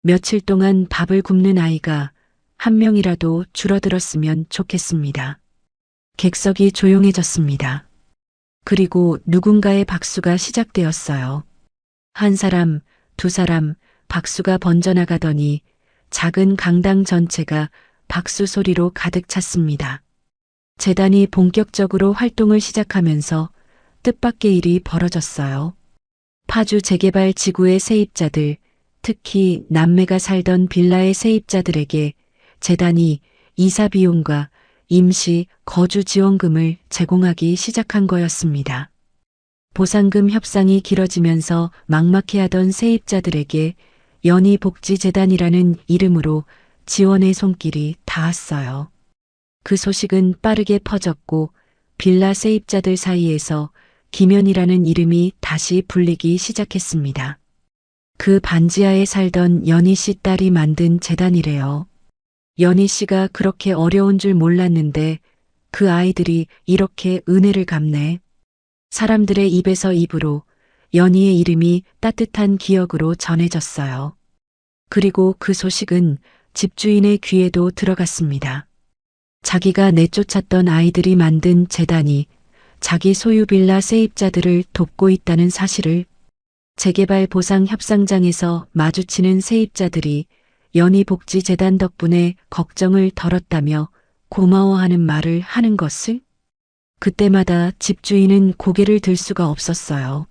며칠 동안 밥을 굶는 아이가 한 명이라도 줄어들었으면 좋겠습니다. 객석이 조용해졌습니다. 그리고 누군가의 박수가 시작되었어요. 한 사람, 두 사람, 박수가 번져나가더니 작은 강당 전체가 박수 소리로 가득 찼습니다. 재단이 본격적으로 활동을 시작하면서 뜻밖의 일이 벌어졌어요. 파주 재개발 지구의 세입자들, 특히 남매가 살던 빌라의 세입자들에게 재단이 이사 비용과 임시 거주 지원금을 제공하기 시작한 거였습니다. 보상금 협상이 길어지면서 막막해하던 세입자들에게 연희복지재단이라는 이름으로 지원의 손길이 닿았어요. 그 소식은 빠르게 퍼졌고 빌라 세입자들 사이에서 김연이라는 이름이 다시 불리기 시작했습니다. 그 반지하에 살던 연희 씨 딸이 만든 재단이래요. 연희 씨가 그렇게 어려운 줄 몰랐는데 그 아이들이 이렇게 은혜를 갚네. 사람들의 입에서 입으로 연희의 이름이 따뜻한 기억으로 전해졌어요. 그리고 그 소식은 집주인의 귀에도 들어갔습니다. 자기가 내쫓았던 아이들이 만든 재단이 자기 소유 빌라 세입자들을 돕고 있다는 사실을. 재개발 보상 협상장에서 마주치는 세입자들이 연희복지재단 덕분에 걱정을 덜었다며 고마워하는 말을 하는 것을. 그때마다 집주인은 고개를 들 수가 없었어요.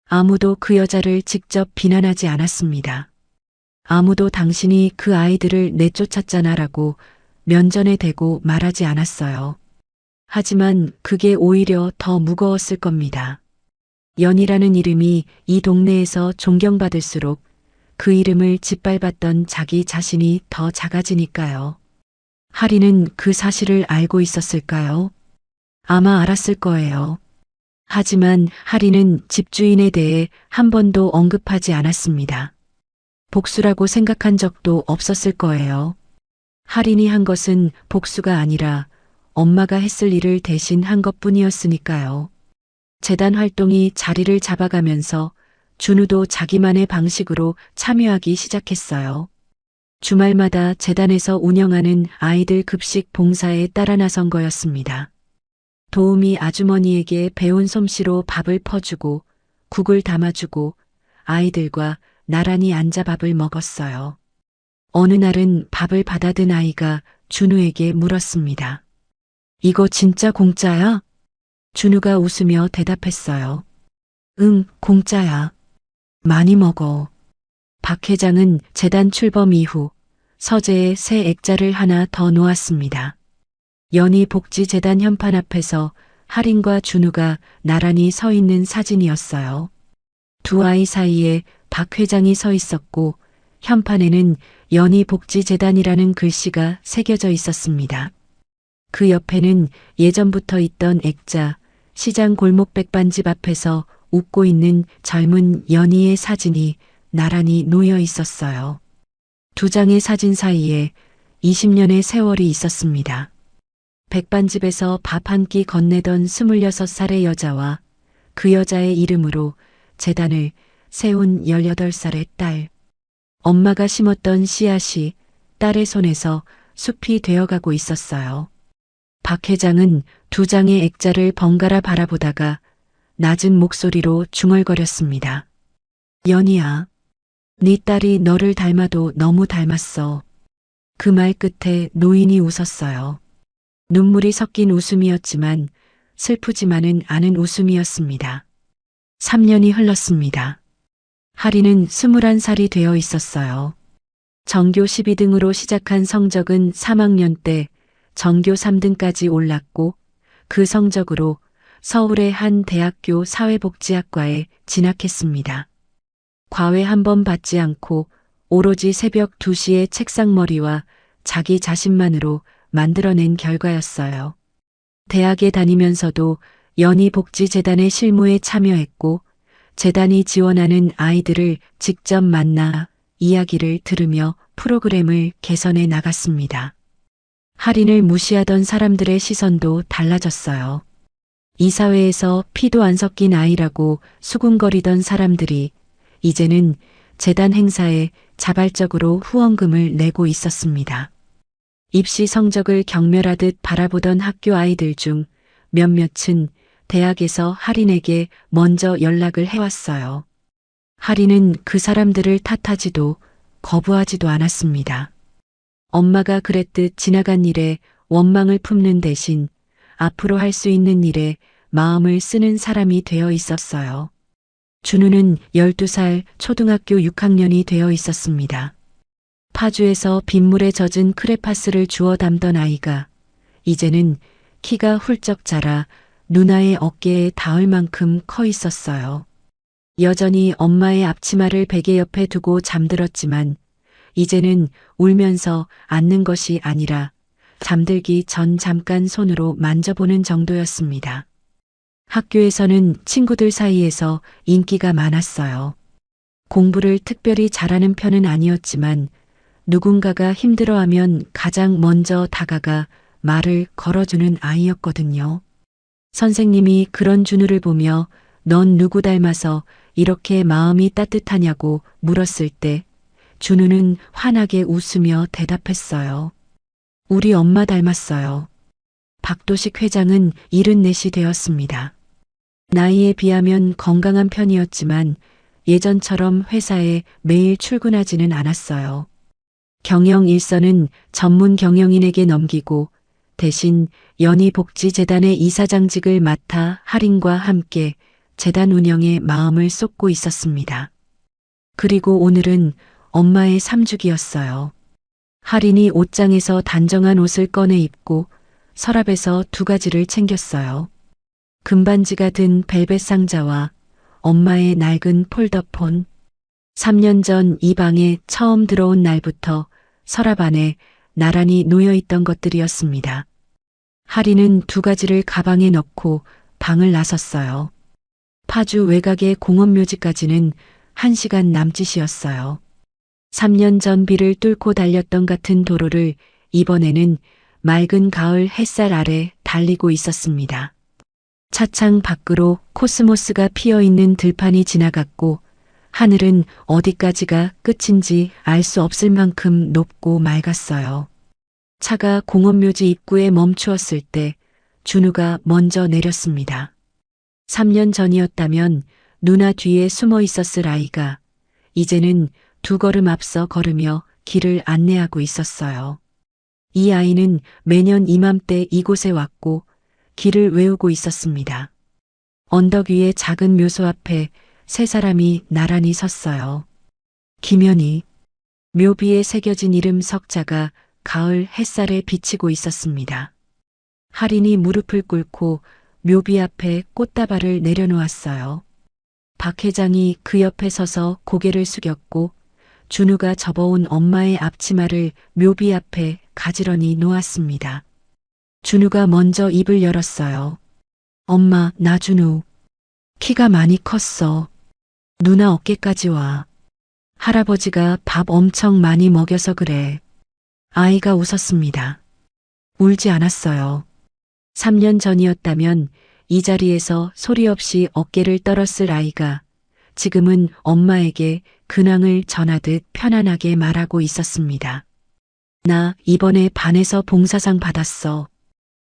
아무도 그 여자를 직접 비난하지 않았습니다. 아무도 당신이 그 아이들을 내쫓았잖아라고 면전에 대고 말하지 않았어요. 하지만 그게 오히려 더 무거웠을 겁니다. 연희라는 이름이 이 동네에서 존경받을수록 그 이름을 짓밟았던 자기 자신이 더 작아지니까요. 하리는 그 사실을 알고 있었을까요? 아마 알았을 거예요. 하지만 하리는 집주인에 대해 한 번도 언급하지 않았습니다. 복수라고 생각한 적도 없었을 거예요. 하린이 한 것은 복수가 아니라 엄마가 했을 일을 대신 한 것뿐이었으니까요. 재단 활동이 자리를 잡아가면서 준우도 자기만의 방식으로 참여하기 시작했어요. 주말마다 재단에서 운영하는 아이들 급식 봉사에 따라 나선 거였습니다. 도우미 아주머니에게 배운 솜씨로 밥을 퍼주고 국을 담아주고 아이들과 나란히 앉아 밥을 먹었어요. 어느 날은 밥을 받아든 아이가 준우에게 물었습니다. 이거 진짜 공짜야? 준우가 웃으며 대답했어요. 응, 공짜야. 많이 먹어. 박 회장은 재단 출범 이후 서재에 새 액자를 하나 더 놓았습니다. 연희복지재단 현판 앞에서 하린과 준우가 나란히 서 있는 사진이었어요. 두 아이 사이에 박 회장이 서 있었고 현판에는 연희복지재단이라는 글씨가 새겨져 있었습니다. 그 옆에는 예전부터 있던 액자, 시장 골목 백반집 앞에서 웃고 있는 젊은 연희의 사진이 나란히 놓여 있었어요. 두 장의 사진 사이에 20년의 세월이 있었습니다. 백반집에서 밥 한 끼 건네던 26살의 여자와 그 여자의 이름으로 재단을 세운 18살의 딸. 엄마가 심었던 씨앗이 딸의 손에서 숲이 되어가고 있었어요. 박 회장은 두 장의 액자를 번갈아 바라보다가 낮은 목소리로 중얼거렸습니다. 연희야, 네 딸이 너를 닮아도 너무 닮았어. 그 말 끝에 노인이 웃었어요. 눈물이 섞인 웃음이었지만 슬프지만은 않은 웃음이었습니다. 3년이 흘렀습니다. 하리는 21살이 되어 있었어요. 전교 12등으로 시작한 성적은 3학년 때 전교 3등까지 올랐고 그 성적으로 서울의 한 대학교 사회복지학과에 진학했습니다. 과외 한 번 받지 않고 오로지 새벽 2시에 책상머리와 자기 자신만으로 만들어낸 결과였어요. 대학에 다니면서도 연희복지재단의 실무에 참여했고 재단이 지원하는 아이들을 직접 만나 이야기를 들으며 프로그램을 개선해 나갔습니다. 할인을 무시하던 사람들의 시선도 달라졌어요. 이 사회에서 피도 안 섞인 아이라고 수군거리던 사람들이 이제는 재단 행사에 자발적으로 후원금을 내고 있었습니다. 입시 성적을 경멸하듯 바라보던 학교 아이들 중 몇몇은 대학에서 할인에게 먼저 연락을 해왔어요. 할인은 그 사람들을 탓하지도 거부하지도 않았습니다. 엄마가 그랬듯 지나간 일에 원망을 품는 대신 앞으로 할 수 있는 일에 마음을 쓰는 사람이 되어 있었어요. 준우는 12살 초등학교 6학년이 되어 있었습니다. 파주에서 빗물에 젖은 크레파스를 주워 담던 아이가 이제는 키가 훌쩍 자라 누나의 어깨에 닿을 만큼 커 있었어요. 여전히 엄마의 앞치마를 베개 옆에 두고 잠들었지만 이제는 울면서 앉는 것이 아니라 잠들기 전 잠깐 손으로 만져보는 정도였습니다. 학교에서는 친구들 사이에서 인기가 많았어요. 공부를 특별히 잘하는 편은 아니었지만 누군가가 힘들어하면 가장 먼저 다가가 말을 걸어주는 아이였거든요. 선생님이 그런 준우를 보며 넌 누구 닮아서 이렇게 마음이 따뜻하냐고 물었을 때 준우는 환하게 웃으며 대답했어요. 우리 엄마 닮았어요. 박도식 회장은 74이 되었습니다. 나이에 비하면 건강한 편이었지만 예전처럼 회사에 매일 출근하지는 않았어요. 경영 일선은 전문 경영인에게 넘기고 대신 연희복지재단의 이사장직을 맡아 할인과 함께 재단 운영에 마음을 쏟고 있었습니다. 그리고 오늘은 엄마의 3주기였어요. 할인이 옷장에서 단정한 옷을 꺼내 입고 서랍에서 2가지를 챙겼어요. 금반지가 든 벨벳 상자와 엄마의 낡은 폴더폰. 3년 전 이 방에 처음 들어온 날부터 서랍 안에 나란히 놓여있던 것들이었습니다. 할인은 2가지를 가방에 넣고 방을 나섰어요. 파주 외곽의 공원묘지까지는 1시간 남짓이었어요. 3년 전 비를 뚫고 달렸던 같은 도로를 이번에는 맑은 가을 햇살 아래 달리고 있었습니다. 차창 밖으로 코스모스가 피어있는 들판이 지나갔고 하늘은 어디까지가 끝인지 알 수 없을 만큼 높고 맑았어요. 차가 공원묘지 입구에 멈추었을 때 준우가 먼저 내렸습니다. 3년 전이었다면 누나 뒤에 숨어 있었을 아이가 이제는 2걸음 앞서 걸으며 길을 안내하고 있었어요. 이 아이는 매년 이맘때 이곳에 왔고 길을 외우고 있었습니다. 언덕 위의 작은 묘소 앞에 3사람이 나란히 섰어요. 김연희. 묘비에 새겨진 이름 석자가 가을 햇살에 비치고 있었습니다. 할인이 무릎을 꿇고 묘비 앞에 꽃다발을 내려놓았어요. 박 회장이 그 옆에 서서 고개를 숙였고 준우가 접어온 엄마의 앞치마를 묘비 앞에 가지런히 놓았습니다. 준우가 먼저 입을 열었어요. 엄마, 나 준우. 키가 많이 컸어. 누나 어깨까지 와. 할아버지가 밥 엄청 많이 먹여서 그래. 아이가 웃었습니다. 울지 않았어요. 3년 전이었다면 이 자리에서 소리 없이 어깨를 떨었을 아이가 지금은 엄마에게 근황을 전하듯 편안하게 말하고 있었습니다. 나 이번에 반에서 봉사상 받았어.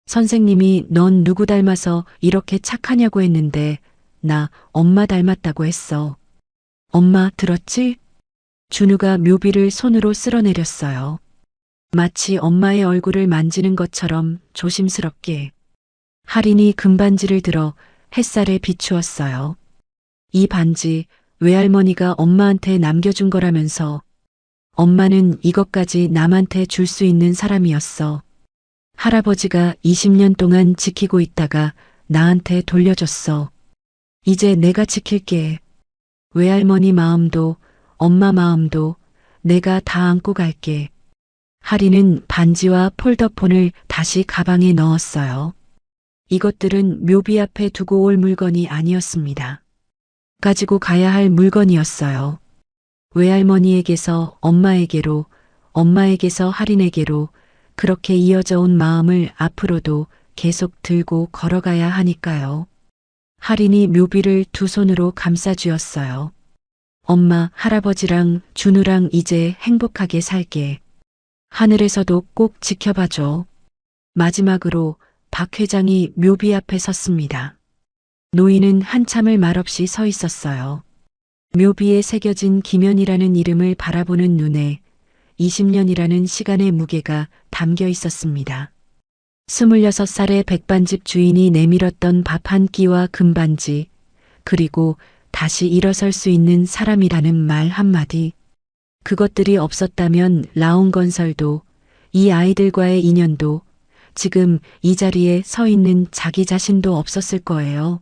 선생님이 넌 누구 닮아서 이렇게 착하냐고 했는데 나 엄마 닮았다고 했어. 엄마 들었지? 준우가 묘비를 손으로 쓸어내렸어요. 마치 엄마의 얼굴을 만지는 것처럼 조심스럽게. 할인이 금반지를 들어 햇살에 비추었어요. 이 반지 외할머니가 엄마한테 남겨준 거라면서 엄마는 이것까지 남한테 줄 수 있는 사람이었어. 할아버지가 20년 동안 지키고 있다가 나한테 돌려줬어. 이제 내가 지킬게. 외할머니 마음도 엄마 마음도 내가 다 안고 갈게. 할인은 반지와 폴더폰을 다시 가방에 넣었어요. 이것들은 묘비 앞에 두고 올 물건이 아니었습니다. 가지고 가야 할 물건이었어요. 외할머니에게서 엄마에게로, 엄마에게서 할인에게로 그렇게 이어져 온 마음을 앞으로도 계속 들고 걸어가야 하니까요. 할인이 묘비를 2 손으로 감싸주었어요. 엄마, 할아버지랑 준우랑 이제 행복하게 살게. 하늘에서도 꼭 지켜봐줘. 마지막으로 박 회장이 묘비 앞에 섰습니다. 노인은 한참을 말없이 서 있었어요. 묘비에 새겨진 김연이라는 이름을 바라보는 눈에 20년이라는 시간의 무게가 담겨 있었습니다. 26살의 백반집 주인이 내밀었던 밥 한 끼와 금반지, 그리고 다시 일어설 수 있는 사람이라는 말 한마디. 그것들이 없었다면 라온건설도 이 아이들과의 인연도 지금 이 자리에 서 있는 자기 자신도 없었을 거예요.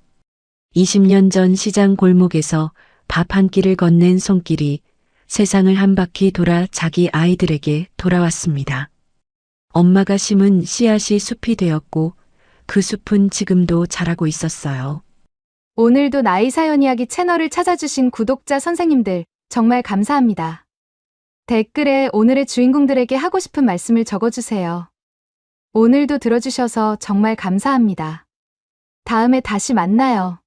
20년 전 시장 골목에서 밥 한 끼를 건넨 손길이 세상을 한 바퀴 돌아 자기 아이들에게 돌아왔습니다. 엄마가 심은 씨앗이 숲이 되었고 그 숲은 지금도 자라고 있었어요. 오늘도 나이 사연 이야기 채널을 찾아주신 구독자 선생님들 정말 감사합니다. 댓글에 오늘의 주인공들에게 하고 싶은 말씀을 적어주세요. 오늘도 들어주셔서 정말 감사합니다. 다음에 다시 만나요.